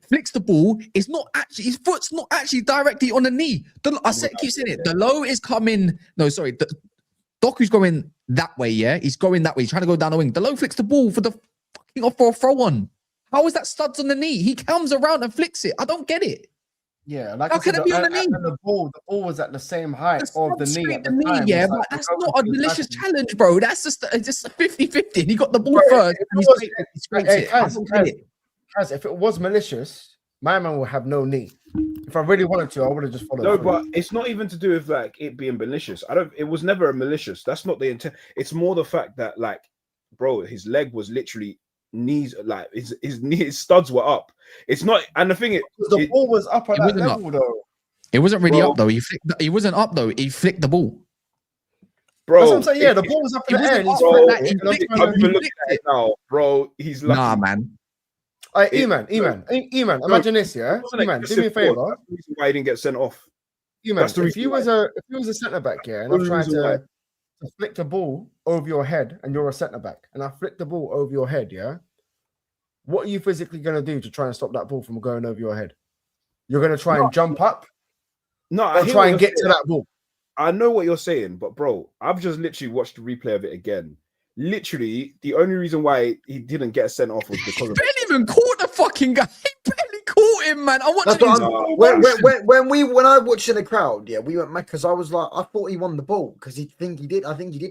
A: flicks the ball. It's not actually, his foot's not actually directly on the knee. Keep saying it. The low is coming. No, sorry. Doku's going that way, He's going that way. He's trying to go down the wing. The low flicks the ball for the fucking off for a throw-on. How is that studs on the knee? He comes around and flicks it. I don't get it.
B: Yeah, like
A: how can it be on the knee?
B: The ball was at the same height of the knee at the time.
A: Yeah, but that's not a malicious challenge, bro. That's just a 50-50. He got the ball first.
B: Kaz, if it was malicious, my man will have no knee. If I really wanted to, I would have just followed.
C: No, but it's not even to do with like it being malicious. It was never a malicious. That's not the intent. It's more the fact that like, bro, his leg was literally knees, like his studs were up. It's not, and the thing is,
B: the ball was up at that level though.
A: It wasn't really up though. He wasn't up though. He flicked the ball.
C: Bro,
B: that's what I'm saying. Yeah, the ball was up in the air.
C: I'm even looking at it now, bro. He's lucky.
A: Nah, man.
B: Eman, imagine this, yeah. Eman, do me a favor.
C: That's the reason why he didn't get sent off.
B: Eman, if you was a centre back, yeah, and I'm trying to flick the ball over your head, and you're a centre back, and I flick the ball over your head, yeah. What are you physically going to do to try and stop that ball from going over your head? You're going to try and jump up, or try and get to that ball.
C: I know what you're saying, but bro, I've just literally watched the replay of it again. Literally, the only reason why he didn't get sent off was because of
A: barely even caught the fucking guy. He barely caught him, man. I
D: when I watched in the crowd, yeah, we went mad because I was like, I thought he won the ball because I think he did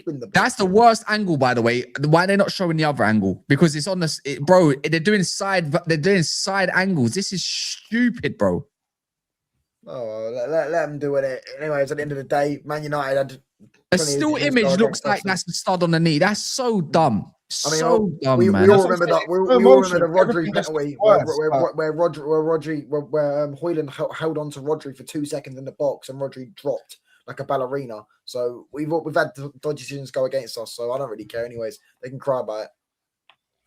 D: win the ball.
A: That's the worst angle, by the way. Why they're not showing the other angle? Because it's on the bro. They're doing side angles. This is stupid, bro.
D: Oh, let them do it. Anyways, at the end of the day, Man United had
A: a still image looks like that's the stud on the knee. That's so dumb. So dumb,
D: we
A: man.
D: We all remember that. We all remember the Rodri penalty where Haaland held on to Rodri for 2 seconds in the box and Rodri dropped like a ballerina. So we've had dodgy decisions go against us. So I don't really care. Anyways, they can cry about it.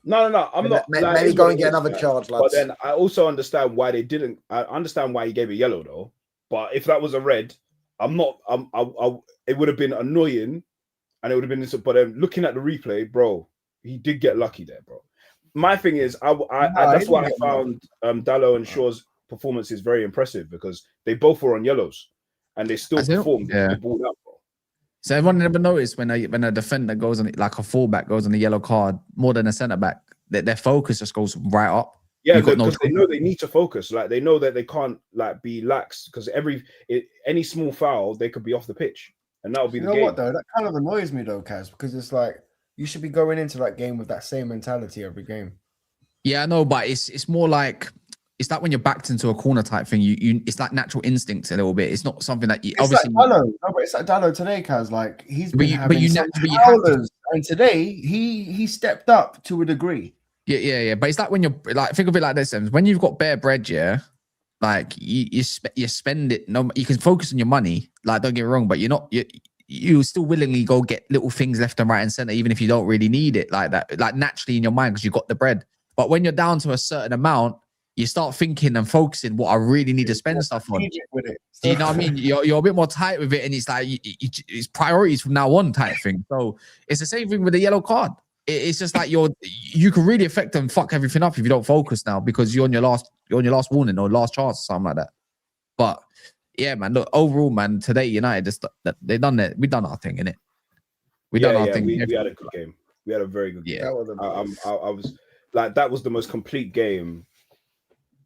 C: No. I'm not.
D: Maybe go and get another charge, lads.
C: But then I also understand why they didn't. I understand why he gave a yellow though. But if that was a red, I'm not. It would have been annoying, and it would have been. But then looking at the replay, bro, he did get lucky there, bro. My thing is, that's why I found Diallo and Shaw's performances very impressive because they both were on yellows, and they still performed. Yeah. They balled out, bro.
A: So everyone never noticed when a defender goes on, like a fullback goes on a yellow card more than a centre back, their focus just goes right up.
C: Yeah, because they know they need to focus. Like they know that they can't like be lax because any small foul they could be off the pitch, and that'll be the game. You know what though?
B: That kind of annoys me though, Kaz, because it's like you should be going into that game with that same mentality every game.
A: Yeah, I know, but it's more like it's like when you're backed into a corner type thing. You it's like natural instincts a little bit. It's not something that you obviously.
B: Like Diallo. No, but it's like Diallo today, Kaz. Like he's been having some howlers, and today he stepped up to a degree.
A: Yeah. But it's like when you're like, think of it like this: when you've got bare bread, yeah, like you spend it. No, you can focus on your money. Like, don't get me wrong, but you still willingly go get little things left and right and center, even if you don't really need it like that, like naturally in your mind because you got the bread. But when you're down to a certain amount, you start thinking and focusing what I really need to spend stuff on.
B: With it.
A: Do you know what I mean? You're a bit more tight with it, and it's like it's priorities from now on type thing. So it's the same thing with the yellow card. It's just like you can really affect and fuck everything up if you don't focus now because you're on your last warning or last chance or something like that. But yeah, man, look, overall, man, today United they done it. We done our thing, innit? We done our thing.
C: We had a good game. We had a very good game. I was like, that was the most complete game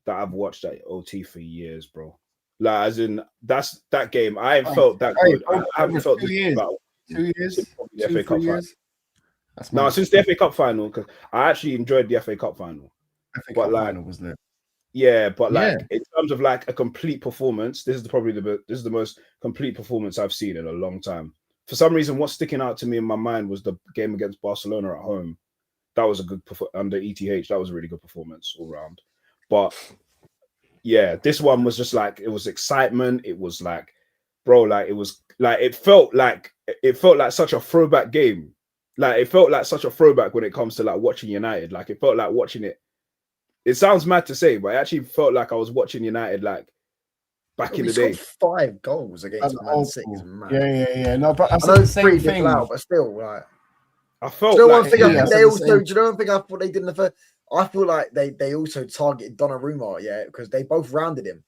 C: that I've watched at OT for years, bro. Like, as in that game. I ain't felt that good. I haven't felt this about
B: 2 years.
C: The FA Cup final. No, since the FA Cup final, because I actually enjoyed the FA Cup final.
B: Final was there.
C: Yeah, but like in terms of like a complete performance, this is the most complete performance I've seen in a long time. For some reason, what's sticking out to me in my mind was the game against Barcelona at home. That was a good under ETH. That was a really good performance all round. But yeah, this one was just like it was excitement. It was like, bro, like it felt like such a throwback game. Like it felt like such a throwback when it comes to like watching United. Like it felt like watching it. It sounds mad to say, but it actually felt like I was watching United like back in the day.
D: 5 goals against Man City.
B: Yeah. No, but I know the same thing. Loud,
D: but still, like
C: I felt.
D: Do you know one thing? They also. Do you know one thing? I thought they did in the first. I feel like they also targeted Donnarumma, because they both rounded him.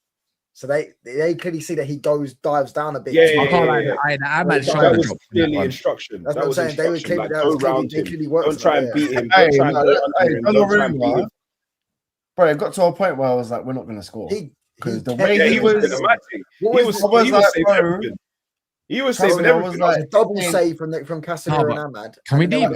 D: So they clearly see that he dives down a bit.
C: That was clearly instruction.
D: That's what I'm saying. They were clearly
C: don't try and beat him.
B: Bro, it got to a point where I was like, we're not going to score. Because the way
C: he was saving everything. He was saving everything.
D: Like a double save from Casemiro and Ahmad.
A: Can we do
B: it?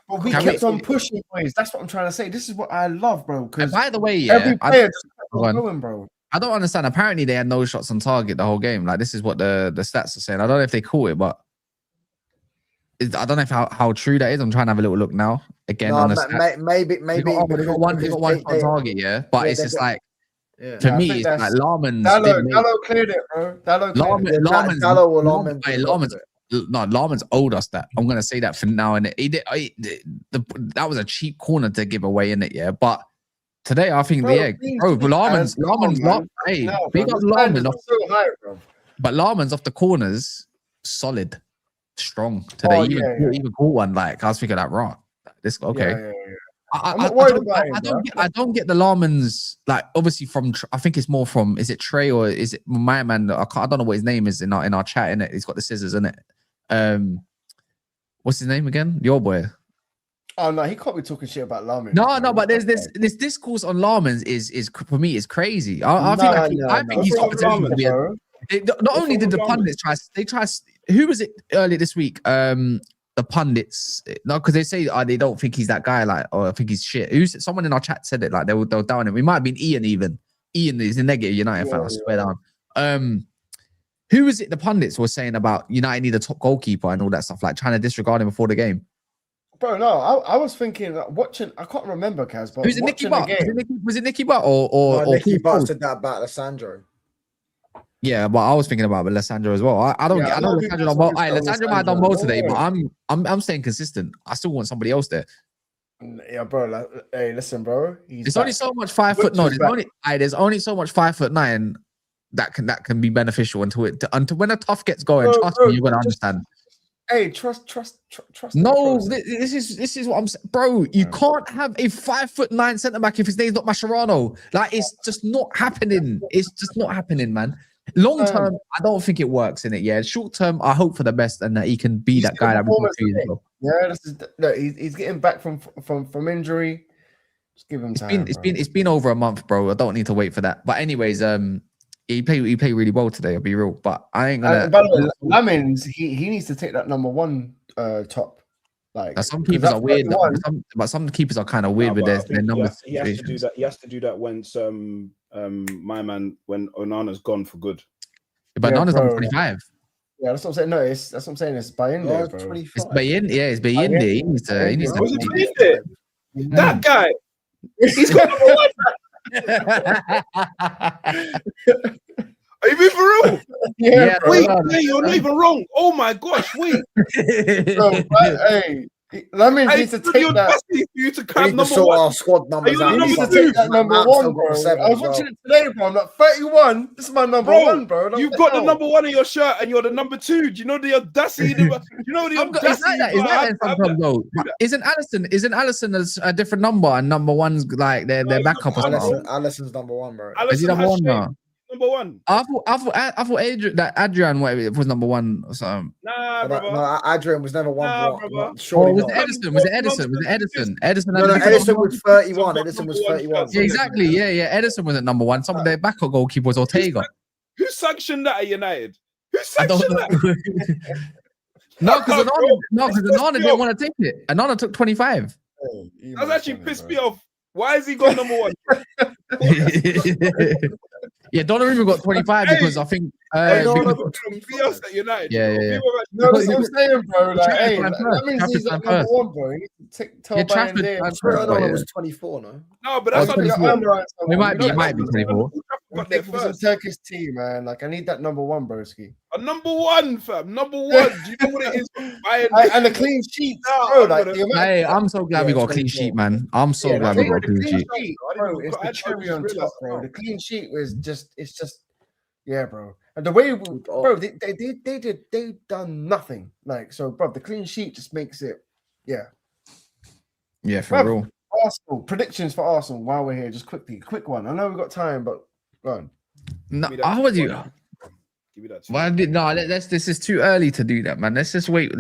B: But we kept on pushing, boys. That's what I'm trying to say. This is what I love, bro.
A: Because by the way,
B: every player just kept going, bro.
A: I don't understand. Apparently, they had no shots on target the whole game. Like, this is what the stats are saying. I don't know if they caught it, but I don't know how true that is. I'm trying to have a little look now. Again, on the stats.
D: Maybe.
A: They got one on target, yeah. But it's just like, for me, it's like Larman's.
B: Diallo cleared it, bro.
A: Larman's owed us that. I'm gonna say that for now. And that was a cheap corner to give away in it, yeah. But Today, I think Larman's hey, big up Larman.
B: So high, bro.
A: But Larman's off the corners, solid, strong today. Even caught one. Like I was thinking that raw. This okay.
B: Yeah.
A: I don't get the Larman's, like obviously from I think it's more from, is it Trey or is it my man? I don't know what his name is in our chat, in it. He's got the scissors in it. What's his name again? Your boy.
B: Oh no, he can't be talking shit about Larman.
A: No, but there's this discourse on Larman's is for me is crazy. I think he's got potential to be not only did the pundits try, who was it earlier this week? The pundits, no, because they say they don't think he's that guy, like, or I think he's shit. Someone in our chat said it, like they were down him. We might have been Ian even. Ian is a negative United fan, I swear down. Who was it the pundits were saying about United need a top goalkeeper and all that stuff, like trying to disregard him before the game?
B: Bro, no, I was thinking, watching, I can't remember, Kaz, but
A: who's it, Nicky Butt? Was it Nicky Butt or
D: Nicky Butt said that about Alessandro?
A: Yeah, but I was thinking about Alessandro as well. I know Alessandro done well. Alessandro might have done well today, but I'm staying consistent. I still want somebody else there.
B: Yeah, bro. Hey, listen, bro.
A: It's only so much 5 foot. No, there's only so much 5'9" that can be beneficial until when a tough gets going. Trust me, you're gonna understand.
B: Hey, trust.
A: No, this is what I'm saying, bro. You can't have a 5'9" centre back if his name's not Mascherano. Like, it's just not happening. It's just not happening, man. Long term, I don't think it works in it. Yeah, short term, I hope for the best and that he can be that guy that we can see.
B: Yeah, he's getting back from injury. Just give him time.
A: It's been over a month, bro. I don't need to wait for that. But anyways, he played really well today. I'll be real, but I ain't gonna.
B: By the way, Lamins, he needs to take that number one top. Like
A: some keepers are weird, but some keepers are kind of weird with their numbers.
C: He has to do that. He has to do that when my man, when Onana's gone for good.
A: But Onana's on 25.
B: Yeah, that's what I'm saying. No, that's what I'm saying. It's Bayende, bro.
A: It's Bayende. Yeah, it's Bayende. He needs to.
C: Was it Bayende? That guy. He's got number one. Are you being for real?
B: Yeah,
C: wait, you're not even wrong. Oh my gosh, wait.
B: Hey, that means need to take that.
C: For you to count number
D: one. Our squad numbers out.
B: Need to take that number one, bro. I was watching it today, bro. I'm like 31. This is my number one, bro.
C: You've got the number one in your shirt, and you're the number two. Do you know the audacity? Is
A: Isn't Allison a different number, and number one's like their backup or something?
D: Allison's number one, bro.
A: Is he number one now?
C: Number one.
A: I thought Adrian was number one or something.
C: Nah, brother.
D: No, Adrian was never one.
A: Was it Edison? Was it Edison? Edison
D: was 31. Edison was 31.
A: Yeah, exactly. Yeah. Edison wasn't number one. Some of their backup goalkeeper was Ortega.
C: Who sanctioned that at United? Who sanctioned that?
A: No, because Onana didn't want to take it. Onana took 25.
C: That's actually pissed me off. Why has he got number one?
A: Yeah, Donnarumma got 25 because I think.
C: At United.
A: Yeah.
B: No, that's what I'm saying, bro. Like, hey, that means he's at number one, bro. You need to tell
A: Trafford
D: was 24, no?
C: No, but that's not.
A: He might be 24.
B: It was a Turkish team, man. Like, I need that number one, broski.
C: A number one, fam. Number one. Do you know what it is?
B: And a clean sheet, bro.
A: Hey, I'm so glad we got a clean sheet, man. I'm so glad we got a clean sheet.
B: Bro, it's the cherry on top, bro. The clean sheet was it's just, yeah, bro. And the way, bro, they done nothing. Like, so, bro, the clean sheet just makes it, yeah.
A: Yeah, for real.
B: Arsenal, predictions for Arsenal while we're here, just quick one. I know we've got time, but go on.
A: No, I would do. Well, no, this is too early to do that, man. Let's just wait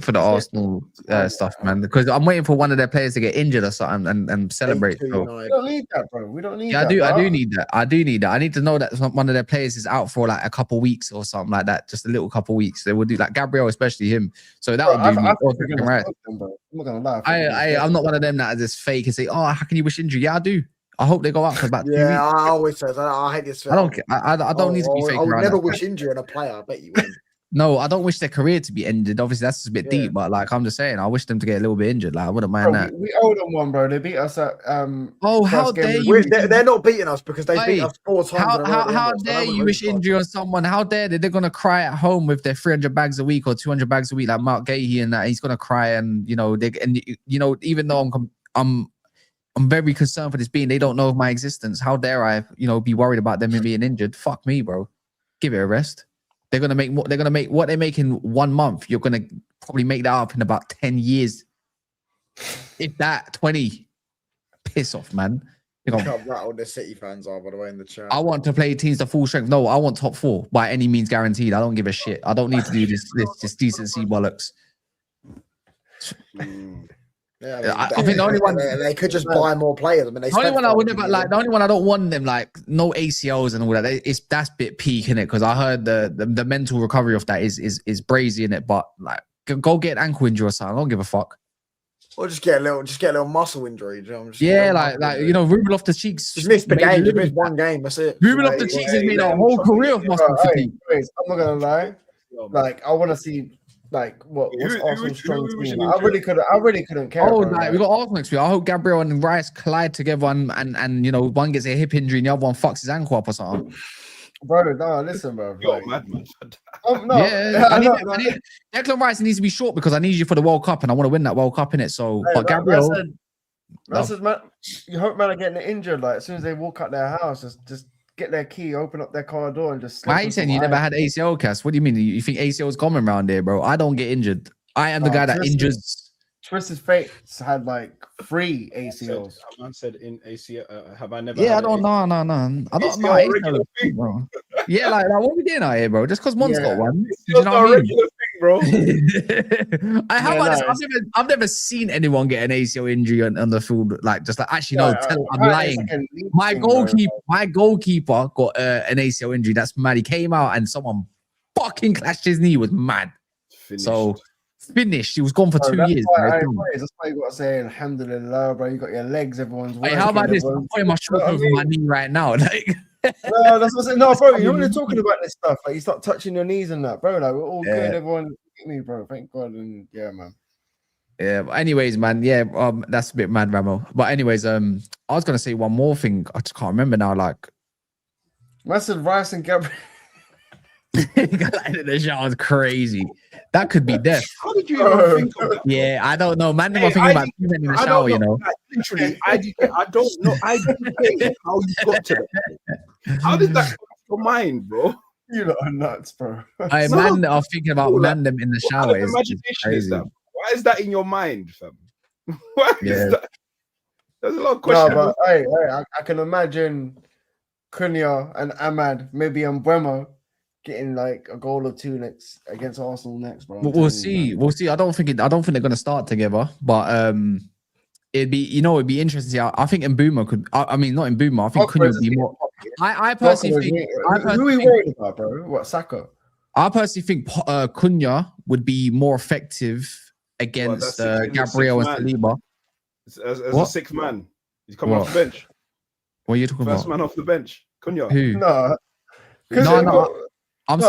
A: for the Arsenal stuff, man. Because I'm waiting for one of their players to get injured or something and celebrate.
B: We don't need that, bro. We don't need
A: that.
B: I
A: do need that. I need to know that one of their players is out for like a couple weeks or something like that. Just a little couple weeks. They would do like Gabriel, especially him. So that would do me. Right.
B: I'm not gonna lie.
A: I'm not one of them that is just fake and say, "Oh, how can you wish injury?" Yeah, I do. I hope they go out for about 2 weeks.
D: Yeah, I always say that. I hate this.
A: I don't need to be fake.
D: I would never wish injury on a player. I bet you would.
A: No, I don't wish their career to be ended. Obviously, that's just a bit deep, but like I'm just saying, I wish them to get a little bit injured. Like I wouldn't mind that.
B: We owe them one, bro. They beat us at
A: how dare you?
D: They're not beating us because they beat us 4 times.
A: How dare you wish injury on someone? How dare they're gonna cry at home with their 300 bags a week or 200 bags a week, like Mark Gahey and that. He's gonna cry, and even though I'm very concerned for this being. They don't know of my existence. How dare I, be worried about them being injured? Fuck me, bro. Give it a rest. They're gonna make more. They're gonna make what they make in 1 month. You're gonna probably make that up in about 10 years, if that 20. Piss off, man.
D: Look how rattled the City fans are, by the way, in the chat.
A: I want to play teams to full strength. No, I want top 4 by any means guaranteed. I don't give a shit. I don't need to do this decency bollocks.
D: Yeah,
A: I think the only one
D: they could just buy more players. I mean,
A: the only one I would never like. The only one I don't want them like no ACLs and all that. That's a bit peak in it because I heard the mental recovery of that is brazy in it. But like, go get an ankle injury or something. I don't give a fuck.
D: Or just get a little muscle injury. You know?
A: Ruben Loftus-Cheek's
D: just missed the game. Just missed 1 game. That's it.
A: Ruben Loftus-Cheek's has made a whole career of muscle fatigue.
B: I'm not gonna lie. Like, I want to see what's Arsenal's strong team. I really couldn't care.
A: Oh, we got Arsenal next week. I hope Gabriel and Rice collide together and one gets a hip injury and the other one fucks his ankle up or something.
B: Bro, no, listen, bro.
C: You're madman.
A: Declan Rice needs to be short because I need you for the World Cup and I want to win that World Cup in it. So, but Gabriel,
B: man, you hope man are getting injured. Like as soon as they walk out their house, just get their key, open up their car door, and just.
A: Why are you saying you never had ACL cast? What do you mean? You think ACL is common around there, bro? I don't get injured. I am the guy that injures.
B: Twisted Fates had like 3 ACLs.
C: I said in ACL. Have I never?
A: Yeah, I don't know. I don't know. ACL, bro. Yeah, like what we doing out here, bro? Just because Mon's got one.
C: You know what I mean? Thing, bro.
A: I've never seen anyone get an ACL injury on the field. Like, just like actually, no, I'm lying. My goalkeeper got an ACL injury. That's mad. He came out and someone fucking clashed his knee. It was mad. So. Finished. He was gone for 2 years.
B: That's why you got to say alhamdulillah, bro. You got your legs, everyone's working.
A: Hey, how about this? I'm putting my shoulder over my knee right now. Like,
B: no, that's what I'm saying. No, bro, you're only talking about this stuff. Like, you start touching your knees and that, bro. Like, we're all good. Everyone, me, bro. Thank God. And yeah, man.
A: Yeah. But anyways, man. Yeah. That's a bit mad, Ramo. But anyways, I was gonna say one more thing. I just can't remember now. Like,
B: I said Rice and Gabriel.
A: The shot was crazy. That could be death.
C: How did you even think of that?
A: Yeah, I don't know. Man, I'm thinking about in the shower, you know.
C: Like, literally, I don't know. I don't know how you got to that. How did that come to your mind, bro?
B: You lot are nuts, bro.
A: I am thinking about them in the shower.
C: What imagination is that? Why is that in your mind, fam? Why is that? There's a lot of questions.
B: No, but hey, I can imagine Cunha and Ahmad, maybe Mbeumo, getting like a goal or 2 next against Arsenal next, bro.
A: We'll see. We'll see. I don't think they're going to start together, but it'd be interesting to see. I think Mbeumo could. I mean, not Mbeumo. I think Cunha would be more. I personally think.
B: Who are you worried about, bro? What, Saka?
A: I personally think Cunha would be more effective against Gabriel and Saliba.
C: As a 6th man, he's coming off the bench.
A: What are you talking about?
C: First man off the bench, Cunha.
A: Who?
B: No.
A: I'm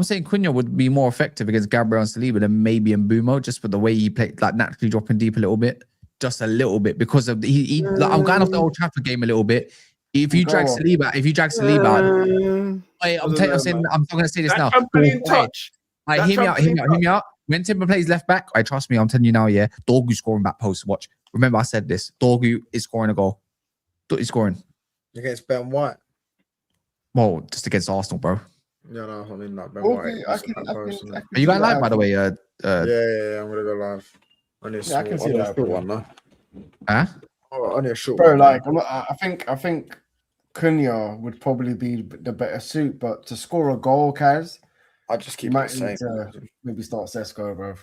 A: saying Cunha would be more effective against Gabriel and Saliba than maybe Mbeumo, just with the way he played, like naturally dropping deep a little bit, just a little bit, because of like, I'm going off the Old Trafford game a little bit. If you drag Saliba, I'm going to say this now. Hear me out. When Timber plays left back, trust me, I'm telling you now, yeah, Dorgu scoring back post. Watch. Remember, I said this. Dorgu is scoring a goal. He's scoring
D: against Ben White.
A: Well, just against Arsenal, bro.
D: Yeah, no, I mean, like Ben White.
A: Are you going live, by the way?
D: Yeah, I'm gonna go live.
B: I can see that
D: one, no?
A: Huh?
D: Oh, only a short
B: bro.
D: One,
B: like, I think Cunha would probably be the better suit, but to score a goal, Kaz,
D: I just keep
B: need to maybe start Sesko, bro.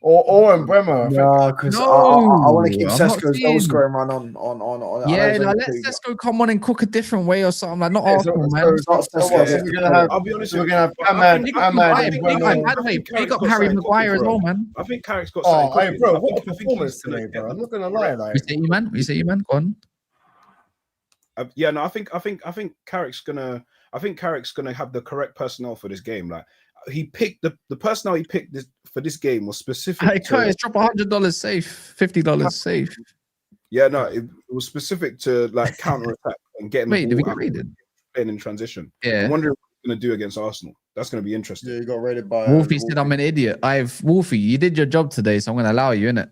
B: Or Mbeumo.
D: No, because I want to keep Sesko's goal scoring run on.
A: Yeah, let Sesko come on and cook a different way or something. Like, not Arsenal, man.
C: I'll be honest.
B: We're gonna have Ahmad.
A: By the way, pick up Harry Maguire as well, man.
C: I think Carrick's got.
B: Hey, bro, what a performance today, bro. I'm not gonna lie. Like,
A: you say you, man. Go on.
C: Yeah, no, I think Carrick's gonna have the correct personnel for this game. Like, he picked the personnel he picked for this game was specific.
A: Hey, Curtis, drop $100 safe, $50 safe.
C: Yeah, no, it was specific to like counter attack and getting.
A: Wait, did we get raided?
C: Playing in transition.
A: Yeah,
C: I'm wondering what he's gonna do against Arsenal. That's gonna be interesting.
D: Yeah, you got raided by
A: Wolfie. Said I'm an idiot. Wolfie, you did your job today, so I'm gonna allow you, innit?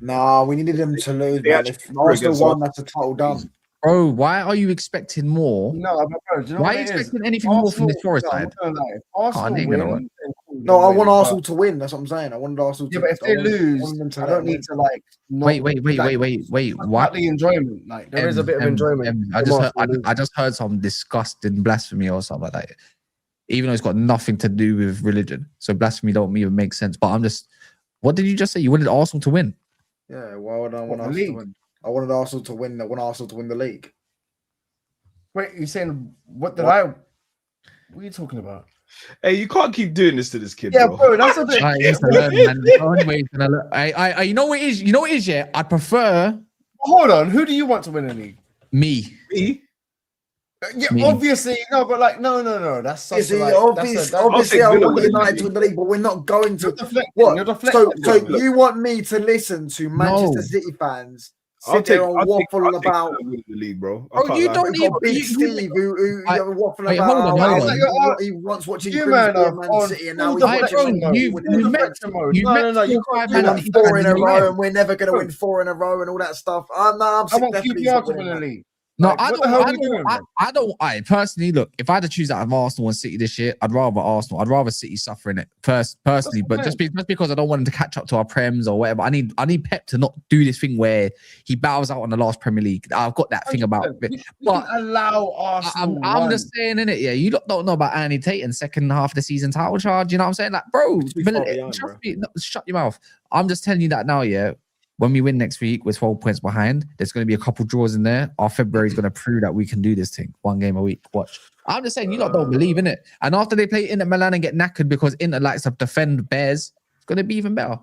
D: Nah, we needed them to lose,
C: They
D: man.
C: actually
D: If
C: drew
D: Arsenal
C: against
D: won, that's a title done.
A: Bro, why are you expecting more?
B: No, but bro, do you know
A: Why
B: what
A: are you
B: it is?
A: expecting anything more from this Forest
B: no, I'm
A: side?
B: not gonna lie. If
A: Oh,
B: Arsenal
A: they ain't gonna
B: win,
A: win.
B: then cool,
D: No, I
B: they'll
D: want
B: win,
D: Arsenal to win. That's what I'm saying. I wanted Arsenal
B: yeah,
D: to.
B: but if they lose,
D: want them to
B: I
D: let
B: don't
D: them
B: need
D: win.
B: to like. Not,
A: Wait.
B: Cut
A: What?
B: the enjoyment. Like there is a bit of enjoyment.
A: I just heard some disgusting blasphemy or something like that. Even though it's got nothing to do with religion, so blasphemy don't even make sense. But I'm just, what did you just say? You wanted Arsenal to win?
D: Yeah, why would I want
B: the
D: Arsenal to
B: league?
D: win? I wanted Arsenal to win. I want Arsenal to win the league.
B: Wait, you're saying what did I? What are you talking about?
C: Hey, you can't keep doing this to this kid,
B: Yeah,
C: bro.
B: bro, that's a bit.
A: I used to learn, man. The only way he's gonna learn- I you know what it is? You know what it is? Yeah, I'd prefer
B: Hold on, who do you want to win the league?
A: me.
C: Me?
B: Yeah,
A: Me.
B: obviously, no, but like, no. That's such
D: Obviously,
B: a, like,
D: obviously, I want United to win the league, but we're not going
B: You're
D: to.
B: deflecting.
D: What?
B: You're deflecting.
D: So you want me to listen to Manchester City fans sit there and waffle about?
C: the league, bro.
A: Bro, you don't
D: We've
A: even
D: got Big Steve who waffling
A: wait,
D: about
A: hold on,
D: how
A: hold on.
D: he wants watching
B: You,
D: Grimsby
B: man,
D: and Man
B: on
D: City, and now
B: full
D: he's
B: deflection
D: watching
B: mode.
A: you
B: Full
A: met-
B: deflection mode.
A: you met
B: No, you
A: 4
B: can't do
A: Man
D: we won
B: that.
A: City
D: 4 in a
A: fans in
D: row,
A: the
D: and we're never going to win 4 in a row, and all that stuff. I'm
B: I
D: sick
B: want
D: definitely
B: QPR to
D: winning
B: win the
D: that.
B: league.
A: No,
B: Like,
A: I
B: what
A: don't.
B: the hell
A: I
B: are we doing, man?
A: don't. I personally look. If I had to choose out of Arsenal and City this year, I'd rather Arsenal. I'd rather City suffering it personally.
B: what
A: But
B: I'm
A: just because I don't want him to catch up to our prems or whatever. I need Pep to not do this thing where he bows out on the last Premier League. I've got that thing about it.
B: We
A: But
B: can allow Arsenal.
A: I'm just saying, innit? Yeah, you don't know about Andy Tate in second half of the season title charge. You know what I'm saying? Like, bro,
D: Too far behind,
A: trust
D: bro.
A: me. No, shut your mouth. I'm just telling you that now. Yeah. When we win next week, we're 12 points behind. There's going to be a couple draws in there. Our February is going to prove that we can do this thing. 1 game a week. Watch. I'm just saying, you lot don't believe in it. And after they play Inter Milan and get knackered because Inter likes to defend Bears, it's going to be even better.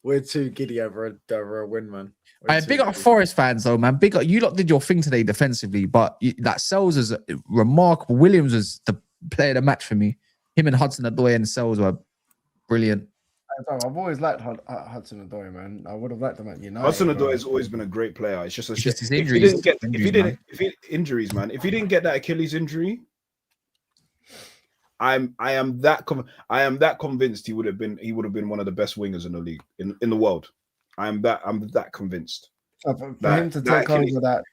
D: We're too giddy over a win, man.
A: I big up Forest fans though, man. Big up. You lot did your thing today defensively, but that Sells was remarkable. Williams was the player of the match for me. Him and Hudson-Odoi and Sells were brilliant.
B: I've always liked Hudson-Odoi, man. I would have liked him at United.
C: Hudson-Odoi has always been a great player. It's just a shit.
A: His
C: If he didn't get injuries, man. If he didn't get that Achilles injury, I am that convinced he would have been one of the best wingers in the league in the world. I'm that convinced.
B: So for him to take over that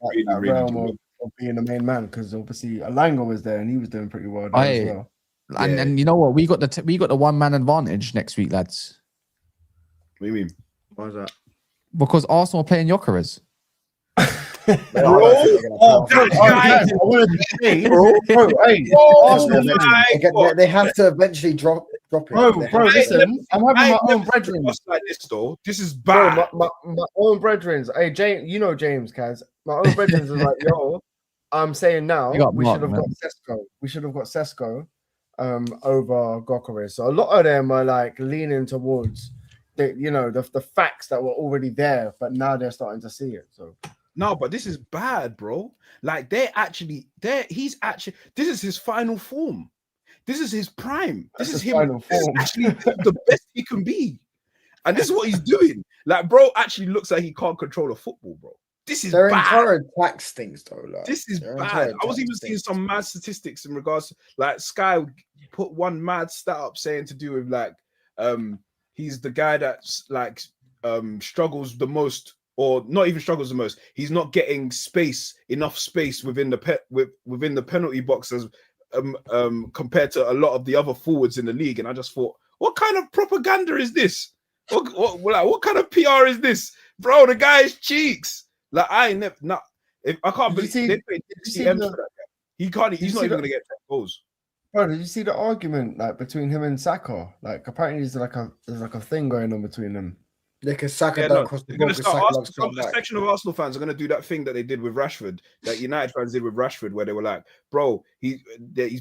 B: realm of being the main man, because obviously Alanga was there and he was doing pretty well there as well.
A: And you know what? We got the 1-man advantage next week, lads.
C: What do you mean?
D: Why is that?
A: Because Arsenal are playing Jokeres.
B: Hey,
D: they have to eventually drop it.
B: Bro, listen, I'm having my own brethren.
C: Like this, though. This is bad.
B: Bro, my own brethren. Hey, James, you know James, Kaz. My own brethren is like, yo, I'm saying now we should have got Sesko. We should have got Sesko over Gyökeres. So a lot of them are like leaning towards the facts that were already there, but now they're starting to see it. So
C: no, but this is bad, bro. Like this is his final form. This is his prime. This is him. This is actually the best he can be. And this is what he's doing. Like, bro, actually looks like he can't control a football, bro. This is
D: their
C: bad.
D: entire attack stinks, though. Like,
C: this is bad. I was even seeing some mad statistics in regards to, like, Sky put one mad stat up saying to do with like he's the guy that's like struggles the most, or not even struggles the most. He's not getting enough space within the penalty boxes compared to a lot of the other forwards in the league. And I just thought, what kind of propaganda is this? What kind of PR is this, bro? The guy is cheeks. Like I can't believe they paid 60 M's for that guy. He's not even gonna get 10 goals.
B: Bro, did you see the argument like between him and Saka? Like apparently there's like a thing going on between them.
D: Because Saka don't cross the ball.
C: A section of Arsenal fans are going to do that thing that they did with Rashford, that United fans did with Rashford, where they were like, bro, he's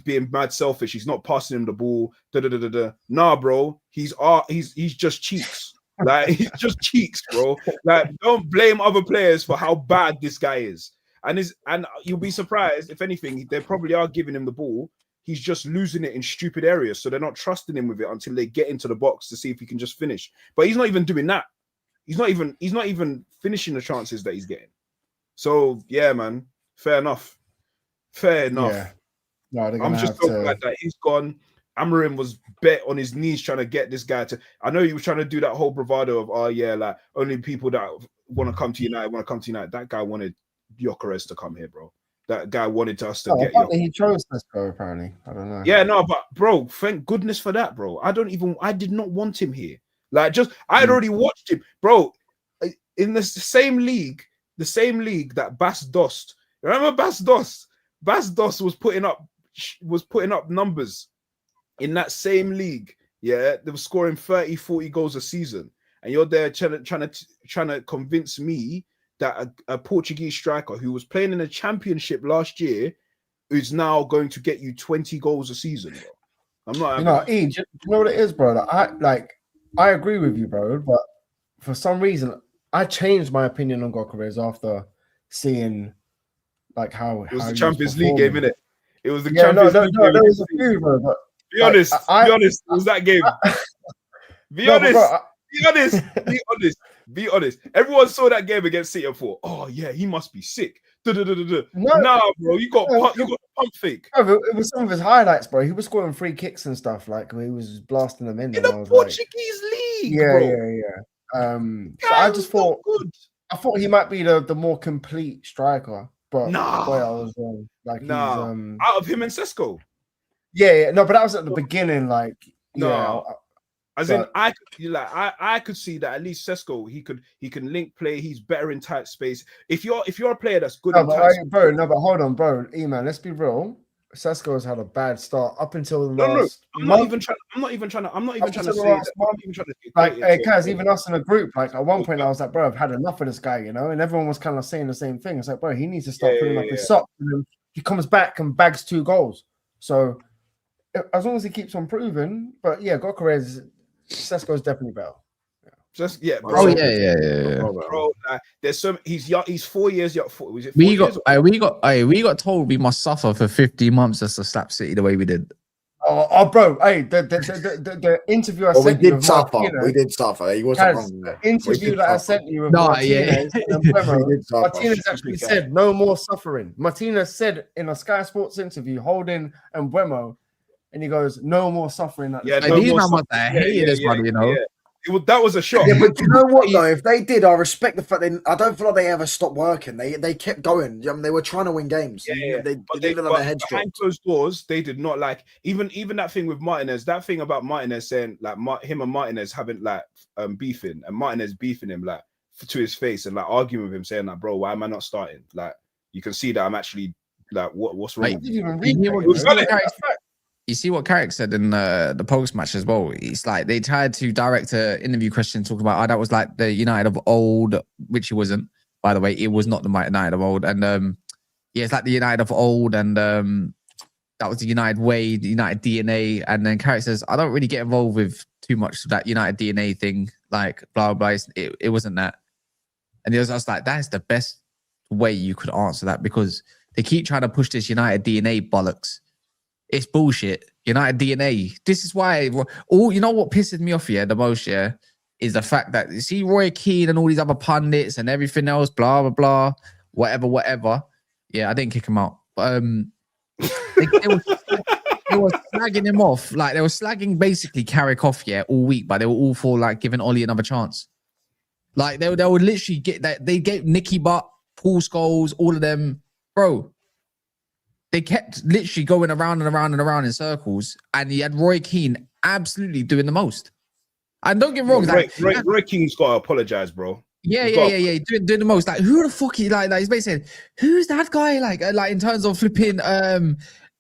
C: being mad selfish. He's not passing him the ball. Nah, bro, he's just cheeks. Like, he's just cheeks, bro. Like, don't blame other players for how bad this guy is. And you'll be surprised, if anything, they probably are giving him the ball. He's just losing it in stupid areas, so they're not trusting him with it until they get into the box to see if he can just finish. But he's not even doing that. He's not even finishing the chances that he's getting. So yeah, man, fair enough.
B: Yeah. No,
C: I'm just so glad that he's gone. Amarim was bet on his knees trying to get this guy to. I know he was trying to do that whole bravado of, oh yeah, like only people that want to come to United want to come to United. That guy wanted Gyökeres to come here, bro. That guy wanted us to get
B: Gyökeres. He chose this go apparently. I don't know.
C: Yeah, no, but bro, thank goodness for that, bro. I did not want him here. Like, I had already watched him, bro. In the same league that Bas Dost. Remember Bas Dost? Bas Dost was putting up numbers in that same league. Yeah, they were scoring 30, 40 goals a season, and you're there trying to convince me that a Portuguese striker who was playing in the championship last year is now going to get you 20 goals a season, bro. I'm not.
B: You know, you know what it is, bro. I agree with you, bro, but for some reason I changed my opinion on Gyökeres after seeing like how
C: it was the Champions League game, innit? It was the Champions League game.
B: There was a few, bro, but
C: be honest, it was that game. Be honest. Everyone saw that game against City and thought, oh yeah, he must be sick. Nah, bro, you got pump fake.
B: Bro, it was some of his highlights, bro. He was scoring free kicks and stuff, like he was blasting them in
C: the Portuguese league.
B: Yeah. So I just thought, I thought he might be the more complete striker, but boy, I was wrong. Like,
C: out of him and Sesko.
B: Yeah, no, but that was at the beginning. Like,
C: as in, I could see that at least Sesko, he can link play. He's better in tight space. If you're a player that's good,
B: but hold on, bro. Man, let's be real. Sesko has had a bad start up until the last.
C: I'm not even trying to say.
B: Like, hey, Kaz, even us in a group, like at one point, I was like, bro, I've had enough of this guy, you know, and everyone was kind of saying the same thing. It's like, bro, he needs to start putting up his socks, and then he comes back and bags 2 goals. So as long as he keeps on proving, but yeah, Gyökeres, Sesko is definitely better.
C: Bro.
B: Bro,
C: there's some. He's 4 years young. Was it?
A: We got told we must suffer for 15 months just to slap City the way we did.
B: Oh, bro! Hey, the interview I sent you.
D: We did suffer. He wasn't wrong.
B: The interview that I sent you with Martinez and Mbeumo, Martinez actually said no more suffering. Martinez said in a Sky Sports interview, holding Mbeumo, and he goes, "No more suffering."
A: These numbers I hated this, buddy. You know.
C: Yeah. That was a shock.
D: Yeah, but you know what though? If they did, I respect the fact I don't feel like they ever stopped working. They kept going. I mean, they were trying to win games.
C: Yeah.
D: They didn't have their heads
C: behind closed doors. They did not like even that thing with Martinez. That thing about Martinez saying like him and Martinez having like beefing, and Martinez beefing him like to his face and like arguing with him, saying like, "Bro, why am I not starting?" Like you can see that I'm actually like, what's wrong?
A: You see what Carrick said in the post match as well. It's like they tried to direct an interview question talking about, that was like the United of old, which it wasn't, by the way. It was not the United of old. And it's like the United of old, and that was the United way, the United DNA. And then Carrick says, I don't really get involved with too much of that United DNA thing, like blah, blah, blah. It wasn't that. And I was like, that's the best way you could answer that, because they keep trying to push this United DNA bollocks. It's bullshit. United DNA. This is why you know what pisses me off the most, is the fact that you see Roy Keane and all these other pundits and everything else, blah blah blah, whatever. Yeah, I didn't kick him out. But they were slagging him off. Like they were slagging basically Carrick off, all week, but they were all for like giving Ollie another chance. Like they would literally get that. They gave Nicky Butt, Paul Scholes, all of them, bro. They kept literally going around and around and around in circles, and he had Roy Keane absolutely doing the most. And don't get me wrong,
C: Roy Keane's got to apologize, bro.
A: Yeah, doing the most. Like, who the fuck he like he's basically saying, who's that guy? Like in terms of flipping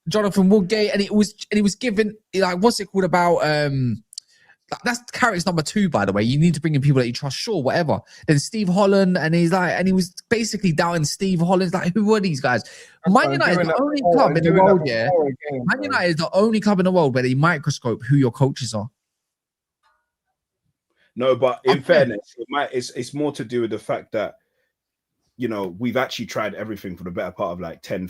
A: Jonathan Woodgate, and he was given like, what's it called about that's Carrick's number 2, by the way. You need to bring in people that you trust, sure, whatever. Then Steve Holland, and he was basically doubting Steve Holland. Like, who were these guys? Man United is the only club in the world, Man United is the only club in the world where they microscope who your coaches are.
C: No, but in fairness, it's more to do with the fact that, you know, we've actually tried everything for the better part of like 10,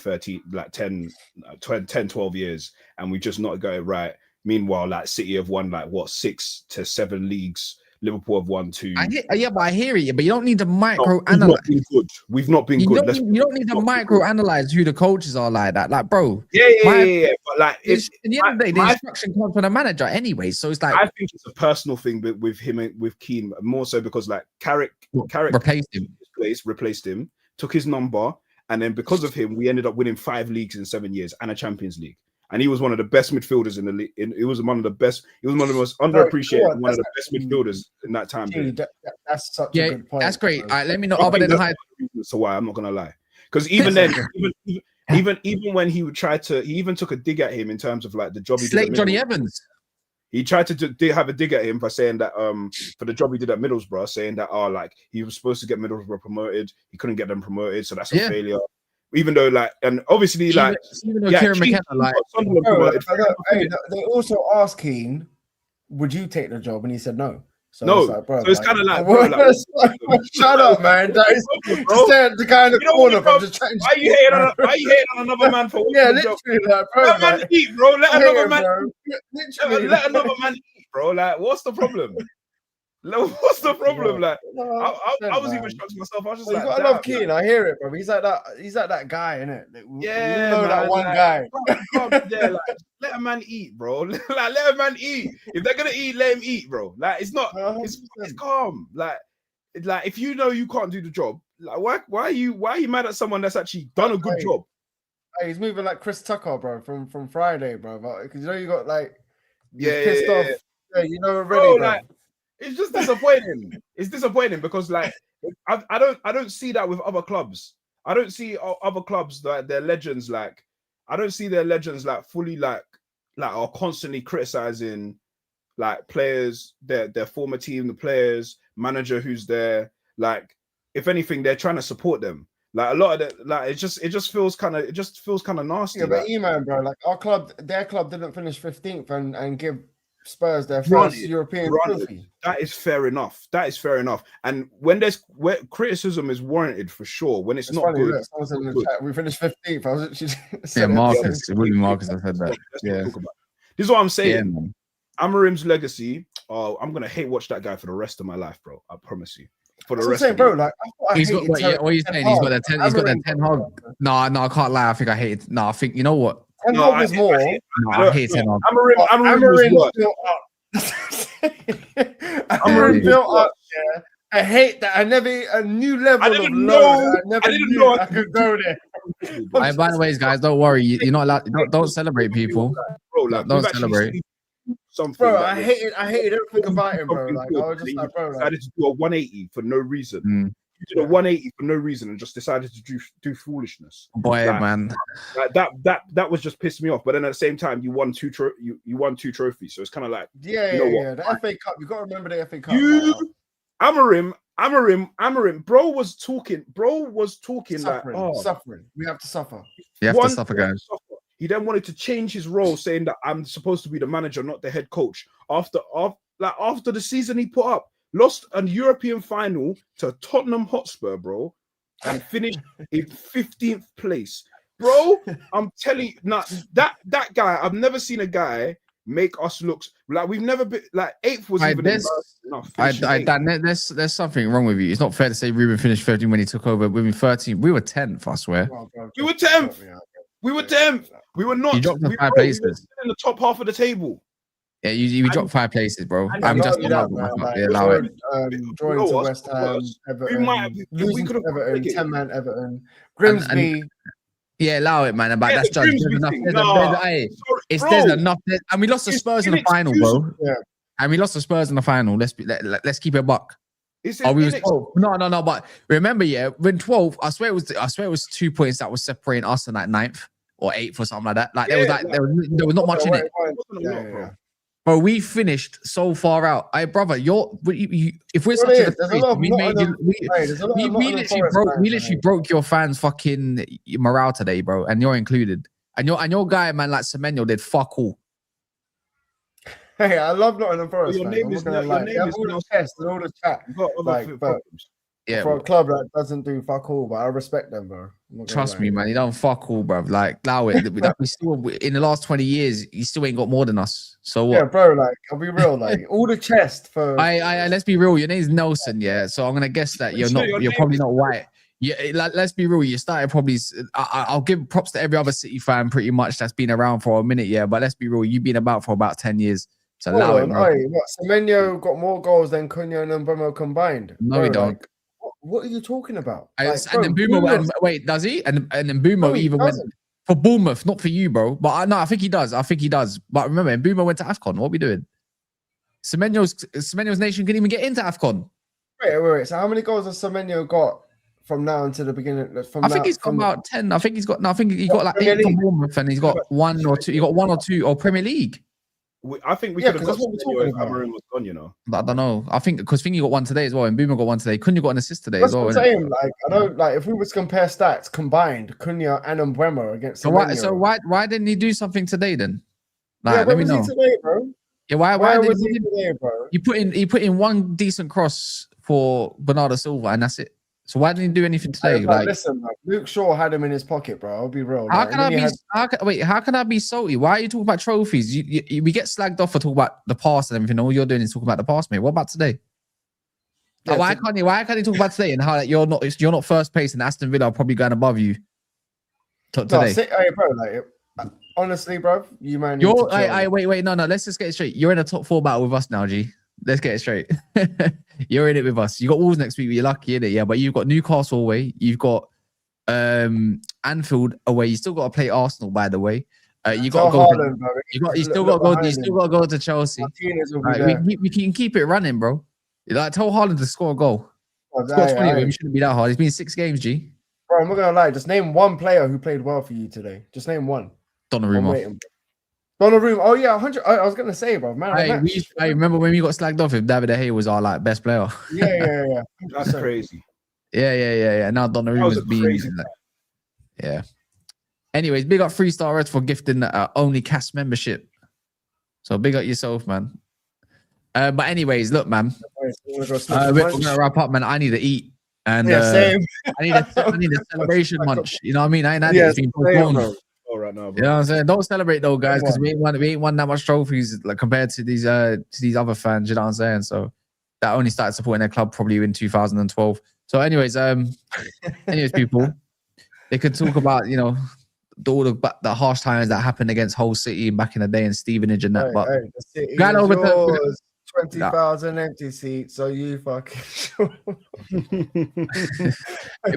C: 12 years, and we just not got it right. Meanwhile, like City have won like 6 to 7 leagues. Liverpool have won 2.
A: Yeah, but I hear it. But you don't need to
C: We've
A: micro-analyze.
C: not been good. We've not been good.
A: You don't need to micro-analyze who the coaches are like that. Like, bro.
C: Yeah. But like,
A: at the end of the day, the instruction comes from the manager anyway. So it's like,
C: I think it's a personal thing with him and with Keane, more so because like Carrick replaced him, took his number, and then because of him, we ended up winning 5 leagues in 7 years and a Champions League. And he was one of the best midfielders in the league. He was one of the best. He was one of the most underappreciated, one of the best midfielders in that time.
B: That's such a good point.
A: That's great. All right, let me know. Other than high,
C: so why I'm not gonna lie, because even then, even when he would try to, he even took a dig at him in terms of like the job he did.
A: Slate Johnny Evans.
C: He tried to have a dig at him by saying that for the job he did at Middlesbrough, saying that like he was supposed to get Middlesbrough promoted, he couldn't get them promoted, so that's a failure. Even though like, and obviously like,
A: Kieran McKenna, like,
B: they also asked Keane, "Would you take the job?" And he said no. So
C: no,
B: it's like, bro,
C: so it's kind of like,
B: shut up, man. That is the kind of corner. Why
C: are you hating on another man for
B: literally, like, bro,
C: let man eat, bro. Let another man eat, bro. Like, what's the problem? What's the problem? Like, I was even shocked myself. I was just like,
B: you gotta love Keane. I hear it, bro. He's like that guy, innit?
C: Yeah,
B: you know, that one guy.
C: Like, let a man eat, bro. Like, let a man eat. If they're gonna eat, let him eat, bro. Like, it's not. It's calm. Like if you know you can't do the job, like why are you mad at someone that's actually done a good job?
B: Hey, he's moving like Chris Tucker, bro, from Friday, bro. Because you know you got like pissed off. Yeah, you know already, bro.
C: Like, it's just disappointing. It's disappointing because like I don't see that with other clubs. I don't see other clubs that their legends like. I don't see their legends like fully like are constantly criticizing like players, their former team, the players, manager who's there. Like, if anything, they're trying to support them. Like a lot of that, like it just feels kind of nasty.
B: Yeah, but man, bro, like their club didn't finish 15th and give Spurs their first European trophy.
C: That is fair enough. And when criticism is warranted, for sure. When it's not good,
B: we finished 15th. I was
A: actually William Marcus. I said that. Yeah.
C: This is what I'm saying. Yeah, Amarim's legacy. Oh, I'm gonna hate watch that guy for the rest of my life, bro. I promise you. For the rest,
B: bro. Like,
A: what are you saying? He's got that 10. He's got that 10 hog. No, I can't lie. I think I hate it. No, I think you know what.
B: Ten Hag was more.
A: I hate Ten Hag.
C: Amarim
B: built up. Amarim built up. Yeah, I hate that. I never a new level of low. I didn't know I could go there.
A: By the way, guys, don't worry. You're not allowed. Don't celebrate people.
C: Bro, like,
A: don't celebrate.
B: Bro, I hated everything about him, bro. Like, I was just like, bro,
C: decided to do a 180 for no reason. You did a 180 for no reason and just decided to do foolishness.
A: Boy, like, man,
C: like that was just pissed me off. But then at the same time, you won two trophies, so it's kind of like
B: the FA Cup. You got to remember the FA Cup.
C: Amarim, bro was talking
B: suffering,
C: like
B: suffering. We have to suffer.
A: You have to suffer, guys.
C: He then wanted to change his role, saying that I'm supposed to be the manager, not the head coach. After the season he put up. Lost a European final to Tottenham Hotspur, bro, and finished in 15th place. Bro, I'm telling you, that guy, I've never seen a guy make us look like we've never been like 8th was even enough.
A: There's something wrong with you. It's not fair to say Ruben finished 13 when he took over. We were 13. We were 10th, I swear.
C: We were 10th. We were 10th. We were not.
A: You dropped 5 places. We were
C: in the top half of the table.
A: Yeah, you dropped 5 places, bro. I'm just
B: allow it. Drawing to West Ham, Everton, losing to Everton, 10-man Everton, Grimsby.
A: Yeah, allow it, man. But that's just there's enough. And we lost the Spurs in the final, bro.
B: Yeah.
A: And we lost the Spurs in the final. Let's keep it a buck. We was 12. No. But remember, when 12, I swear it was 2 points that was separating us in like 9th or 8th or something like that. Like there was not much in it. Bro, we finished so far out. Brother, if we're such we literally broke your fans' fucking morale today, bro, and you're included. And your guy, man, like Semenyo did fuck all.
B: Hey, I love Nottingham Forest.
C: Your name is all
B: the tests and all the chat. For a club that doesn't do fuck all, but I respect them, bro.
A: Trust me, man. You don't fuck all, bruv. Like, allow it. Like, we still in the last 20 years, you still ain't got more than us. So what?
B: Yeah, bro. Like, I'll be real. Like, all the chest for.
A: I let's be real. Your name's Nelson, yeah. So I'm gonna guess that you're not. You're probably not white. Yeah, like, let's be real. You started probably. I'll give props to every other City fan, pretty much, that's been around for a minute, yeah. But let's be real. You've been about for about 10 years. So allow it, bro.
B: What, Semenyo got more goals than Cunha and Mbeumo combined.
A: No, he don't.
B: Like, what are you talking about?
A: And then Mbeumo, wait, does he? And then Mbeumo even went for Bournemouth, not for you, bro. But no, I think he does. But remember, Mbeumo went to AFCON. What are we doing? Semenyo's nation couldn't even get into AFCON.
B: Wait. So how many goals has Semenyo got from now until the beginning?
A: I think he's got about 10. I think he got like 8 from Bournemouth, and he's got 1 or 2. He got 1 or 2 or Premier League.
C: I think we could have got Semenyo if Amarim was gone, you know.
A: I don't know. I think because you got 1 today as well, and Mbeumo got 1 today. Cunha got an assist today
B: as
A: well.
B: That's what I'm saying. Like, I don't like if we were to compare stats combined, Cunha and Mbeumo against Semenyo.
A: So why didn't he do something today then?
B: Like, yeah, let me know. Today, bro?
A: Yeah, why
B: was he today, bro?
A: He put in 1 decent cross for Bernardo Silva, and that's it. So why didn't he do anything today? Like,
B: listen, like, Luke Shaw had him in his pocket, bro. I'll be real.
A: How can I be salty? Why are you talking about trophies? We get slagged off for talking about the past and everything. All you're doing is talking about the past, mate. What about today? Yeah, why can't you talk about today and how like, you're not first place and Aston Villa are probably going above you today?
B: Hey, bro, like, honestly, bro, you man.
A: Wait, no. Let's just get it straight. You're in a top 4 battle with us now, G. Let's get it straight. You're in it with us. You got Wolves next week, but you're lucky in it, yeah. But you've got Newcastle away. You've got Anfield away. You still got to play Arsenal, by the way. You got to go.
B: Haaland,
A: you still got to go. You still got to go to Chelsea. We can keep it running, bro. Like, tell Haaland to score a goal. Score 20 of him. Shouldn't be that hard. It's been 6 games, G.
B: Bro, I'm not gonna lie. Just name 1 player who played well for you today. Just name 1.
A: Donnarumma.
B: Donnarumma. Oh yeah, 100. I was gonna say, bro. Man,
A: I remember when we got slagged off. If David De Gea was our like best player.
B: Yeah.
C: That's crazy.
A: Yeah. Now Donnarumma's being. Yeah. Anyways, big up 3-star Reds for gifting only cast membership. So big up yourself, man. But anyways, look, man. We're gonna wrap up, man. I need to eat, and
B: same.
A: I need a celebration munch. You know what I mean? I ain't had it. It's been postponed.
C: Right now, bro.
A: You know what I'm saying? Don't celebrate though, guys, because we ain't won that much trophies like compared to these other fans. You know what I'm saying? So that only started supporting their club probably in 2012. So, anyways, people, they could talk about all the harsh times that happened against Hull City back in the day and Stevenage and that. But
B: going over to 20,000 empty seats, so you fucking.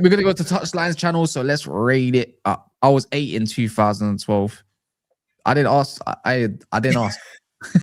A: We're gonna go to Touchline's channel, so let's rate it up. I was 8 in 2012. I didn't ask. I didn't ask.